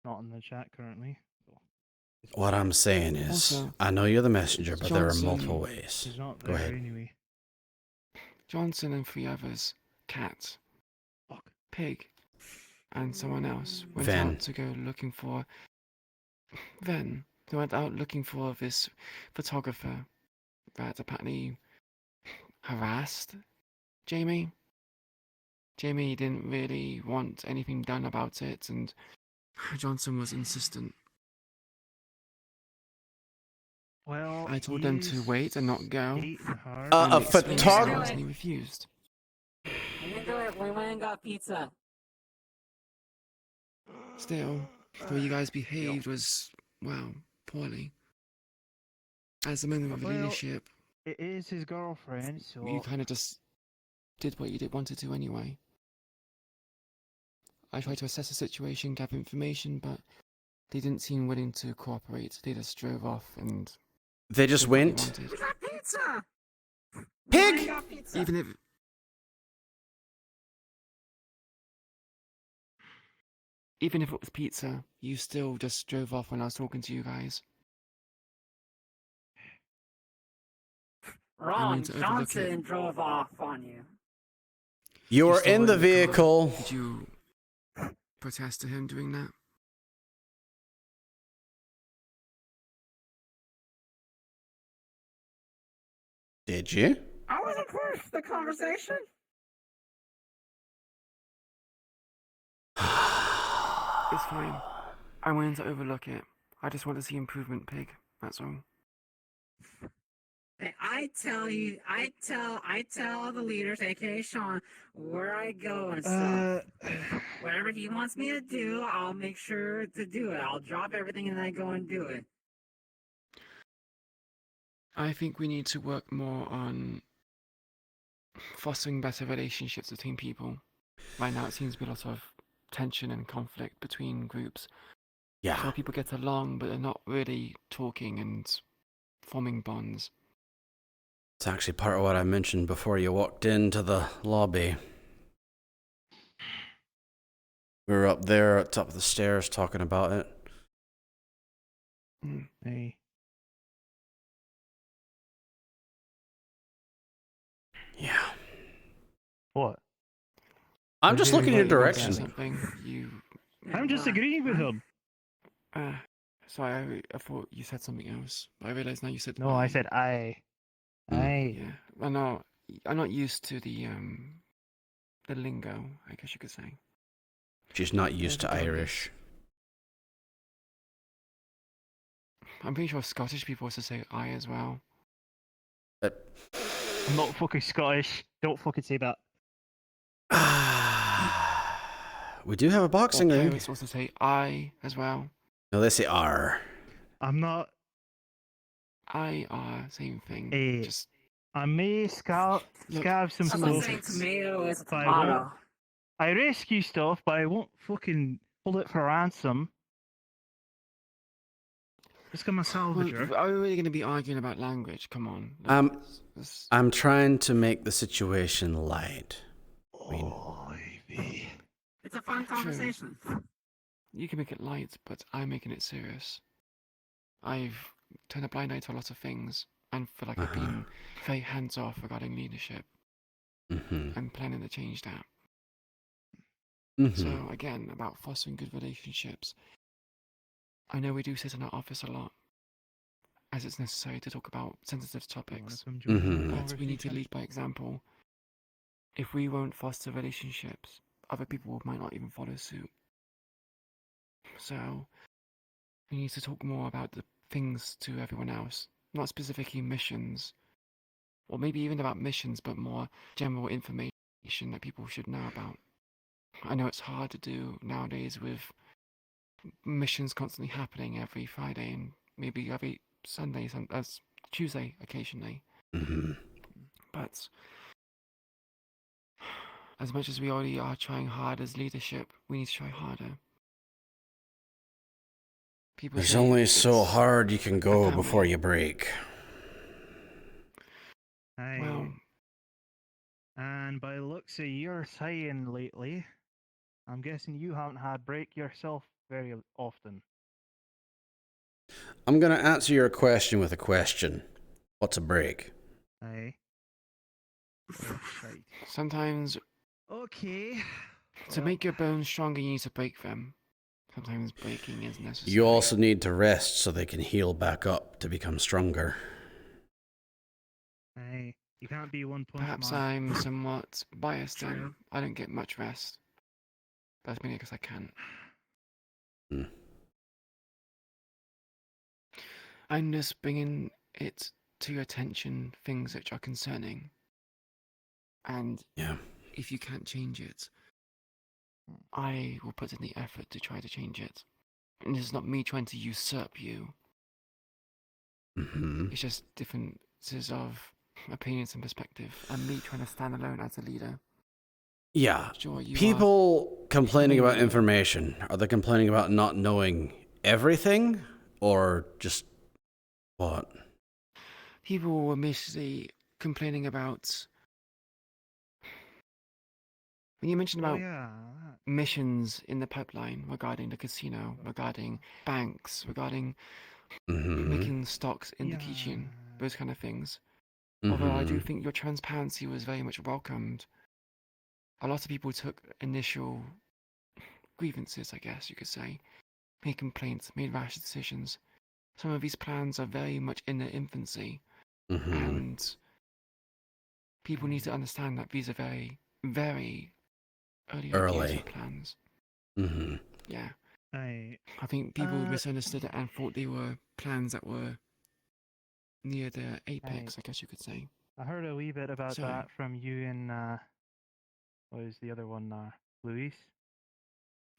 Not in the chat currently. What I'm saying is, Also, I know you're the messenger, but there are Johnson- multiple ways. He's not Go there ahead. anyway. Johnson and 3 others, Cat, Pig, and someone else went Ven. out to go looking for Ven. They went out looking for this photographer that apparently harassed Jamie. Jamie didn't really want anything done about it, and Johnson was insistent. Well, I told them to wait and not go. A And they explained photog- themselves, and he refused. We didn't do it. We went and got pizza. Still, the way you guys behaved was, well, poorly. As a member of Well, leadership, It is his girlfriend, so you kind of just did what you wanted to anyway. I tried to assess the situation, gather information, but they didn't seem willing to cooperate. They just drove off and... They just did what they went? wanted. We got pizza. Pig! We got pizza. Even if... Even if it was pizza, you still just drove off when I was talking to you guys. Wrong. went to overlook Johnson it. drove off on you. You were still in were the car. vehicle. Did you protest to him doing that? Did you? I wasn't part of the conversation. It's fine. I'm willing to overlook it. I just want to see improvement, Pig. That's all. Hey, I tell the leaders, aka Sean, where I go and stuff. Whatever he wants me to do, I'll make sure to do it. I'll drop everything and I go and do it. I think we need to work more on fostering better relationships between people. Right now, it seems to be a lot of tension and conflict between groups. Yeah. So people get along, but they're not really talking and forming bonds. It's actually part of what I mentioned before you walked into the lobby. We were up there at the top of the stairs talking about it. Hey. Yeah. What? I'm just looking in your direction. I'm just agreeing with him. Sorry, I thought you said something else. I realized now you said No, I said I. Yeah, I know. I'm not used to the lingo, I guess you could say. She's not used to Irish. I'm pretty sure Scottish people also say I as well. I'm not fucking Scottish. Don't fucking say that. We do have a boxing ring. Pirates also say I as well. No, they say R. I'm not. I R, same thing. Just I may scab some Someone stuff. saying tomato is but I won't- tomato. I rescue stuff, but I won't fucking hold it for ransom. Just got my salvager. Are we really going to be arguing about language? Come on. I'm trying to make the situation light. It's a fun conversation. You can make it light, but I'm making it serious. I've turned a blind eye to a lot of things, and feel like I've been very hands-off regarding leadership. I'm planning to change that. So, again, about fostering good relationships. I know we do sit in our office a lot, as it's necessary to talk about sensitive topics. But we need to lead by example. If we won't foster relationships, other people might not even follow suit. So, we need to talk more about the things to everyone else, not specifically missions, or maybe even about missions, but more general information that people should know about. I know it's hard to do nowadays with missions constantly happening every Friday and maybe every Sunday, Tuesday occasionally. But as much as we already are trying hard as leadership, we need to try harder. There's only so hard you can go before you break. Well, and by the looks of your saying lately, I'm guessing you haven't had break yourself very often. I'm going to answer your question with a question. What's a break? Aye. Right. Sometimes, Okay. to make your bones stronger, you need to break them. Sometimes breaking is necessary. You also need to rest so they can heal back up to become stronger. Aye. You can't be one punch Perhaps man. I'm somewhat biased and I don't get much rest. That's mainly because I can't. I'm just bringing it to your attention, things which are concerning. And if you can't change it, I will put in the effort to try to change it. And this is not me trying to usurp you. It's just differences of opinions and perspective, and me trying to stand alone as a leader. Yeah. Sure, you People complaining about information. Are they complaining about not knowing everything? Or just what? People were mostly complaining about... When you mentioned about missions in the pipeline regarding the casino, regarding banks, regarding making stocks in the kitchen, those kind of things. Although I do think your transparency was very much welcomed. A lot of people took initial grievances, I guess you could say, made complaints, made rash decisions. Some of these plans are very much in their infancy, and people need to understand that these are very, very early ideas or plans. Yeah. I think people misunderstood it and thought they were plans that were near the apex, I guess you could say. I heard a wee bit about that from you and what was the other one? Luis.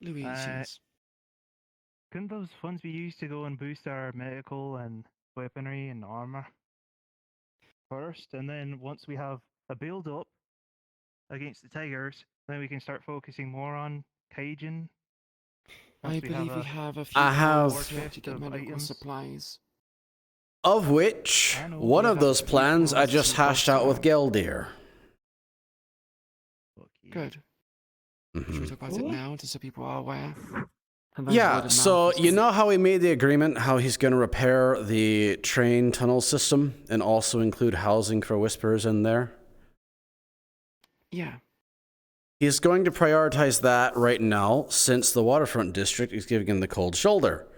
Luis, yes. Couldn't those funds be used to go and boost our medical and weaponry and armor first, and then once we have a build up against the tigers, then we can start focusing more on Cajun? I believe we have a few hours to get medical supplies. Of which, one of those plans I just hashed out with Geldir. Good. Should we talk about it now, just so people are aware? Yeah, so you know how we made the agreement, how he's going to repair the train tunnel system and also include housing for Whisperers in there? Yeah. He's going to prioritize that right now, since the Waterfront District is giving him the cold shoulder.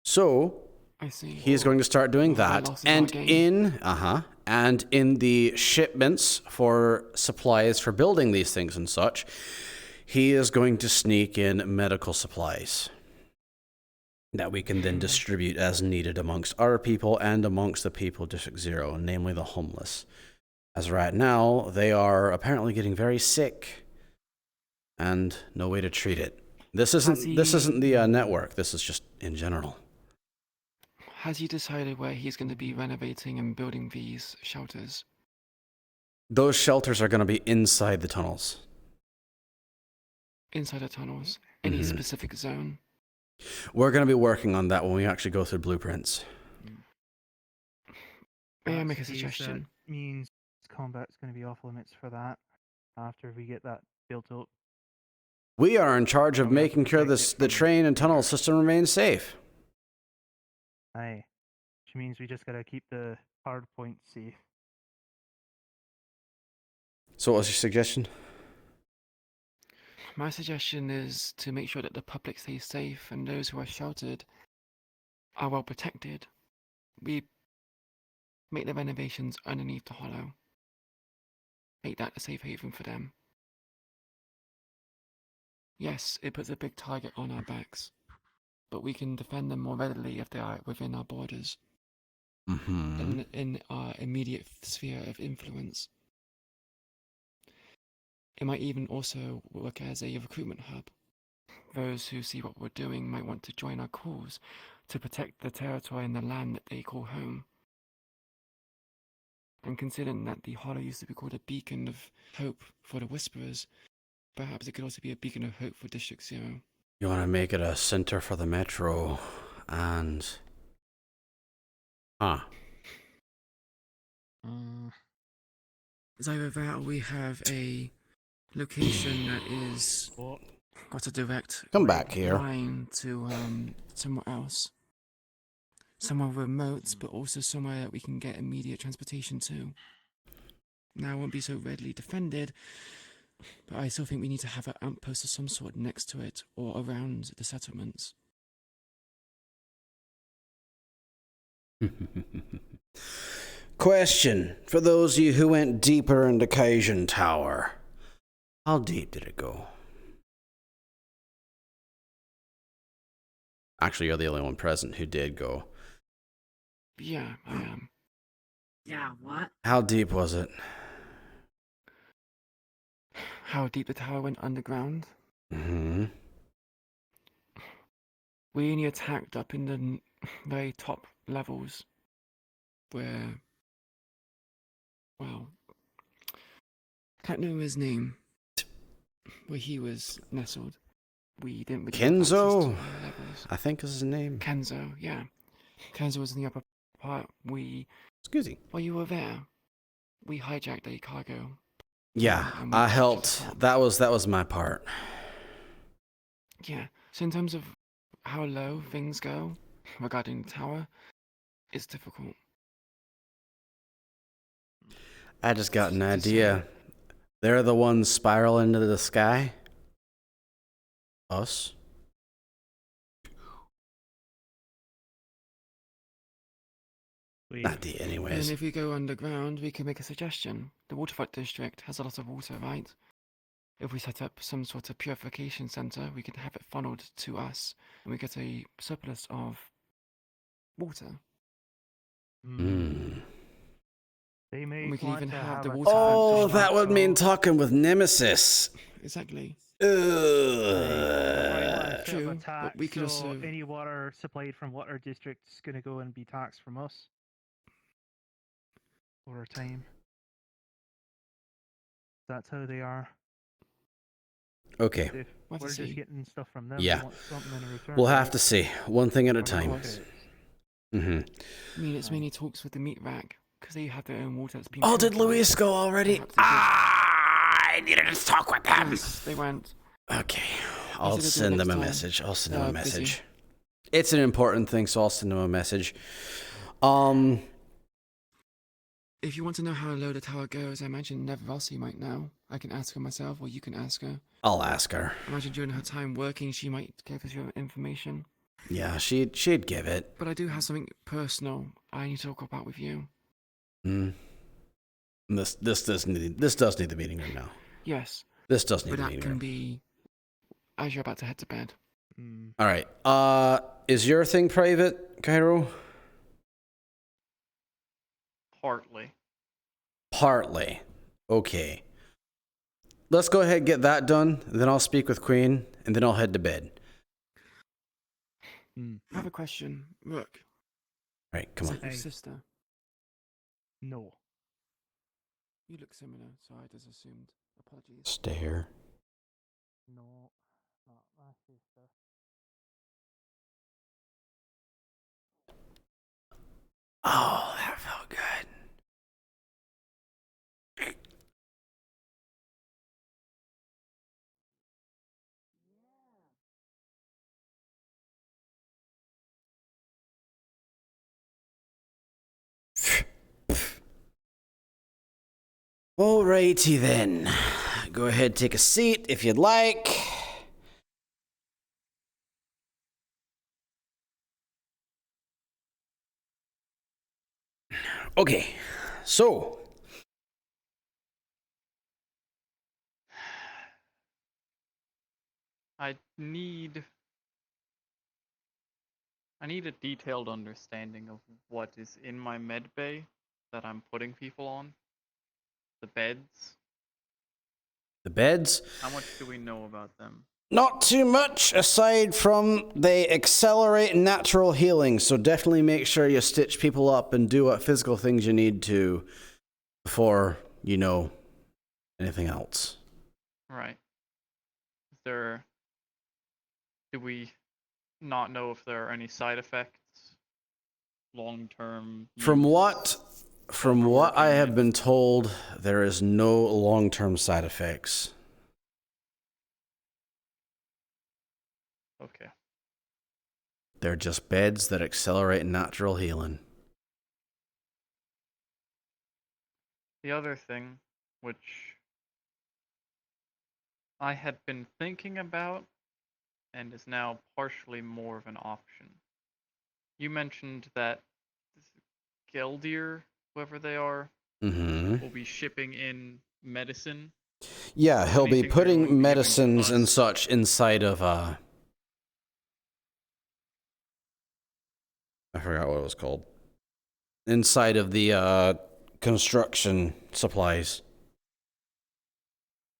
So, I see. He's going to start doing Oh, I that. lost And our game. in the shipments for supplies for building these things and such, he is going to sneak in medical supplies that we can then distribute as needed amongst our people and amongst the people of District 0, namely the homeless. As right now, they are apparently getting very sick and no way to treat it. This isn't the network. This is just in general. Has he decided where he's going to be renovating and building these shelters? Those shelters are going to be inside the tunnels. Inside the tunnels? Any Mhm. specific zone? We're going to be working on that when we actually go through blueprints. May I make a That's the case, suggestion? That means combat's going to be off limits for that after we get that built up. We are in charge of making sure the train and tunnel system remains safe. Aye. Which means we just got to keep the hard points safe. So what was your suggestion? My suggestion is to make sure that the public stays safe and those who are sheltered are well protected. We make the renovations underneath the hollow. Make that a safe haven for them. Yes, it puts a big target on our backs, but we can defend them more readily if they are within our borders. In our immediate sphere of influence. It might even also work as a recruitment hub. Those who see what we're doing might want to join our cause to protect the territory and the land that they call home. And considering that the Hollow used to be called a beacon of hope for the Whisperers, perhaps it could also be a beacon of hope for District 0. You want to make it a center for the metro and... It's either that or we have a location that is got a direct Come back here. line to somewhere else. Somewhere remote, but also somewhere that we can get immediate transportation to. Now it won't be so readily defended, but I still think we need to have an outpost of some sort next to it or around the settlements. Question for those of you who went deeper into Cajun Tower. How deep did it go? Actually, you're the only one present who did go. Yeah, I am. Yeah, what? How deep was it? How deep the tower went underground? Mm-hmm. We only attacked up in the very top levels where, well, can't remember his name, where he was nestled. We didn't really have access to Kenzo? higher levels. I think is his name. Kenzo, yeah. Kenzo was in the upper part. Excuse me. While you were there, we hijacked a cargo. Yeah, and we I captured helped. the top. That was my part. Yeah, so in terms of how low things go regarding the tower, it's difficult. I just got an idea. They're the ones spiraling into the sky. Us. Idea, anyways. And if we go underground, we can make a suggestion. The waterfront district has a lot of water, right? If we set up some sort of purification center, we can have it funneled to us, and we get a surplus of water. They may We can want even to have the a waterfront Oh, district. that would mean talking with Nemesis. Exactly. True, but we could so also- any water supplied from water districts going to go and be taxed from us for a time. That's how they are. Okay. If What we're to just see? getting stuff from them, Yeah. they want something in return. We'll have right? to see. One thing at a Of time. course. Mm-hmm. I mean, it's mainly talks with the meat rack, because they have their own water that's been Oh, did purified. Luis go already? I needed to talk with them. Yes, they went. Okay. I I'll said I'd do it send them a next time. message. I'll send them a Busy. message. It's an important thing, so I'll send them a message. If you want to know how low the tower goes, I imagine Neverossi might know. I can ask her myself, or you can ask her. I'll ask her. I imagine during her time working, she might give us your information. Yeah, she'd give it. But I do have something personal I need to talk about with you. This does need the meeting room now. Yes. This does need But the that meeting can room. be as you're about to head to bed. All right. Is your thing private, Cairo? Partly. Partly. Okay. Let's go ahead and get that done, and then I'll speak with Queen, and then I'll head to bed. I have a question. Look. All right, come Is on. it your sister? No. You look similar, so I just assumed. Apologies. Stare. No, not my sister. Oh, that felt good. Alrighty then. Go ahead, take a seat if you'd like. Okay, so I need a detailed understanding of what is in my med bay that I'm putting people on. The beds. the beds. How much do we know about them? Not too much aside from they accelerate natural healing, so definitely make sure you stitch people up and do what physical things you need to before you know anything else. Right. Do we not know if there are any side effects? Long-term From use? what I have been told, there is no long-term side effects. Okay. They're just beds that accelerate natural healing. The other thing, which I had been thinking about and is now partially more of an option. You mentioned that Geldir, whoever they are, will be shipping in medicine. Yeah, he'll be Anything they're going to be putting giving medicines and us? such inside of I forgot what it was called. Inside of the construction supplies.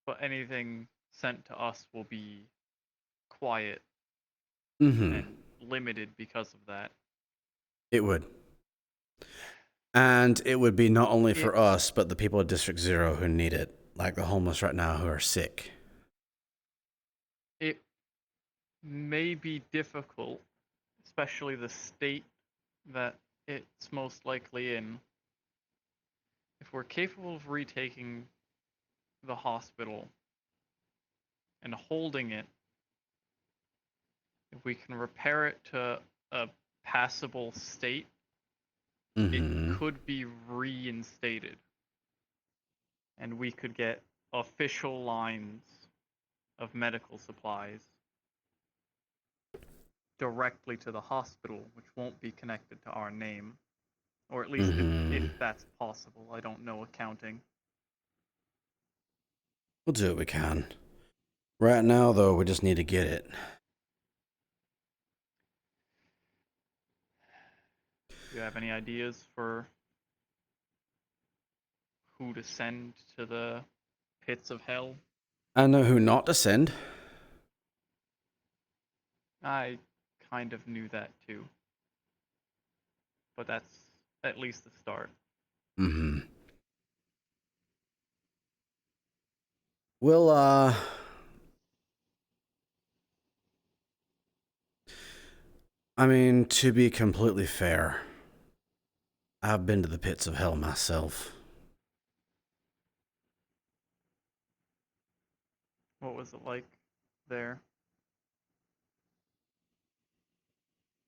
But anything sent to us will be quiet Mm-hmm. and limited because of that. It would. And it would be not only for us, but the people of District Zero who need it. Like the homeless right now who are sick. It may be difficult, especially the state that it's most likely in. If we're capable of retaking the hospital and holding it, if we can repair it to a passable state, it could be reinstated. And we could get official lines of medical supplies directly to the hospital, which won't be connected to our name. Or at least if that's possible. I don't know accounting. We'll do what we can. Right now, though, we just need to get it. Do you have any ideas for who to send to the pits of hell? I know who not to send. I kind of knew that too. But that's at least the start. Mm-hmm. We'll, I mean, to be completely fair, I've been to the pits of hell myself. What was it like there?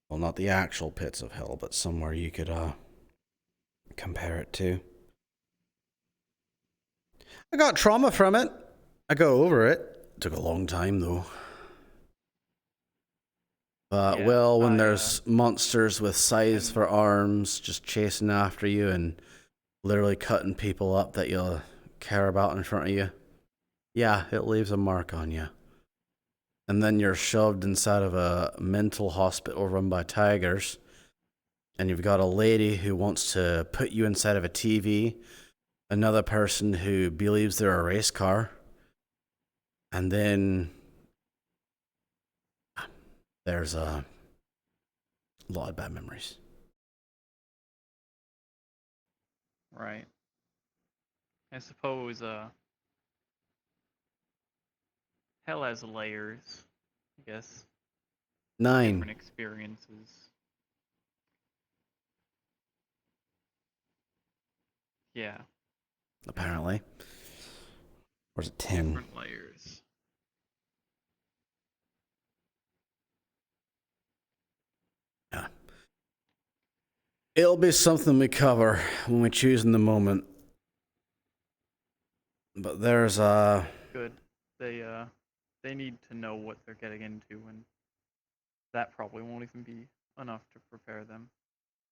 Well, not the actual pits of hell, but somewhere you could, compare it to. I got trauma from it. I got over it. Took a long time, though. But, Yeah, well, when there's monsters with scythes for arms just chasing after you and literally cutting people up that you'll care about in front of you, yeah, it leaves a mark on you. And then you're shoved inside of a mental hospital run by tigers, and you've got a lady who wants to put you inside of a TV, another person who believes they're a race car, and then there's a lot of bad memories. Right. I suppose hell has layers, I guess. 9. Different experiences. Yeah. Apparently. Or is it 10? Different layers. Yeah. It'll be something we cover when we choose in the moment. But there's Good. They need to know what they're getting into, and that probably won't even be enough to prepare them.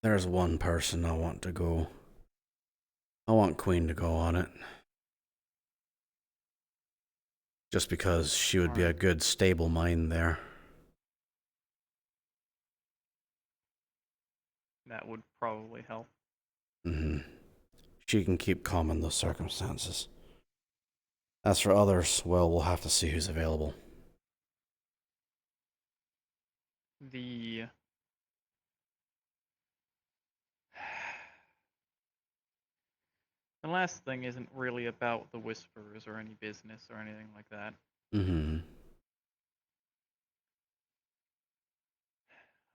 there's one person I want to go. I want Queen to go on it. Just because she would be a good stable mind there. That would probably help. She can keep calm in those circumstances. As for others, well, we'll have to see who's available. The last thing isn't really about the Whisperers or any business or anything like that.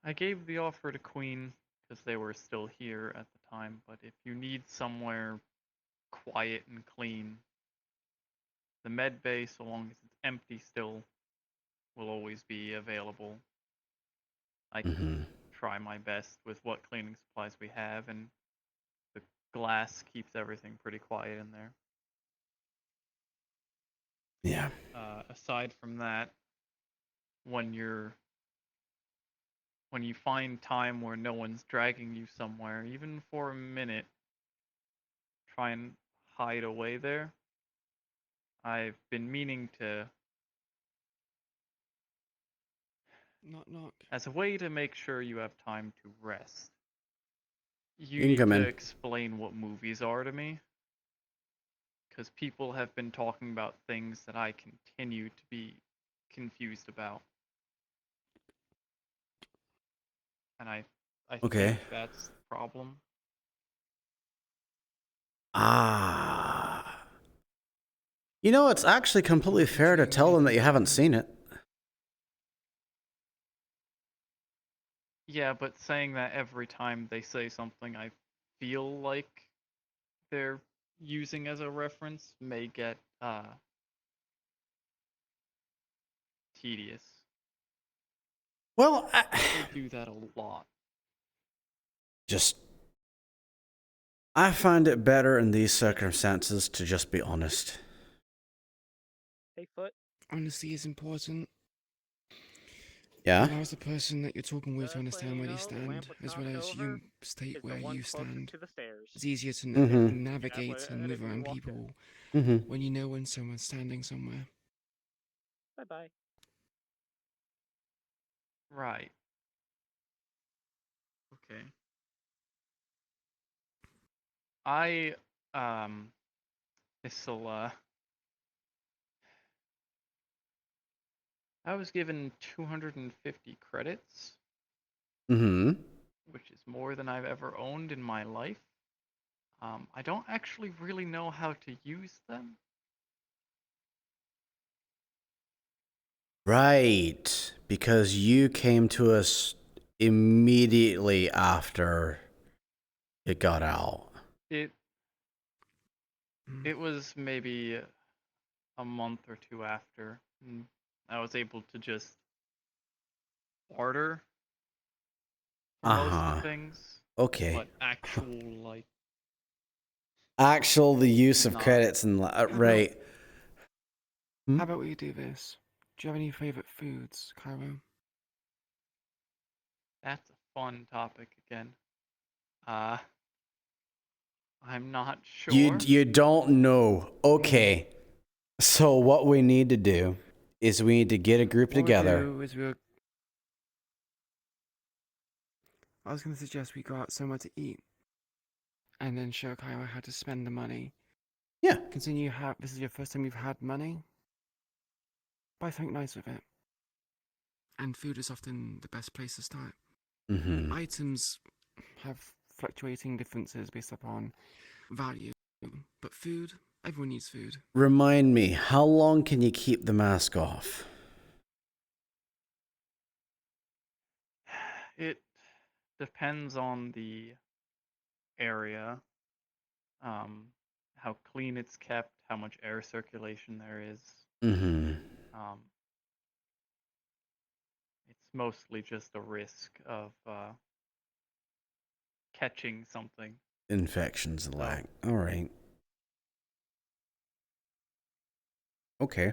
I gave the offer to Queen because they were still here at the time, but if you need somewhere quiet and clean, the med bay, so long as it's empty still, will always be available. I can try my best with what cleaning supplies we have, and the glass keeps everything pretty quiet in there. Yeah. Aside from that, when you find time where no one's dragging you somewhere, even for a minute, try and hide away there. I've been meaning to, Knock, knock. as a way to make sure you have time to rest, you can need come to in. explain what movies are to me. Because people have been talking about things that I continue to be confused about. And I Okay. think that's the problem. You know, it's actually completely fair to tell them that you haven't seen it. Yeah, but saying that every time they say something I feel like they're using as a reference may get tedious. Well, People do that a lot. I find it better in these circumstances to just be honest. Hey, Foot. Honesty is important. Yeah? It allows the person that you're talking with to understand where they stand, as well as you state where you stand. It's easier to navigate and move around people when you know when someone's standing somewhere. Bye-bye. Right. Okay. This'll, I was given 250 credits. Which is more than I've ever owned in my life. I don't actually really know how to use them. Right. Because you came to us immediately after it got out. It was maybe a month or two after. And I was able to just barter for most things. Okay. But actual, The use of Not- credits and right. How about we do this? Do you have any favorite foods, Cairo? That's a fun topic again. I'm not sure. You don't know. Okay. So what we need to do is we need to get a group together. I was going to suggest we go out somewhere to eat, and then show Cairo how to spend the money. Yeah. Considering this is your first time you've had money, buy something nice with it. And food is often the best place to start. Mm-hmm. Items have fluctuating differences based upon value, but food, everyone needs food. Remind me, how long can you keep the mask off? It depends on the area, how clean it's kept, how much air circulation there is. Mm-hmm. It's mostly just a risk of catching something. Infections and lag. All right. Okay.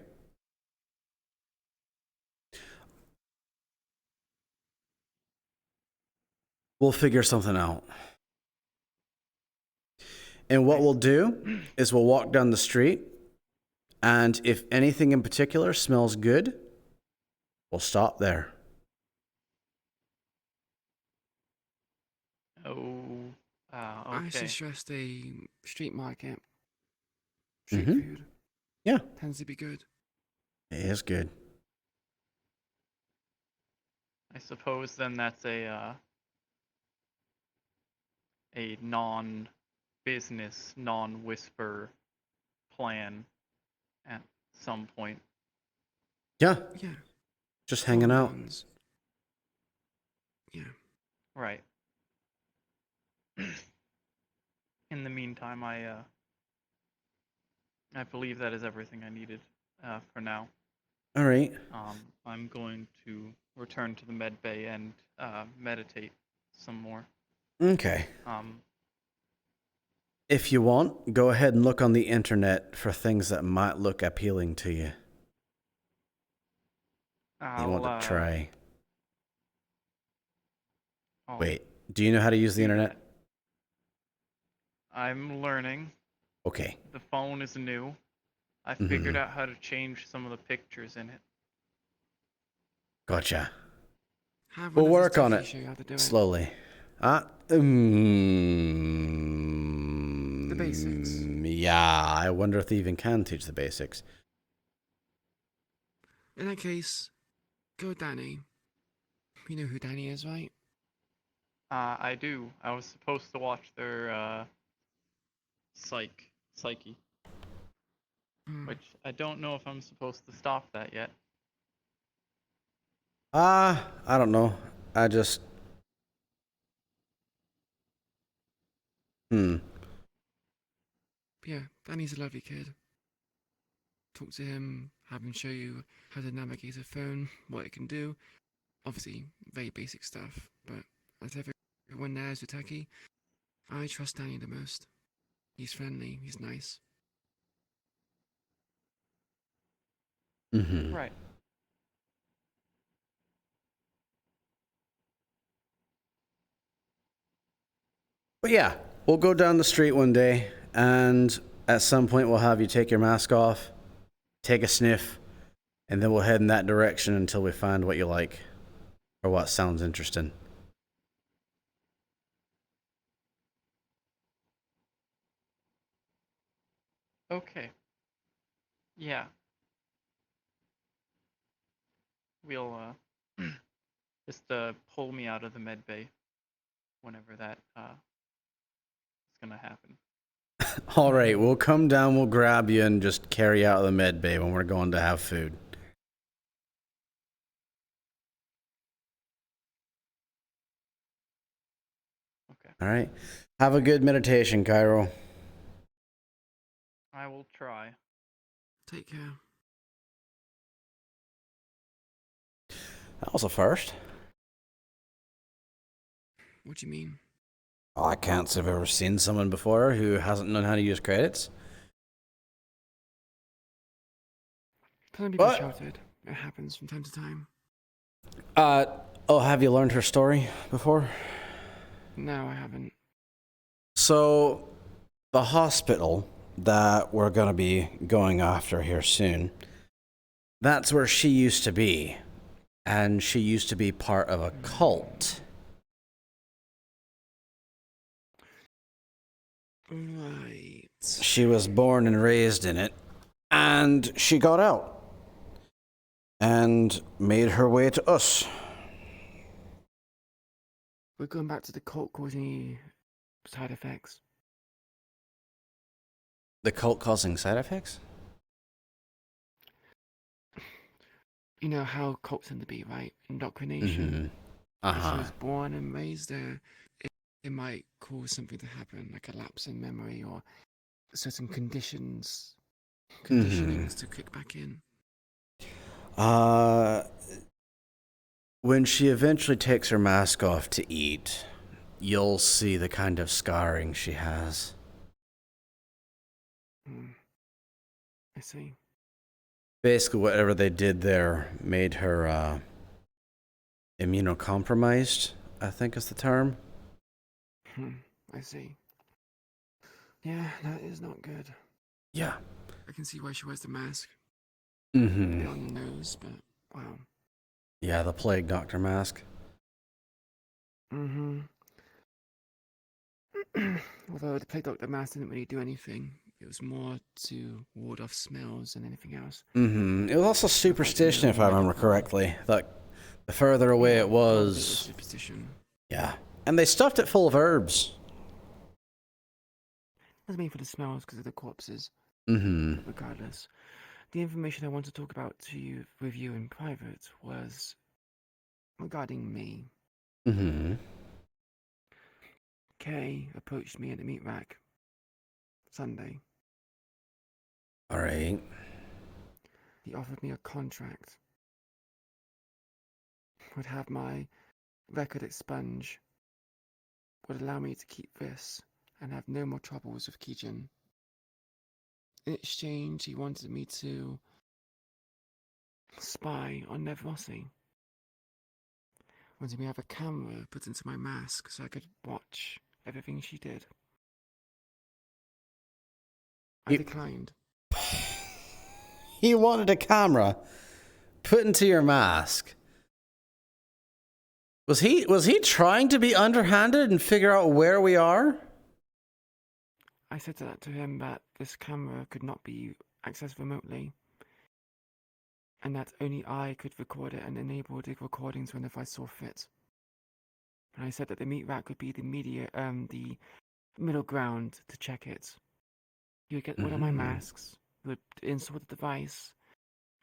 We'll figure something out. And what we'll do is we'll walk down the street, and if anything in particular smells good, we'll stop there. Okay. I suggest a street market. Street Mm-hmm. food. Yeah. Tends to be good. It is good. I suppose then that's a non-business, non-whisper plan at some point. Yeah. Yeah. Just hanging out. Yeah. Right. In the meantime, I believe that is everything I needed for now. All right. I'm going to return to the med bay and meditate some more. Okay. If you want, go ahead and look on the internet for things that might look appealing to you. You want to try. Wait, do you know how to use the internet? I'm learning. Okay. The phone is new. I figured out how to change some of the pictures in it. Gotcha. We'll work on it slowly. The basics. Yeah, I wonder if they even can teach the basics. In that case, go with Danny. You know who Danny is, right? I do. I was supposed to watch their psyche. Which I don't know if I'm supposed to stop that yet. I don't know. I just... Yeah, Danny's a lovely kid. Talk to him, have him show you how to navigate a phone, what it can do. Obviously, very basic stuff, but as everyone there is a techie, I trust Danny the most. He's friendly, he's nice. Mm-hmm. Right. But yeah, we'll go down the street one day, and at some point we'll have you take your mask off, take a sniff, and then we'll head in that direction until we find what you like, or what sounds interesting. Okay. Yeah. We'll just pull me out of the med bay whenever that is gonna happen. All right, we'll come down, we'll grab you, and just carry you out of the med bay when we're going to have food. Okay. All right. Have a good meditation, Cairo. I will try. Take care. That was a first. What do you mean? Oh, I can't say I've ever seen someone before who hasn't known how to use credits. Some people shouted. It happens from time to time. Oh, have you learned her story before? No, I haven't. So, the hospital that we're going to be going after here soon, that's where she used to be. And she used to be part of a cult. Right. She was born and raised in it, and she got out and made her way to us. We're going back to the cult causing any side effects. The cult causing side effects? You know how cults tend to be, right? Indoctrination. If she was born and raised there, it might cause something to happen, like a lapse in memory or certain conditionings to kick back in. When she eventually takes her mask off to eat, you'll see the kind of scarring she has. I see. Basically, whatever they did there made her immunocompromised, I think is the term. I see. Yeah, that is not good. Yeah. I can see why she wears the mask. Mm-hmm. A bit on the nose, but wow. Yeah, the plague doctor mask. Mm-hmm. Although the plague doctor mask didn't really do anything. It was more to ward off smells than anything else. Mm-hmm. It was also superstition, if I remember correctly. Like, the further away it was... Superstition. Yeah. And they stuffed it full of herbs. Doesn't mean for the smells because of the corpses. Mm-hmm. Regardless. The information I want to talk about with you in private was regarding me. Mm-hmm. Kay approached me at the meat rack Sunday. All right. He offered me a contract. Would have my record expunged. Would allow me to keep this and have no more troubles with Kijin. In exchange, he wanted me to spy on Nevrossi. Wanted me to have a camera put into my mask so I could watch everything she did. I declined. He wanted a camera put into your mask. Was he trying to be underhanded and figure out where we are? I said that to him that this camera could not be accessed remotely, and that only I could record it and enable the recordings whenever I saw fit. And I said that the meat rack would be the the middle ground to check it. He would get one of my masks, he would install the device.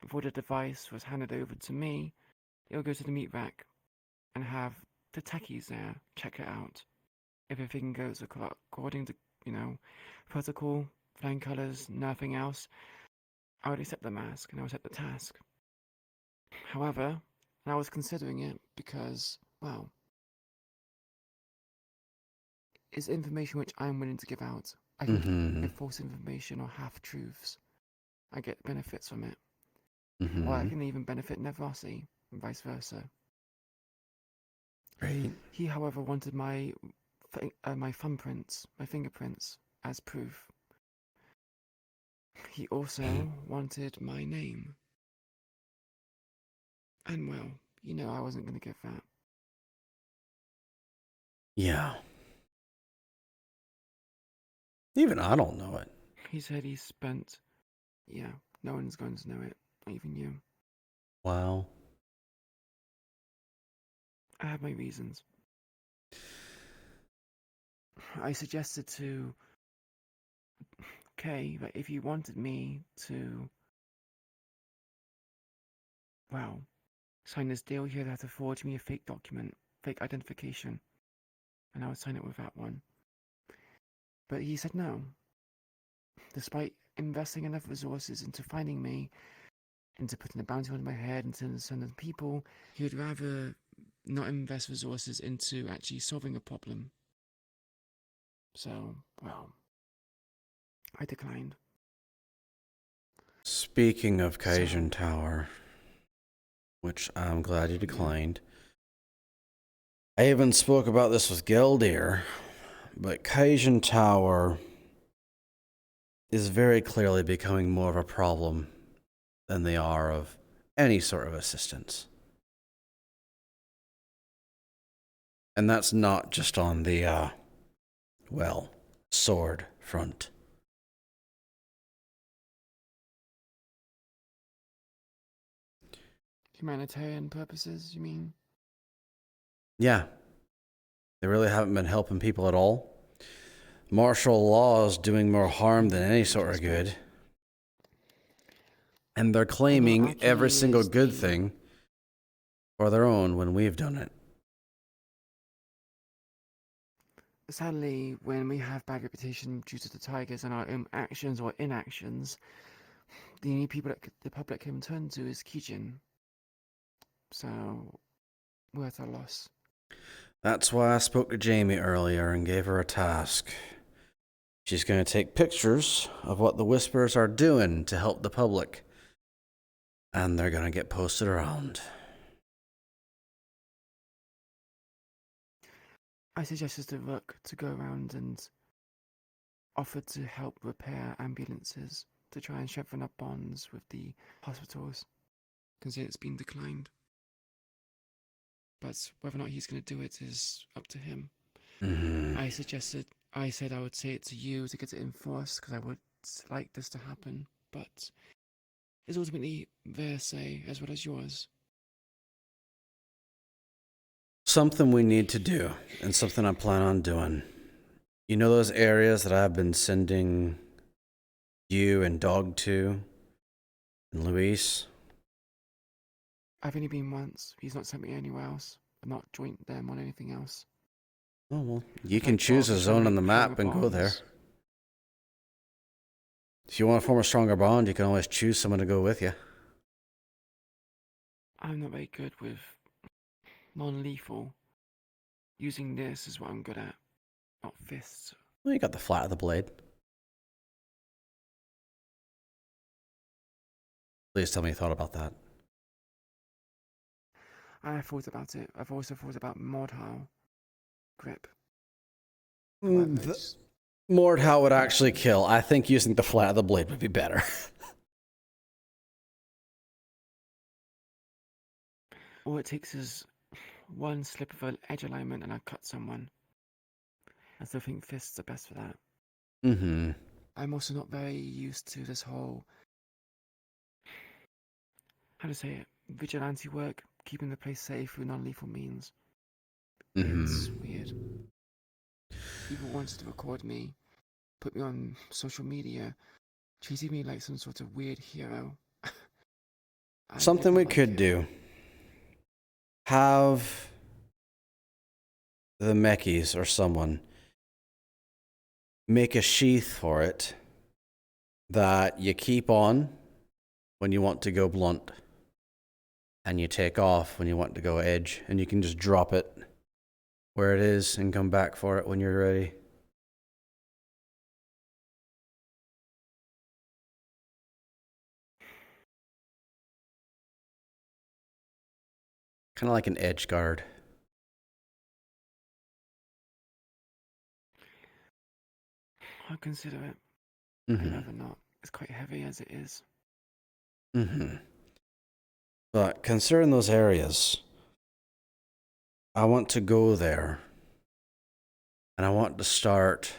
Before the device was handed over to me, it would go to the meat rack and have the techies there check it out. If everything goes according to, protocol, flying colors, nothing else, I would accept the mask and I would accept the task. However, I was considering it because, well, it's information which I'm willing to give out. I can give false information or half-truths. I get benefits from it. Or I can even benefit Nevrossi, and vice versa. Right. He, however, wanted my thumbprints, my fingerprints, as proof. He also wanted my name. And well, I wasn't going to give that. Yeah. Even I don't know it. He said he spent... Yeah, no one's going to know it, not even you. Wow. I have my reasons. I suggested to Kay that if he wanted me to, well, sign this deal, he'd have to forge me a fake document, fake identification, and I would sign it with that one. But he said no. Despite investing enough resources into finding me, into putting a bounty on my head, into sending people, he would rather not invest resources into actually solving a problem. So, well, I declined. Speaking of Kaijin Tower, which I'm glad you declined, I even spoke about this with Geldir, but Kaijin Tower is very clearly becoming more of a problem than they are of any sort of assistance. And that's not just on the, sword front. Humanitarian purposes, you mean? Yeah. They really haven't been helping people at all. Martial law is doing more harm than any sort of good. And they're claiming every single good thing for their own when we've done it. Sadly, when we have bad reputation due to the Tigers and our own actions or inactions, the only people that the public can turn to is Kijin. So, we're at a loss. That's why I spoke to Jamie earlier and gave her a task. She's going to take pictures of what the Whisperers are doing to help the public. And they're going to get posted around. I suggested to Rook to go around and offer to help repair ambulances to try and strengthen up bonds with the hospitals, because it's been declined. But whether or not he's going to do it is up to him. Mm-hmm. I said I would say it to you to get it enforced, because I would like this to happen, but it's ultimately their say as well as yours. Something we need to do, and something I plan on doing. You know those areas that I've been sending you and Dog to? And Luis? I've only been once. He's not sent me anywhere else. I've not joined them on anything else. Oh, well, you can choose a zone on the map and go there. If you want to form a stronger bond, you can always choose someone to go with you. I'm not very good with non-lethal. Using this is what I'm good at, not fists. Well, you got the flat of the blade. Please tell me you thought about that. I thought about it. I've also thought about Mordhau. Grip. Mordhau would actually kill. I think using the flat of the blade would be better. All it takes is one slip of an edge alignment and I cut someone. I still think fists are best for that. Mm-hmm. I'm also not very used to this whole, how to say it, vigilante work, keeping the place safe through non-lethal means. It's weird. People wanted to record me, put me on social media, treated me like some sort of weird hero. Something we could do. Have the Mechis or someone make a sheath for it that you keep on when you want to go blunt and you take off when you want to go edge, and you can just drop it where it is and come back for it when you're ready. Kind of like an edge guard. I'll consider it. Mm-hmm. I'd rather not. It's quite heavy as it is. Mm-hmm. But considering those areas, I want to go there and I want to start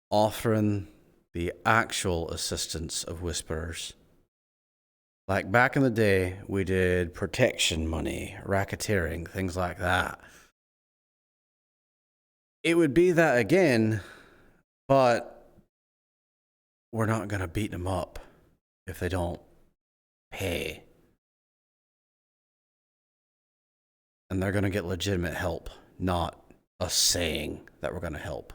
offering the actual assistance of Whisperers. Like back in the day, we did protection money, racketeering, things like that. It would be that again, but we're not going to beat them up if they don't pay. And they're going to get legitimate help, not us saying that we're going to help.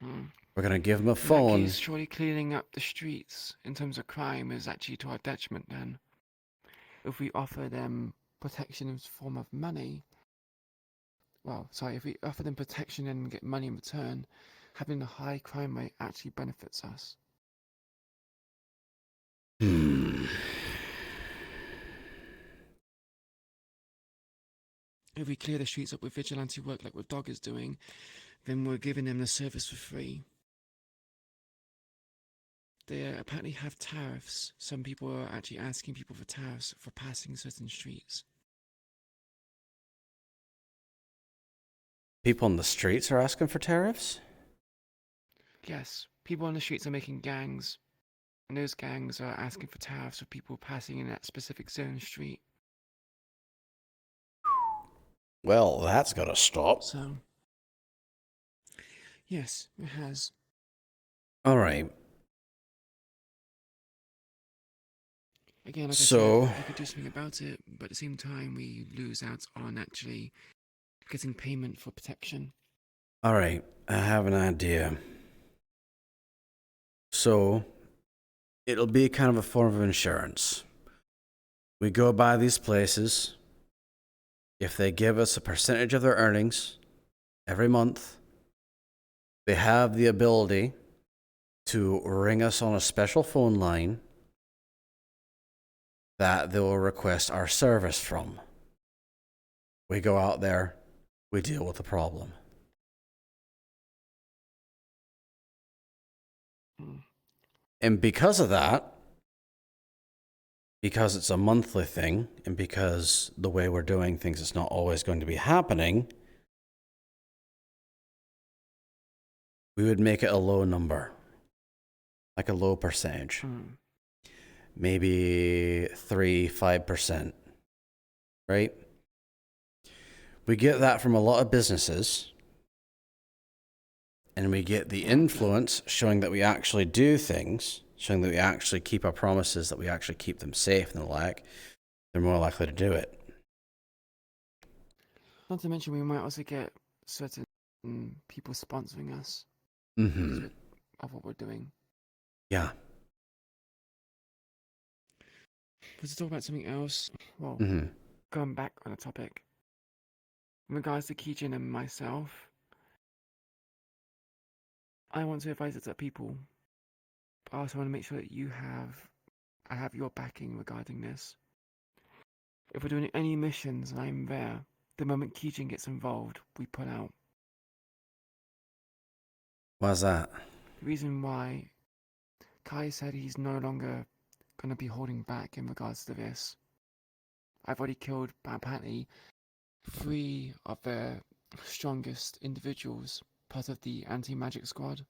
We're going to give them a phone. In that case, surely cleaning up the streets in terms of crime is actually to our detriment then. If we offer them protection in the form of money, if we offer them protection and get money in return, having a high crime rate actually benefits us. if we clear the streets up with vigilante work like what Dog is doing, then we're giving them the service for free. They apparently have tariffs. Some people are actually asking people for tariffs for passing certain streets. People in the streets are asking for tariffs? Yes, people on the streets are making gangs, and those gangs are asking for tariffs for people passing in that specific zone street. Well, that's got to stop. So, yes, it has. All right. Again, like So- I said, I could do something about it, but at the same time, we lose out on actually getting payment for protection. All right, I have an idea. So, it'll be kind of a form of insurance. We go by these places. If they give us a percentage of their earnings every month, they have the ability to ring us on a special phone line that they will request our service from. We go out there, we deal with the problem. And because of that, because it's a monthly thing, and because the way we're doing things is not always going to be happening, we would make it a low number, like a low percentage. Maybe 3-5%, right? We get that from a lot of businesses, and we get the influence showing that we actually do things, showing that we actually keep our promises, that we actually keep them safe and the like. They're more likely to do it. Not to mention, we might also get certain people sponsoring us Mm-hmm. because of what we're doing. Yeah. But to talk about something else, well, Mhm. going back on the topic, in regards to Keijin and myself, I want to advise it to people, but I also want to make sure that I have your backing regarding this. If we're doing any missions and I'm there, the moment Keijin gets involved, we pull out. Why's that? The reason why Kai said he's no longer going to be holding back in regards to this. I've already killed, apparently, 3 of their strongest individuals, part of the anti-magic squad.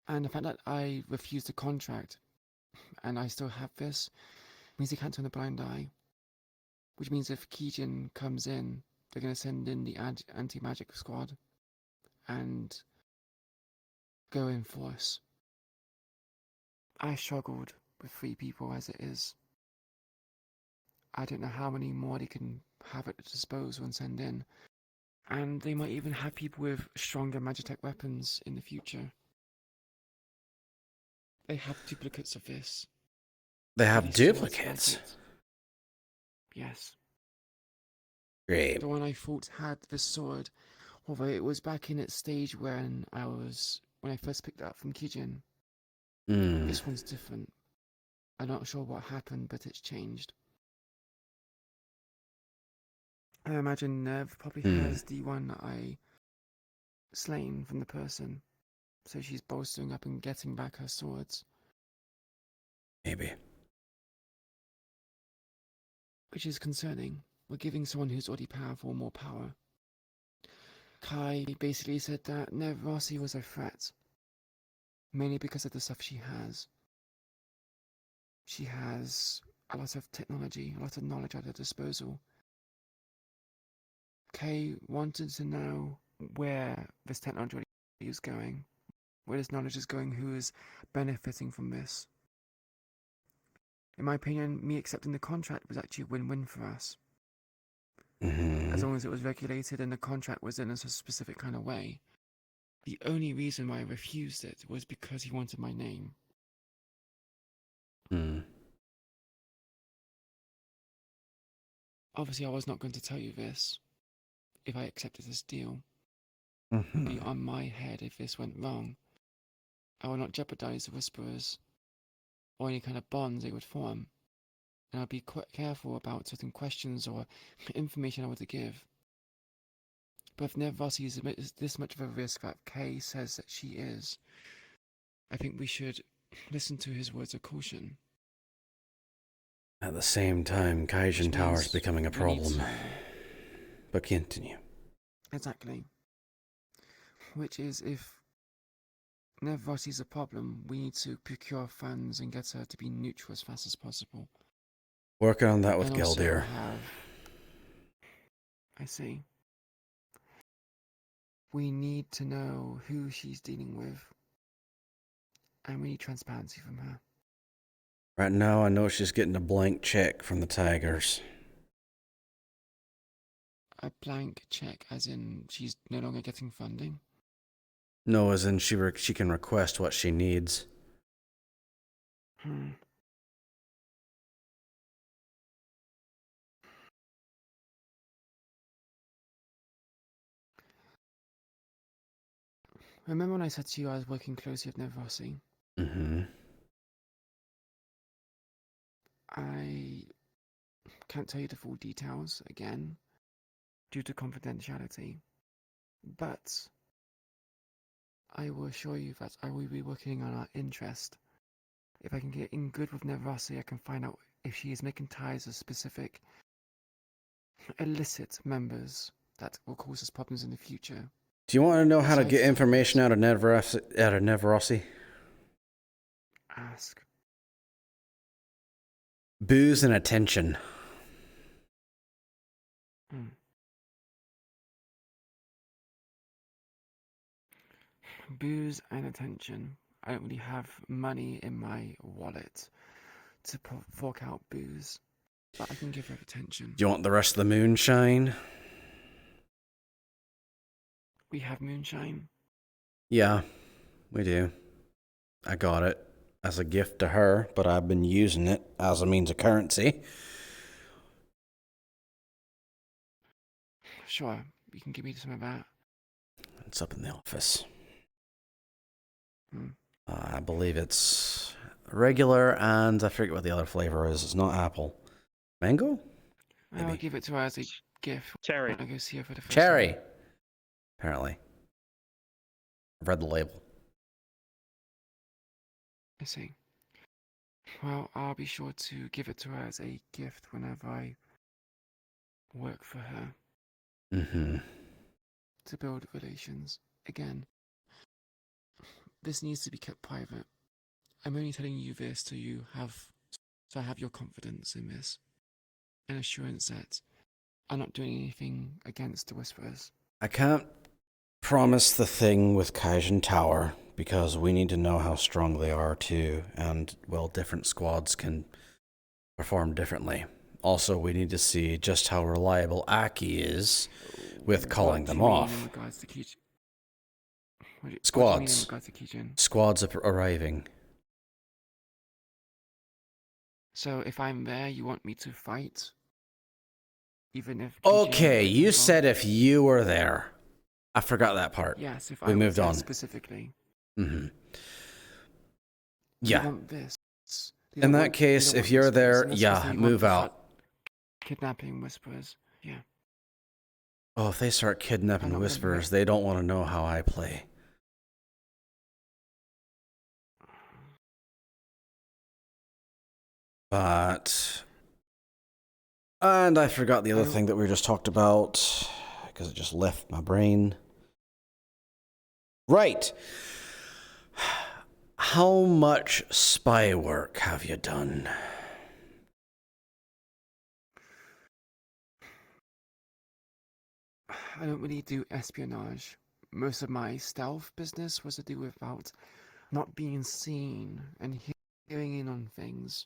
And the fact that I refused the contract, and I still have this, means they can't turn a blind eye. Which means if Keijin comes in, they're going to send in the anti-magic squad, and go in force. I struggled with 3 people as it is. I don't know how many more they can have at disposal and send in. And they might even have people with stronger Magitech weapons in the future. They have duplicates of this. They have These swords duplicates? like it. Yes. Great. The one I fought had this sword, although it was back in its stage when I first picked it up from Keijin. This one's different. I'm not sure what happened, but it's changed. I imagine Nev probably has the one that I slain from the person, so she's bolstering up and getting back her swords. Maybe. Which is concerning. We're giving someone who's already powerful more power. Kai basically said that Nev Rossi was a threat, mainly because of the stuff she has. She has a lot of technology, a lot of knowledge at her disposal. Kay wanted to know where this technology is going, where this knowledge is going, who is benefiting from this. In my opinion, me accepting the contract was actually a win-win for us. As long as it was regulated and the contract was in a specific kind of way. The only reason why I refused it was because he wanted my name. Obviously, I was not going to tell you this if I accepted this deal. It would be on my head if this went wrong. I will not jeopardize the Whisperers or any kind of bonds they would form and I'll be quite careful about certain questions or information I want to give. But if Nev Rossi is this much of a risk that Kay says that she is, I think we should listen to his words of caution. At the same time, Kaijin Tower's becoming a problem. But continue. Exactly. Which is, if Nev Rossi's a problem, we need to procure funds and get her to be neutral as fast as possible. Working on that with And also Geldir. I see. We need to know who she's dealing with. And we need transparency from her. Right now, I know she's getting a blank check from the Tigers. A blank check, as in she's no longer getting funding? No, as in she can request what she needs. Remember when I said to you I was working closely with Nev Rossi? Mm-hmm. I can't tell you the full details again, due to confidentiality. But I will assure you that I will be working on our interest. If I can get in good with Nev Rossi, I can find out if she is making ties with specific illicit members that will cause us problems in the future. Do you want to know how to get information out of Nev Rossi? Ask. Booze and attention. Booze and attention. I don't really have money in my wallet to fork out booze, but I can give her attention. Do you want the rest of the moonshine? We have moonshine. Yeah, we do. I got it as a gift to her, but I've been using it as a means of currency. Sure, you can give me some of that. It's up in the office. I believe it's regular, and I forget what the other flavor is. It's not apple. Mango? Maybe. I'll give it to her as a gift. Cherry. When I go see her for the first Cherry! time. Apparently. I've read the label. I see. Well, I'll be sure to give it to her as a gift whenever I work for her. Mm-hmm. To build relations. Again, this needs to be kept private. I'm only telling you this so I have your confidence in this. An assurance that I'm not doing anything against the Whisperers. I can't promise the thing with Kaijin Tower, because we need to know how strong they are too, and, well, different squads can perform differently. Also, we need to see just how reliable Aki is with calling them off. In regards to Squads. What do you mean in regards to Kijin? Squads arriving. So if I'm there, you want me to fight? Even if... Okay, you said if you were there. I forgot that part. Yes, if we I moved was there on. Specifically. Mm-hmm. Yeah. You want this. In that case, if you're there, yeah, move out. Kidnapping Whisperers, yeah. Oh, if they start kidnapping Whisperers, they don't want to know how I play. But... And I forgot the other thing that we just talked about, because it just left my brain. Right. How much spy work have you done? I don't really do espionage. Most of my stealth business was to do without not being seen and hearing in on things.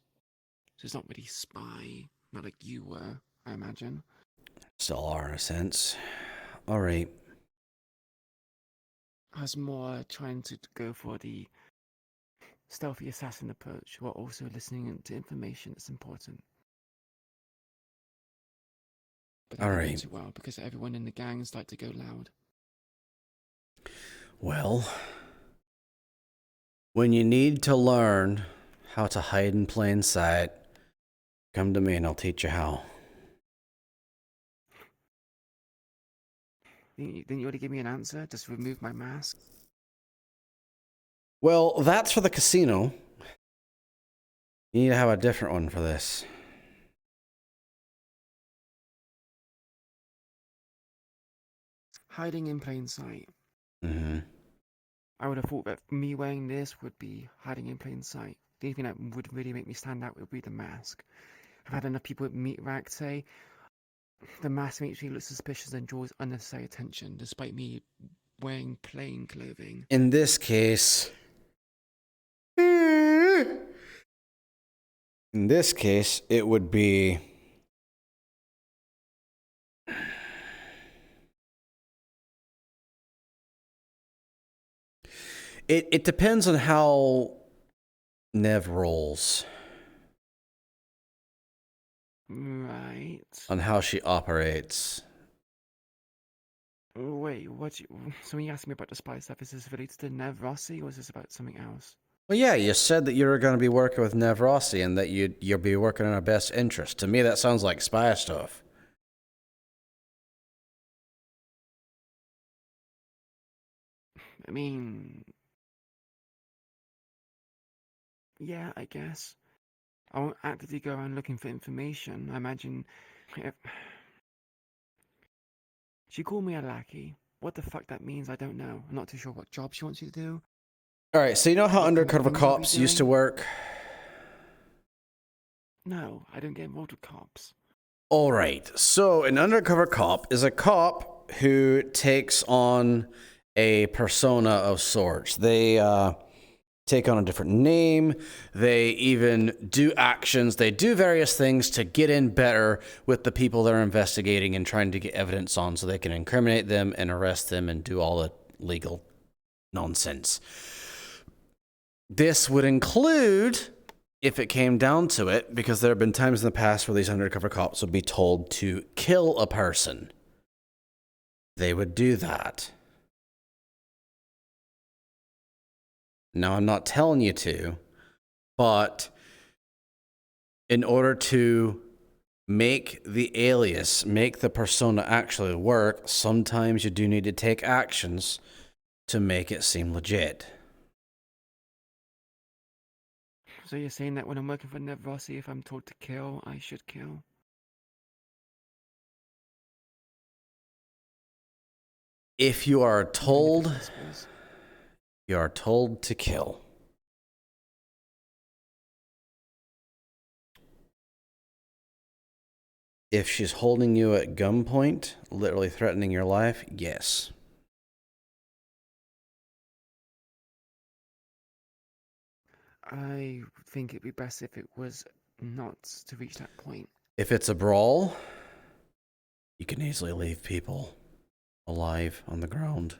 So it's not really spy, not like you were, I imagine. Still are, in a sense. All right. I was more trying to go for the stealthy assassin approach, while also listening to information that's important. But I didn't do too well because everyone in the gangs like to go loud. Well, when you need to learn how to hide in plain sight, Come to me and I'll teach you how. Didn't you already give me an answer? Just remove my mask? Well, that's for the casino. You need to have a different one for this. Hiding in plain sight. Mm-hmm. I would have thought that me wearing this would be hiding in plain sight. The only thing that would really make me stand out would be the mask. I've had enough people at Meat Rack say the mask makes me look suspicious and draws unnecessary attention, despite me wearing plain clothing. In this case... In this case, it would be... It depends on how Nev rolls. Right. On how she operates. Wait, so when you asked me about the spy stuff, is this related to Nev Rossi, or is this about something else? Well, yeah, you said that you were going to be working with Nev Rossi and that you'll be working in our best interest. To me, that sounds like spy stuff. I mean... Yeah, I guess. I won't actively go around looking for information. I imagine... She called me a lackey. What the fuck that means, I don't know. I'm not too sure what job she wants you to do. Alright, so you know how undercover cops used to work? No, I don't get involved with cops. Alright, so an undercover cop is a cop who takes on a persona of sorts. They take on a different name. They even do actions. They do various things to get in better with the people they're investigating and trying to get evidence on so they can incriminate them and arrest them and do all the legal nonsense. This would include, if it came down to it, because there have been times in the past where these undercover cops would be told to kill a person. They would do that. Now, I'm not telling you to, but in order to make the alias, make the persona actually work, sometimes you do need to take actions to make it seem legit. So you're saying that when I'm working for Nev Rossi, if I'm told to kill, I should kill? If you are told, you are told to kill. If she's holding you at gunpoint, literally threatening your life, yes. I think it'd be best if it was not to reach that point. If it's a brawl, you can easily leave people alive on the ground.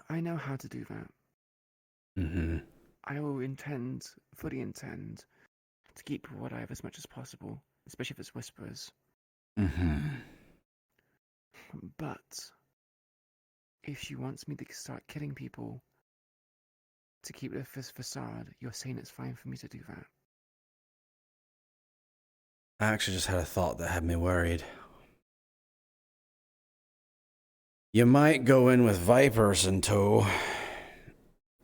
I know how to do that. Mm-hmm. I will fully intend, to keep what I have as much as possible, especially if it's whispers. Mm-hmm. But if she wants me to start killing people to keep the facade, you're saying it's fine for me to do that? I actually just had a thought that had me worried. You might go in with Vipers in tow,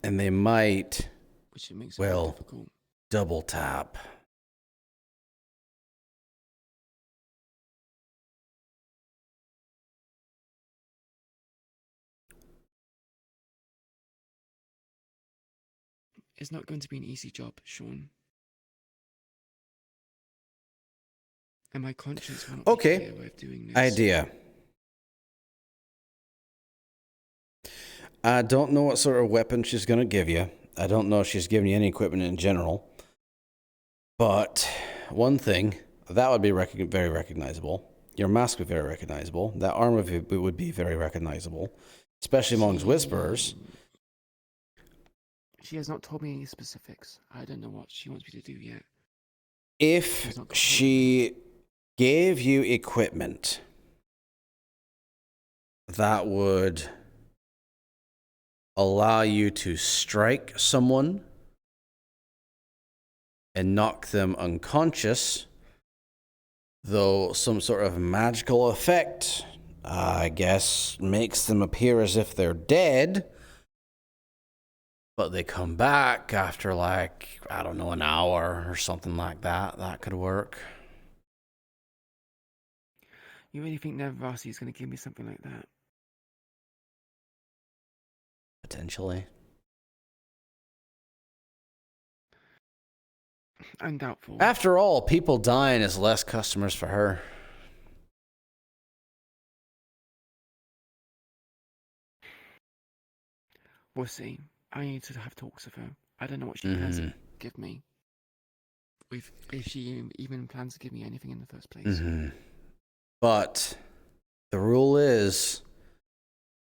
and they might, which makes it well, difficult. Double tap. It's not going to be an easy job, Sean. And my conscience will not be clear way of doing this. Idea. I don't know what sort of weapon she's going to give you. I don't know if she's giving you any equipment in general. But one thing, that would be very recognizable. Your mask would be very recognizable. That arm would be very recognizable, especially amongst whisperers. She has not told me any specifics. I don't know what she wants me to do yet. If she gave you equipment that would allow you to strike someone and knock them unconscious though some sort of magical effect, I guess, makes them appear as if they're dead, but they come back after, like, I don't know, an hour or something like that. That could work. You really think Nevrasi is going to give me something like that? Potentially. I'm doubtful. After all, people dying is less customers for her. We'll see. I need to have talks with her. I don't know what she plans to give me. If she even plans to give me anything in the first place. But the rule is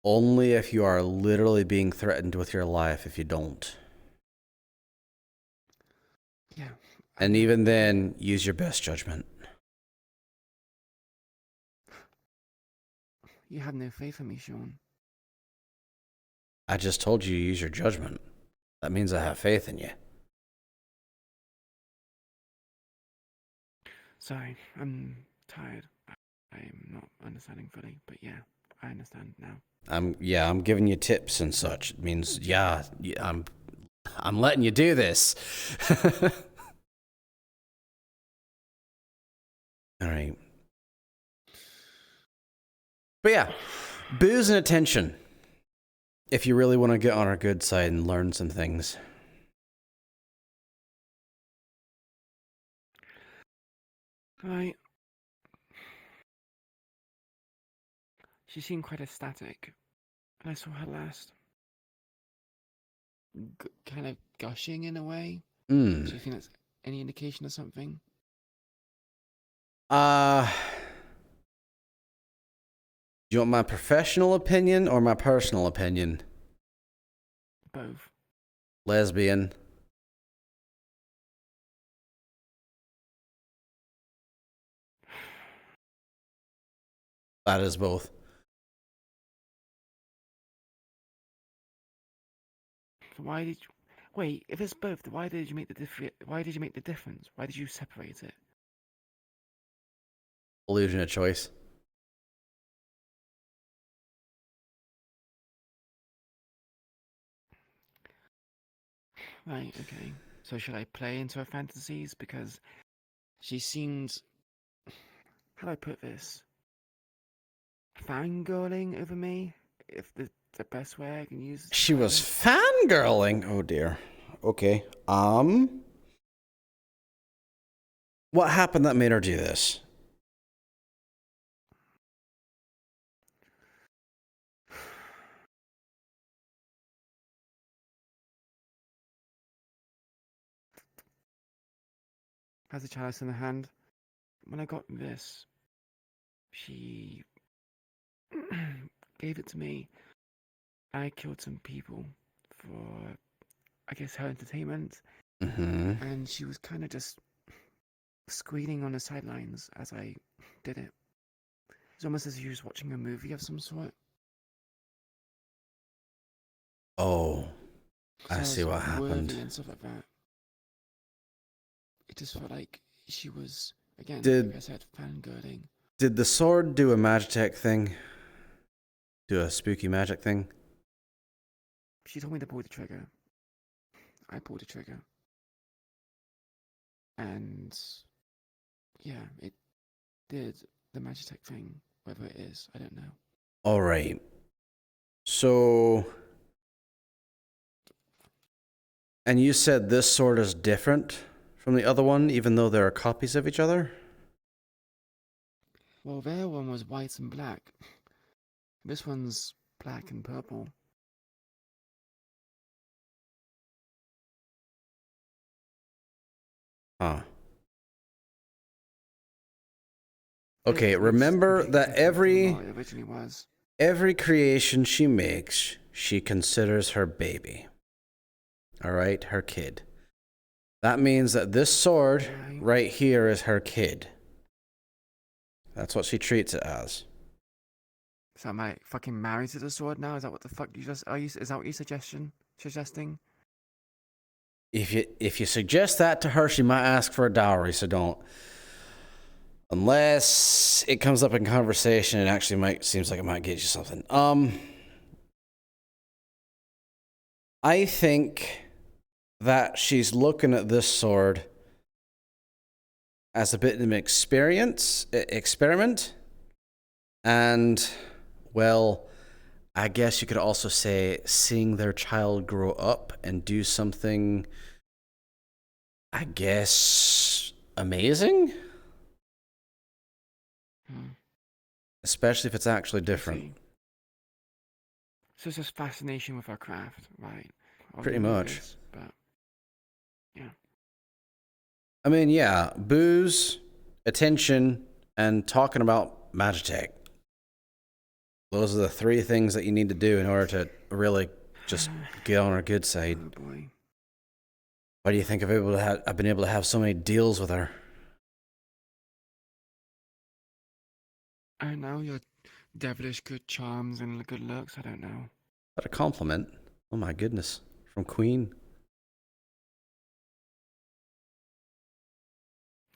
only if you are literally being threatened with your life if you don't. Yeah. And even then, use your best judgment. You have no faith in me, Sean. I just told you to use your judgment. That means I have faith in you. Sorry, I'm tired. I'm not understanding fully, but yeah, I understand now. I'm giving you tips and such. It means, I'm letting you do this. All right. But yeah, booze and attention. If you really want to get on our good side and learn some things. Right. She seemed quite ecstatic, and I saw her last. Kind of gushing in a way. Do you think that's any indication of something? Do you want my professional opinion or my personal opinion? Both. Lesbian. That is both. Why did you... Wait, if it's both, why did you make the Why did you make the difference? Why did you separate it? Illusion of choice. Right, okay. So should I play into her fantasies? Because she seems... How do I put this? Fangirling over me? If the best way I can use... She was fangirling? Oh dear. Okay. What happened that made her do this? Has a chalice in her hand. When I got this, she gave it to me. I killed some people for, I guess, her entertainment. And she was kind of just squealing on the sidelines as I did it. It's almost as if she was watching a movie of some sort. Oh, I see what happened. And stuff like that. It just felt like she was, again, like I said, fangirling. Did the sword do a magitech thing? Do a spooky magic thing? She told me to pull the trigger. I pulled the trigger. And yeah, it did the magitech thing. Whether it is, I don't know. All right. So, and you said this sword is different from the other one, even though there are copies of each other? Well, their one was white and black. This one's black and purple. Huh. Okay, remember that every creation she makes, she considers her baby. All right, her kid. That means that this sword right here is her kid. That's what she treats it as. So am I fucking married to the sword now? Is that what the fuck you just is that what you're suggesting? If you suggest that to her, she might ask for a dowry, so don't. Unless it comes up in conversation, it actually seems like it might get you something. I think that she's looking at this sword as a bit of an experiment, and, well, I guess you could also say seeing their child grow up and do something, I guess, amazing? Especially if it's actually different. So it's just fascination with our craft, right? Pretty much. But, yeah. I mean, yeah, booze, attention, and talking about Magitech. Those are the 3 things that you need to do in order to really just get on our good side. Oh boy. Why do you think I've been able to have so many deals with her? I don't know, your devilish good charms and good looks, I don't know. Is that a compliment? Oh my goodness. From Queen.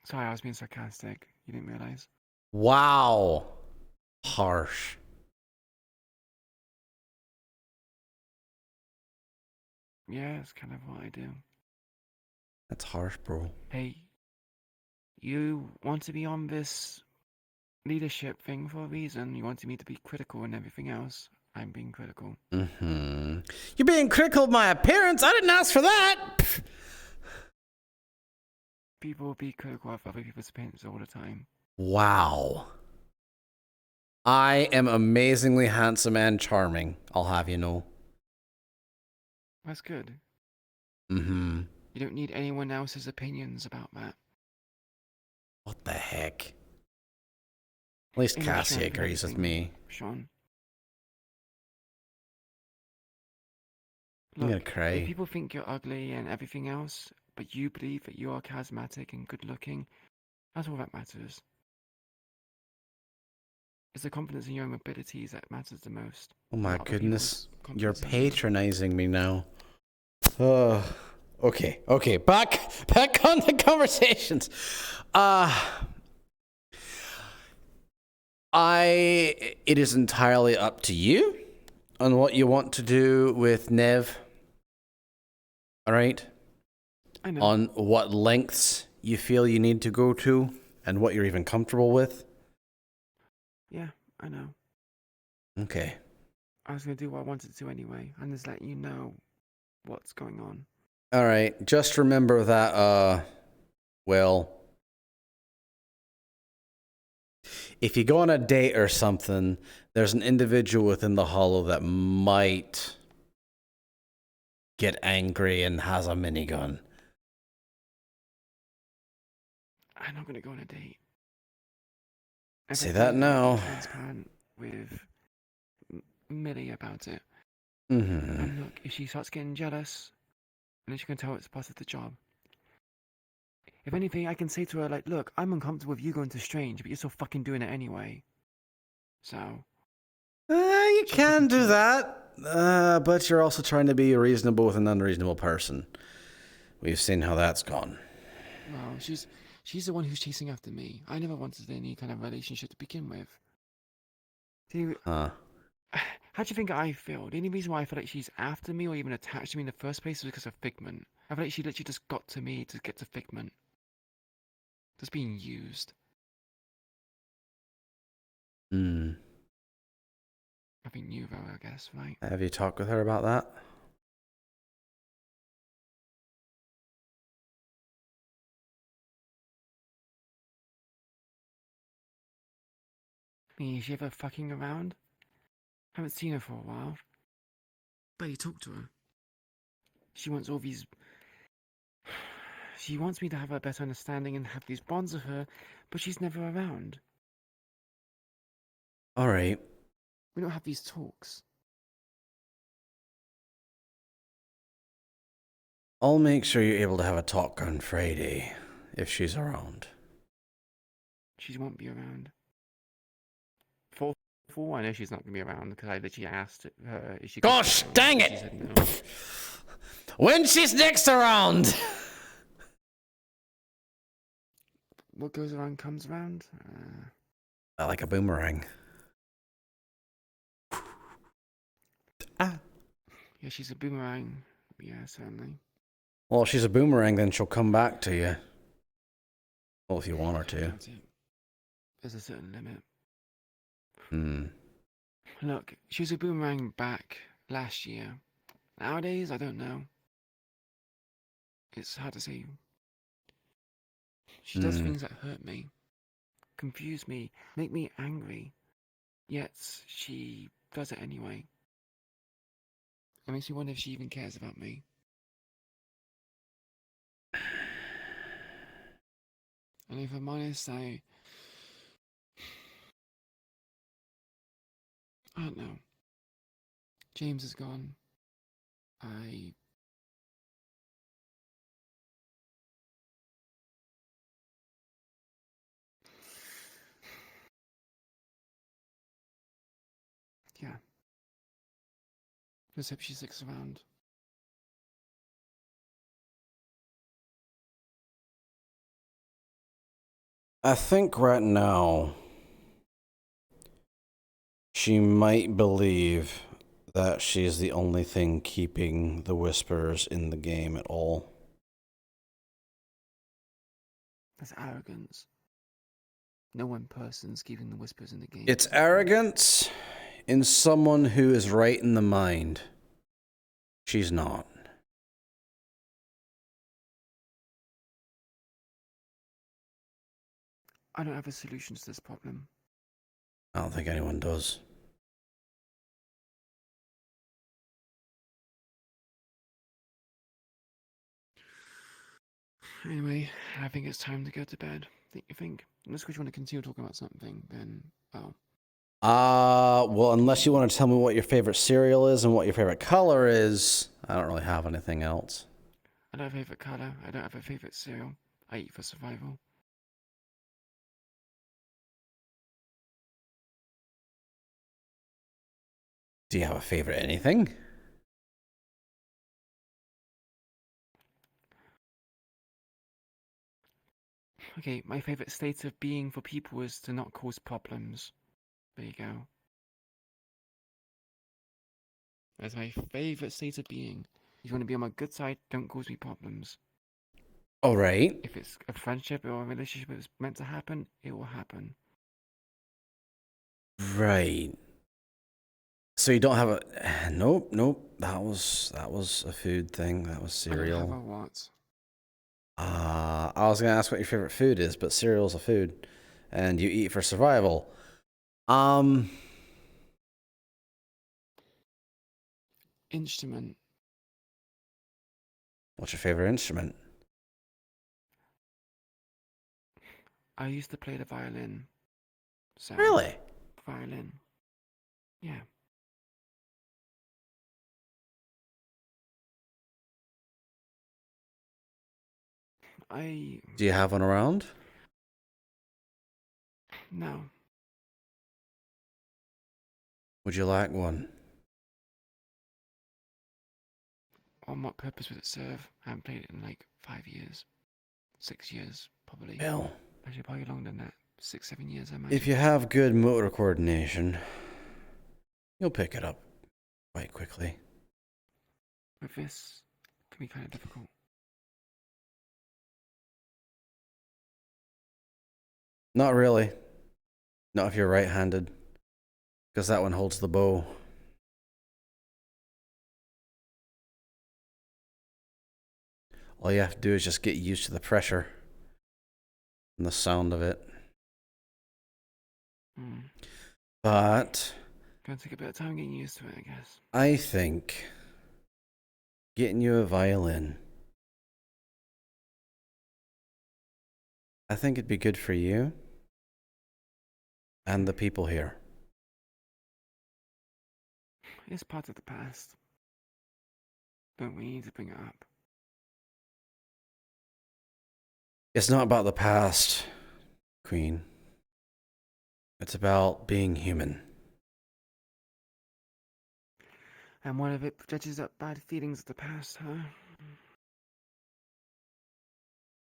Sorry, I was being sarcastic. You didn't realize? Wow. Harsh. Yeah, it's kind of what I do. That's harsh, bro. Hey, you want to be on this leadership thing for a reason. You wanted me to be critical and everything else. I'm being critical. You're being critical of my appearance? I didn't ask for that! People will be critical of other people's opinions all the time. Wow. I am amazingly handsome and charming, I'll have you know. That's good. Mm-hmm. You don't need anyone else's opinions about that. What the heck? At least Cassie agrees with me. Sean. I'm gonna cry. If people think you're ugly and everything else, but you believe that you are charismatic and good looking, that's all that matters. It's the confidence in your own abilities that matters the most. Oh my goodness. You're patronizing me now. Oh, okay. Back on the conversations. It is entirely up to you on what you want to do with Nev. All right? I know. On what lengths you feel you need to go to and what you're even comfortable with. Yeah, I know. Okay. I was going to do what I wanted to anyway. I'm just letting you know what's going on. All right. Just remember that, well, if you go on a date or something, there's an individual within the hollow that might get angry and has a minigun. I'm not going to go on a date. Say that now. Transparent with Millie about it. Mm-hmm. And look, if she starts getting jealous, then she can tell it's part of the job. If anything, I can say to her, like, look, I'm uncomfortable with you going to Strange, but you're still fucking doing it anyway. So. You can do that. But you're also trying to be reasonable with an unreasonable person. We've seen how that's gone. Well, she's the one who's chasing after me. I never wanted any kind of relationship to begin with. How do you think I feel? The only reason why I feel like she's after me or even attached to me in the first place is because of Figment. I feel like she literally just got to me to get to Figment. Just being used. Hmm. Nothing new though, I guess, right? Have you talked with her about that? I mean, is she ever fucking around? Haven't seen her for a while. Barely talked to her. She wants all these... She wants me to have a better understanding and have these bonds with her, but she's never around. Alright. We don't have these talks. I'll make sure you're able to have a talk on Friday, if she's around. She won't be around. For I know she's not going to be around, because I literally asked her if she could... Gosh, dang it! She said no. When she's next around! what goes around comes around. Like a boomerang. Yeah, she's a boomerang. Yeah, certainly. Well, if she's a boomerang, then she'll come back to you. Well, if you want her to. There's a certain limit. Hmm. Look, she was a boomerang back last year. Nowadays, I don't know. It's hard to say. She does things that hurt me, confuse me, make me angry. Yet she does it anyway. It makes me wonder if she even cares about me. And if I'm honest, I don't know. James is gone. Yeah. Just hope she sticks around. I think right now she might believe that she's the only thing keeping the Whispers in the game at all. That's arrogance. No one person's keeping the Whispers in the game. It's arrogance in someone who is right in the mind. She's not. I don't have a solution to this problem. I don't think anyone does. Anyway, I think it's time to go to bed. Don't you think? Unless you want to continue talking about something, then Well, unless you want to tell me what your favorite cereal is and what your favorite color is, I don't really have anything else. I don't have a favorite color. I don't have a favorite cereal. I eat for survival. Do you have a favorite anything? Okay, my favorite state of being for people is to not cause problems. There you go. That's my favorite state of being. If you want to be on my good side, don't cause me problems. All right. If it's a friendship or a relationship that's meant to happen, it will happen. Right. So you don't have a... Nope. That was a food thing. That was cereal. I don't have a what? I was gonna ask what your favorite food is, but cereal's a food, and you eat for survival. Instrument. What's your favorite instrument? I used to play the violin. So, Really? Violin. Yeah. Do you have one around? No. Would you like one? On what purpose would it serve? I haven't played it in like 5 years. 6 years, probably. Well, actually probably longer than that. 6, 7 years, I imagine. if you have good motor coordination, you'll pick it up quite quickly. With this, it can be kind of difficult. Not really. Not if you're right-handed, because that one holds the bow. All you have to do is just get used to the pressure and the sound of it. But Gonna take a bit of time getting used to it, I guess. I think getting you a violin, I think it'd be good for you and the people here. It's part of the past. But we need to bring it up. It's not about the past, Queen. It's about being human. And one of it dredges up bad feelings of the past, huh?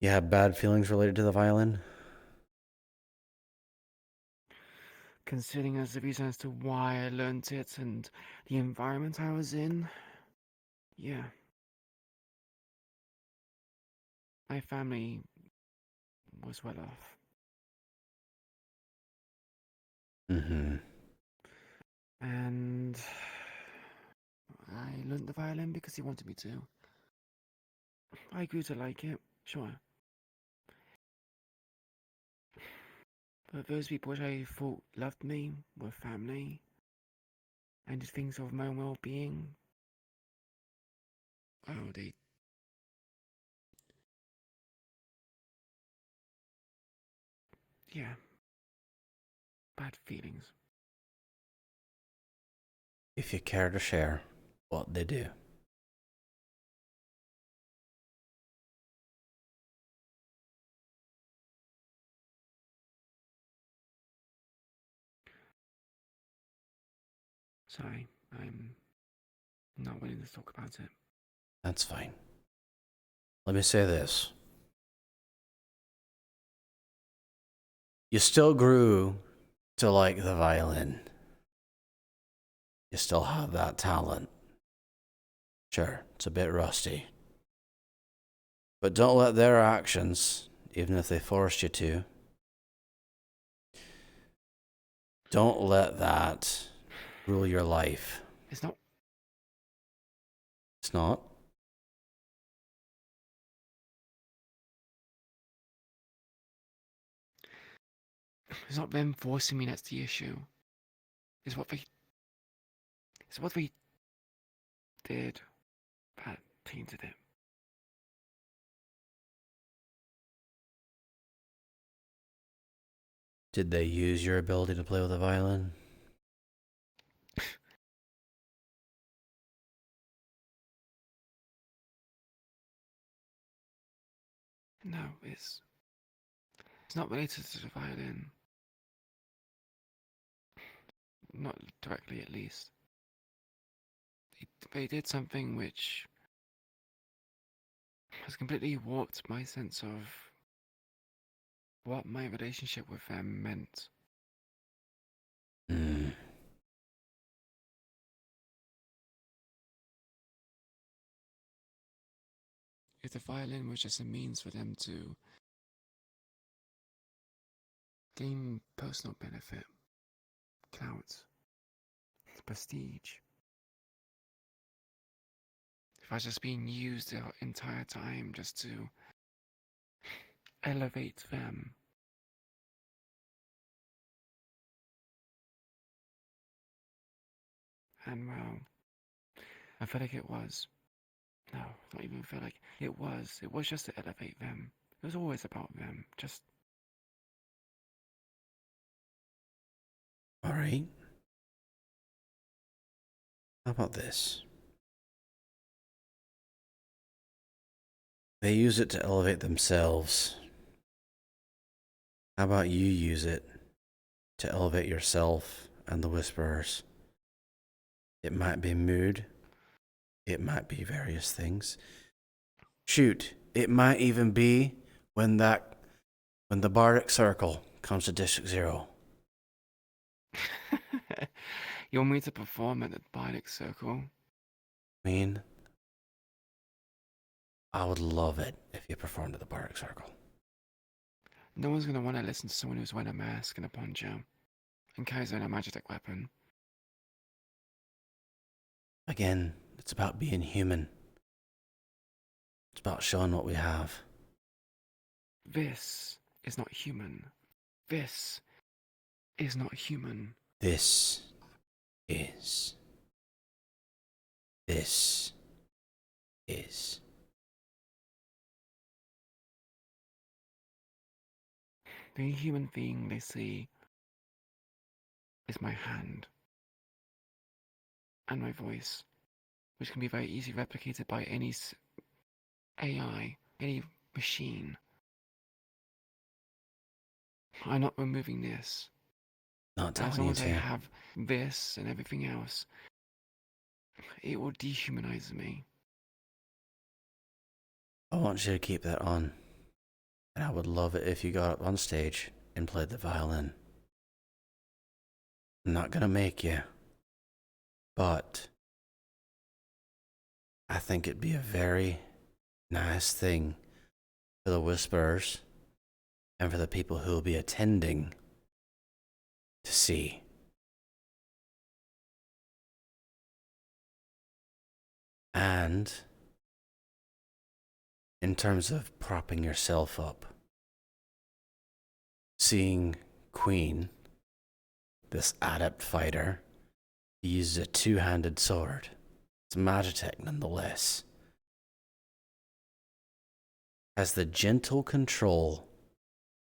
You have bad feelings related to the violin? considering as the reason as to why I learned it and the environment I was in, yeah. My family was well off. Mm-hmm. And I learned the violin because he wanted me to. I grew to like it, sure. But those people which I thought loved me were family and did things of my own well-being. Oh, they... Yeah. Bad feelings. If you care to share what they do. Sorry, I'm not willing to talk about it. That's fine. Let me say this. You still grew to like the violin. You still have that talent. Sure, it's a bit rusty. But don't let their actions, even if they forced you to, don't let that rule your life. It's not. It's not? It's not them forcing me that's the issue. It's what they did that tainted it. Did they use your ability to play with a violin? No, it's not related to the violin. Not directly, at least. They did something which has completely warped my sense of what my relationship with them meant. Hmm. If the violin was just a means for them to gain personal benefit, clout, prestige. If I was just being used the entire time just to elevate them. And well, I felt like it was. No, not even feel like it was. It was just to elevate them. It was always about them. Just. All right. How about this? They use it to elevate themselves. How about you use it to elevate yourself and the Whisperers? It might be mood. It might be various things. Shoot, it might even be when the Bardic Circle comes to District 0. You want me to perform at the Bardic Circle? I mean, I would love it if you performed at the Bardic Circle. No one's gonna want to listen to someone who's wearing a mask and a poncho and carries a magic weapon. Again, it's about being human. It's about showing what we have. This is not human. This is not human. This is. This is. The human thing they see is my hand and my voice, which can be very easily replicated by any AI, any machine. I'm not removing this. Not telling as long you as I to. have this and everything else, it will dehumanize me. I want you to keep that on. And I would love it if you got up on stage and played the violin. I'm not gonna make you. But I think it'd be a very nice thing for the Whisperers and for the people who will be attending to see. And in terms of propping yourself up, seeing Queen, this adept fighter, use a two-handed sword. It's Magitech nonetheless. Has the gentle control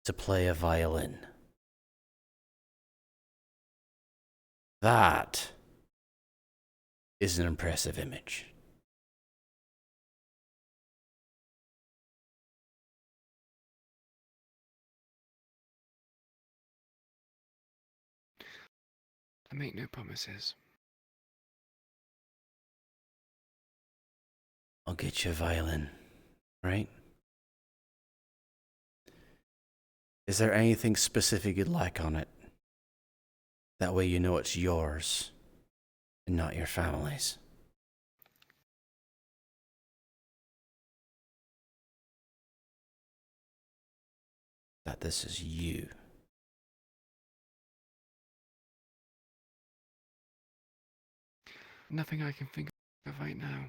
to play a violin. That is an impressive image. I make no promises. I'll get you a violin, right? Is there anything specific you'd like on it? That way you know it's yours and not your family's. That this is you. Nothing I can think of right now.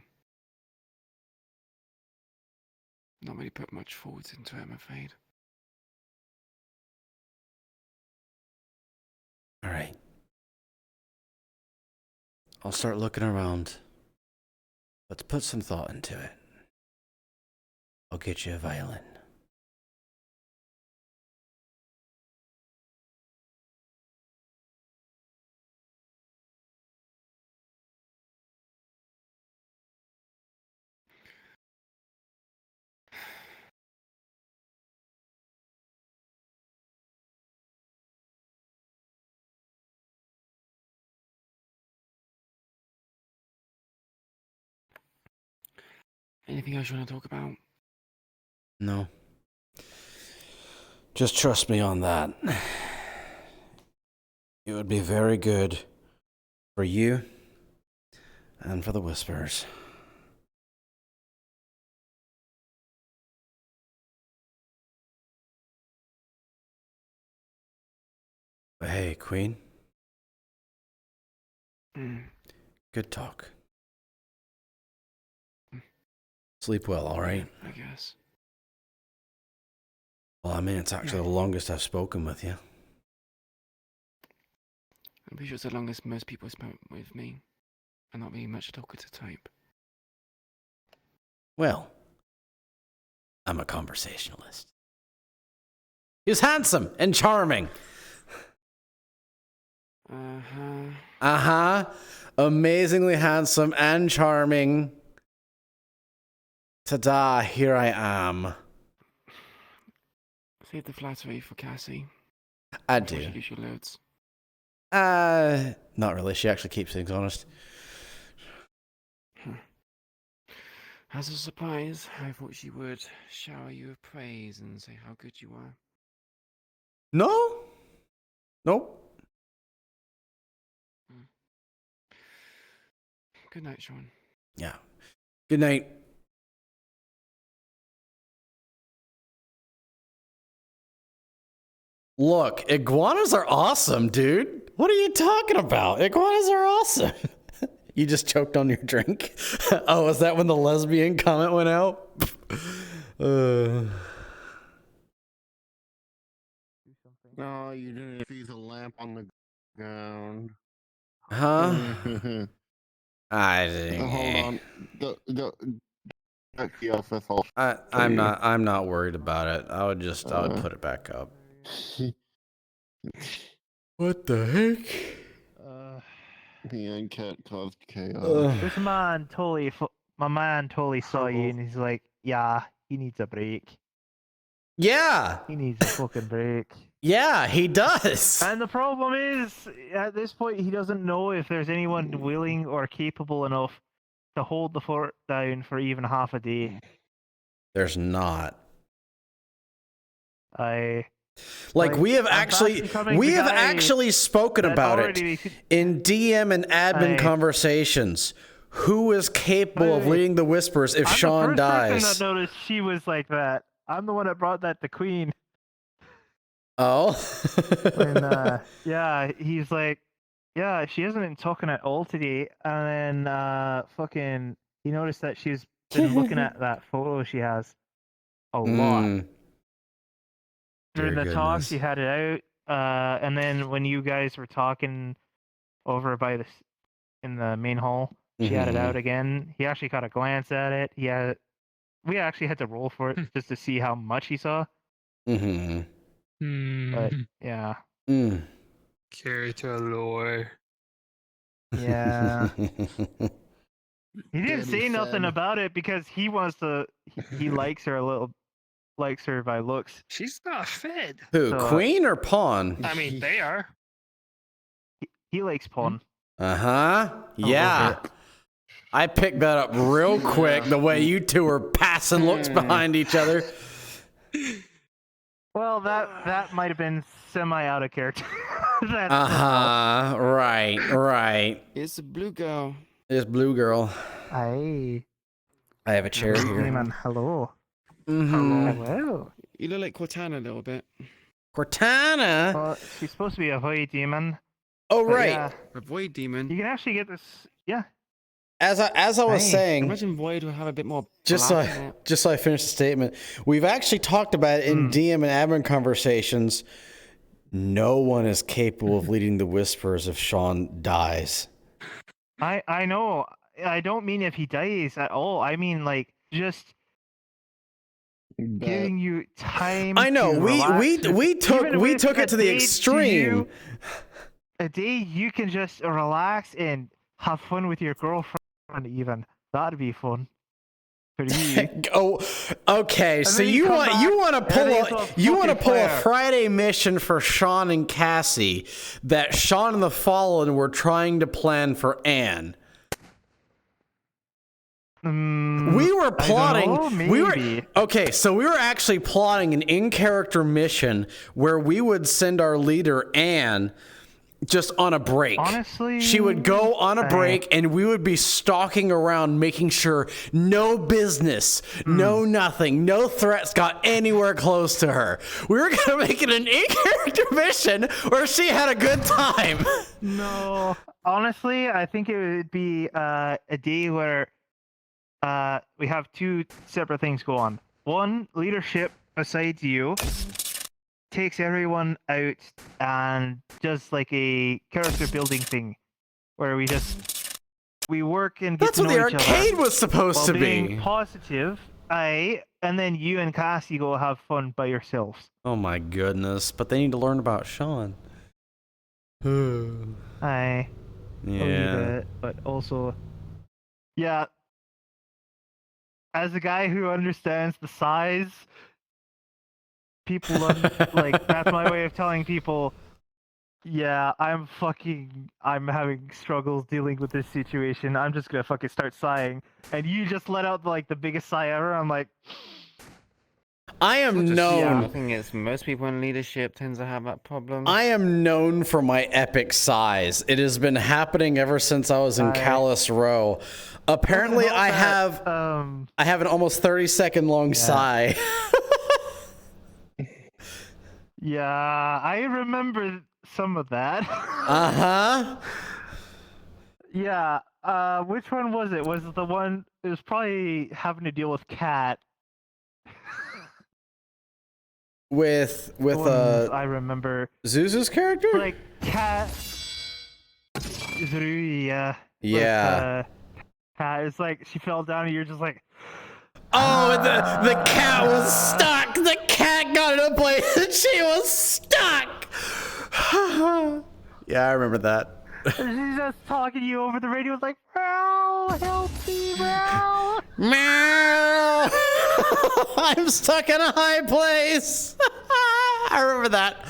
Not really put much forward into it, I'm afraid. All right. I'll start looking around. Let's put some thought into it. I'll get you a violin. Anything else you want to talk about? No. Just trust me on that. It would be very good for you and for the Whisperers. But hey, Queen. Good talk. Sleep well, all right? I guess. Well, I mean, it's actually the longest I've spoken with you. I'm pretty sure it's the longest most people spent with me. I'm not really much talkative type. Well, I'm a conversationalist. He's handsome and charming. Uh-huh. Uh-huh. Amazingly handsome and charming. Ta-da, here I am. Save the flattery for Cassie. I Before do. she gives you loads. Not really. She actually keeps things honest. As a surprise, I thought she would shower you with praise and say how good you are. No? Nope. Good night, Sean. Yeah. Good night. Look, iguanas are awesome, dude. What are you talking about? Iguanas are awesome. You just choked on your drink? Oh, is that when the lesbian comment went out? No, you didn't see the lamp on the ground. Huh? I didn't. Hold on. I'm not worried about it. I would put it back up. What the heck? The end cat caused chaos. This man totally, my man totally saw you, and he's like, "Yeah, he needs a break. Yeah, he needs a fucking break." Yeah, he does. And the problem is, at this point, he doesn't know if there's anyone willing or capable enough to hold the fort down for even half a day. There's not. Like we have actually spoken about it in DM and admin conversations. Who is capable of leading the Whispers if Sean dies? I'm the first person that noticed she was like that. I'm the one that brought that to Queen. Oh. Yeah, he's like, yeah, she hasn't been talking at all today. And then he noticed that she's been looking at that photo she has a lot. During the talk, she had it out. And then when you guys were talking over by in the main hall, she had it out again. He actually caught a glance at it. We actually had to roll for it just to see how much he saw. But yeah. Character lore. Yeah. He didn't say nothing about it because he wants to. He likes her a little. Likes her by looks. She's not fed. Who, Queen or Pawn? I mean, they are. He likes Pawn. Yeah. I picked that up real quick, the way you two were passing looks behind each other. Well, that might have been semi out of character. Right. It's a blue girl. It's blue girl. Aye. I have a chair here. Man, hello. Hello. You look like Cortana a little bit. Cortana? Well, she's supposed to be a void demon. Oh, right. Yeah, A void demon. you can actually get this. Yeah. As I was saying, Imagine void will have a bit more. just so I finish the statement, we've actually talked about it in DM and admin conversations. No one is capable of leading the Whispers if Sean dies. I know. I don't mean if he dies at all. I mean like just giving you time. I know. To We took it to the extreme. A day you can just relax and have fun with your girlfriend. Even that'd be fun for you. Oh, okay. So you want to pull a Friday mission for Sean and Cassie that Sean and the Fallen were trying to plan for Anne. We were plotting. Okay, so we were actually plotting an in-character mission where we would send our leader Anne just on a break. Honestly, she would go on a break and we would be stalking around making sure no business, no nothing, no threats got anywhere close to her. We were going to make it an in-character mission where she had a good time. No, honestly, I think it would be a day where we have two separate things go on. One, leadership besides you takes everyone out and does like a character building thing where we work and get That's to what know the each arcade other was supposed while to being be. Positive, and then you and Cassie go have fun by yourselves. Oh my goodness! But they need to learn about Sean. Aye. Yeah. But also, yeah. As a guy who understands the size, people like that's my way of telling people. Yeah, I'm having struggles dealing with this situation. I'm just gonna fucking start sighing, and you just let out like the biggest sigh ever. I'm like, I am known. I think it's most people in leadership tend to have that problem. I am known for my epic sighs. It has been happening ever since I was in Callus Row. Apparently, I have an almost 30-second long sigh. Yeah, I remember some of that. Yeah. Which one was it? Was it the one? It was probably having to deal with Cat. With I remember Zuzu's character? Like Cat. Zuru, yeah. Yeah. Cat, it's like she fell down and you're just like, oh, the cat was stuck. The cat got in a place and she was stuck. Yeah, I remember that. She's just talking to you over the radio. It's like, meow, help me, meow. Meow. I'm stuck in a high place. I remember that.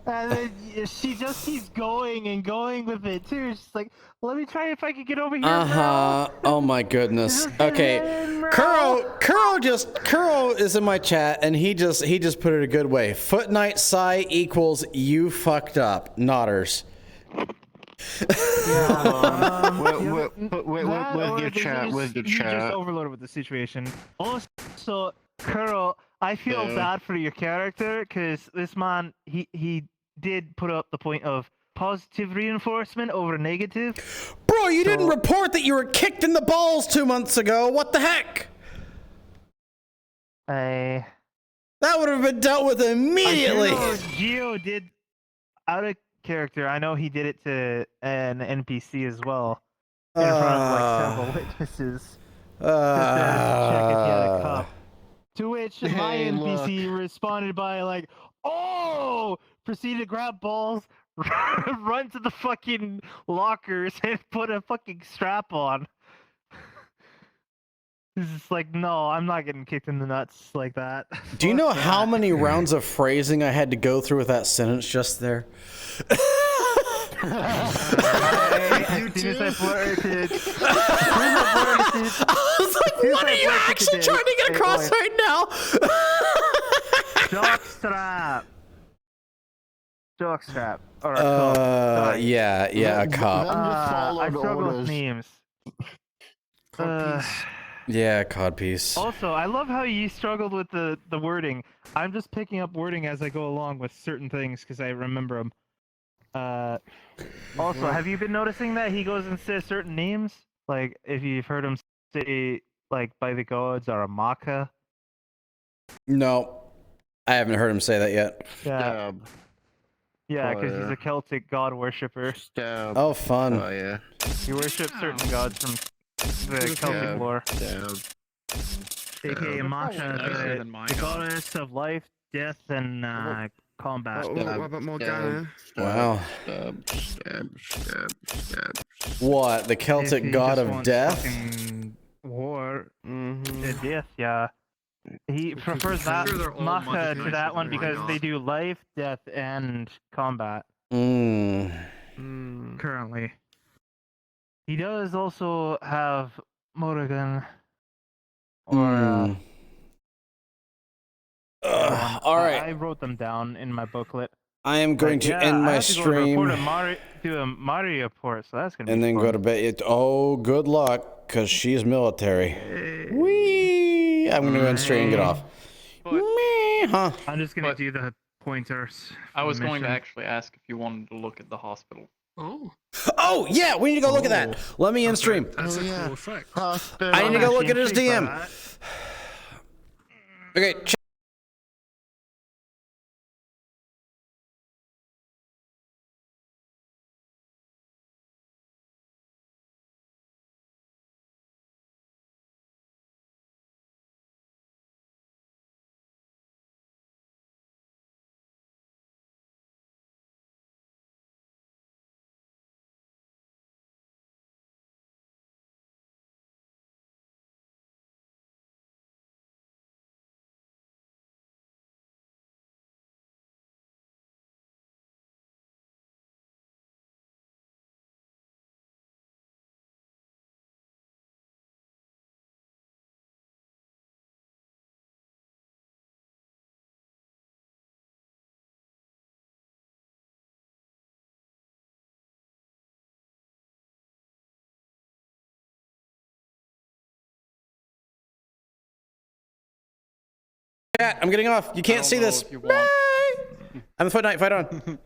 And then she just keeps going and going with it too. She's like, "Let me try if I can get over here." Oh my goodness. Okay. Kuro is in my chat, and he just put it a good way. FootKnight Psy equals you fucked up. Nodders. Where's your chat? Where's your You just chat? overloaded with the situation. Also, Kuro, I feel Yeah. bad for your character because this man, he did put up the point of positive reinforcement over negative. Bro, you didn't report that you were kicked in the balls 2 months ago. What the heck? That would have been dealt with immediately. Geo did out of character. I know he did it to an NPC as well in front of like several witnesses. Just to check if he had a cup. To which my Hey, NPC responded by like, "Oh!" Proceeded to grab balls, run to the fucking lockers, and put a fucking strap on. It's just like, no, I'm not getting kicked in the nuts like that. Do you know how many rounds of phrasing I had to go through with that sentence just there? As soon as I flirted. I was like, what are you actually trying to get across right now? Jockstrap. Jockstrap. Or a cup. Yeah, a cup. I struggle with memes. Yeah, codpiece. Also, I love how you struggled with the wording. I'm just picking up wording as I go along with certain things because I remember them. Also, have you been noticing that he goes and says certain names? Like, if you've heard him say, like, by the gods or Amaka? No, I haven't heard him say that yet. Yeah. Yeah, because he's a Celtic god worshipper. Oh, fun. Oh, yeah. He worships certain gods from the Celtic lore. AKA Amaka, the goddess of life, death, and combat. What about Morgana? Wow. What? The Celtic god of death? War. Death, yeah. He prefers that Maka to that one because they do life, death, and combat. Currently. He does also have Morrigan. Or, all right. I wrote them down in my booklet. I am going to end my stream. Do a Mario report, so that's gonna be and then fun. go to bed. Oh, good luck, because she's military. Whee! I'm going to go and stream and get off. I'm just gonna do the pointers. I was for the going to mission. actually ask if you wanted to look at the hospital. Oh, yeah, we need to go look at that. Let me in stream. That's a cool effect. I need to go look at his DM. Okay, chat, I'm getting off. You can't see this. Bye. I'm the FootKnight. Fight on.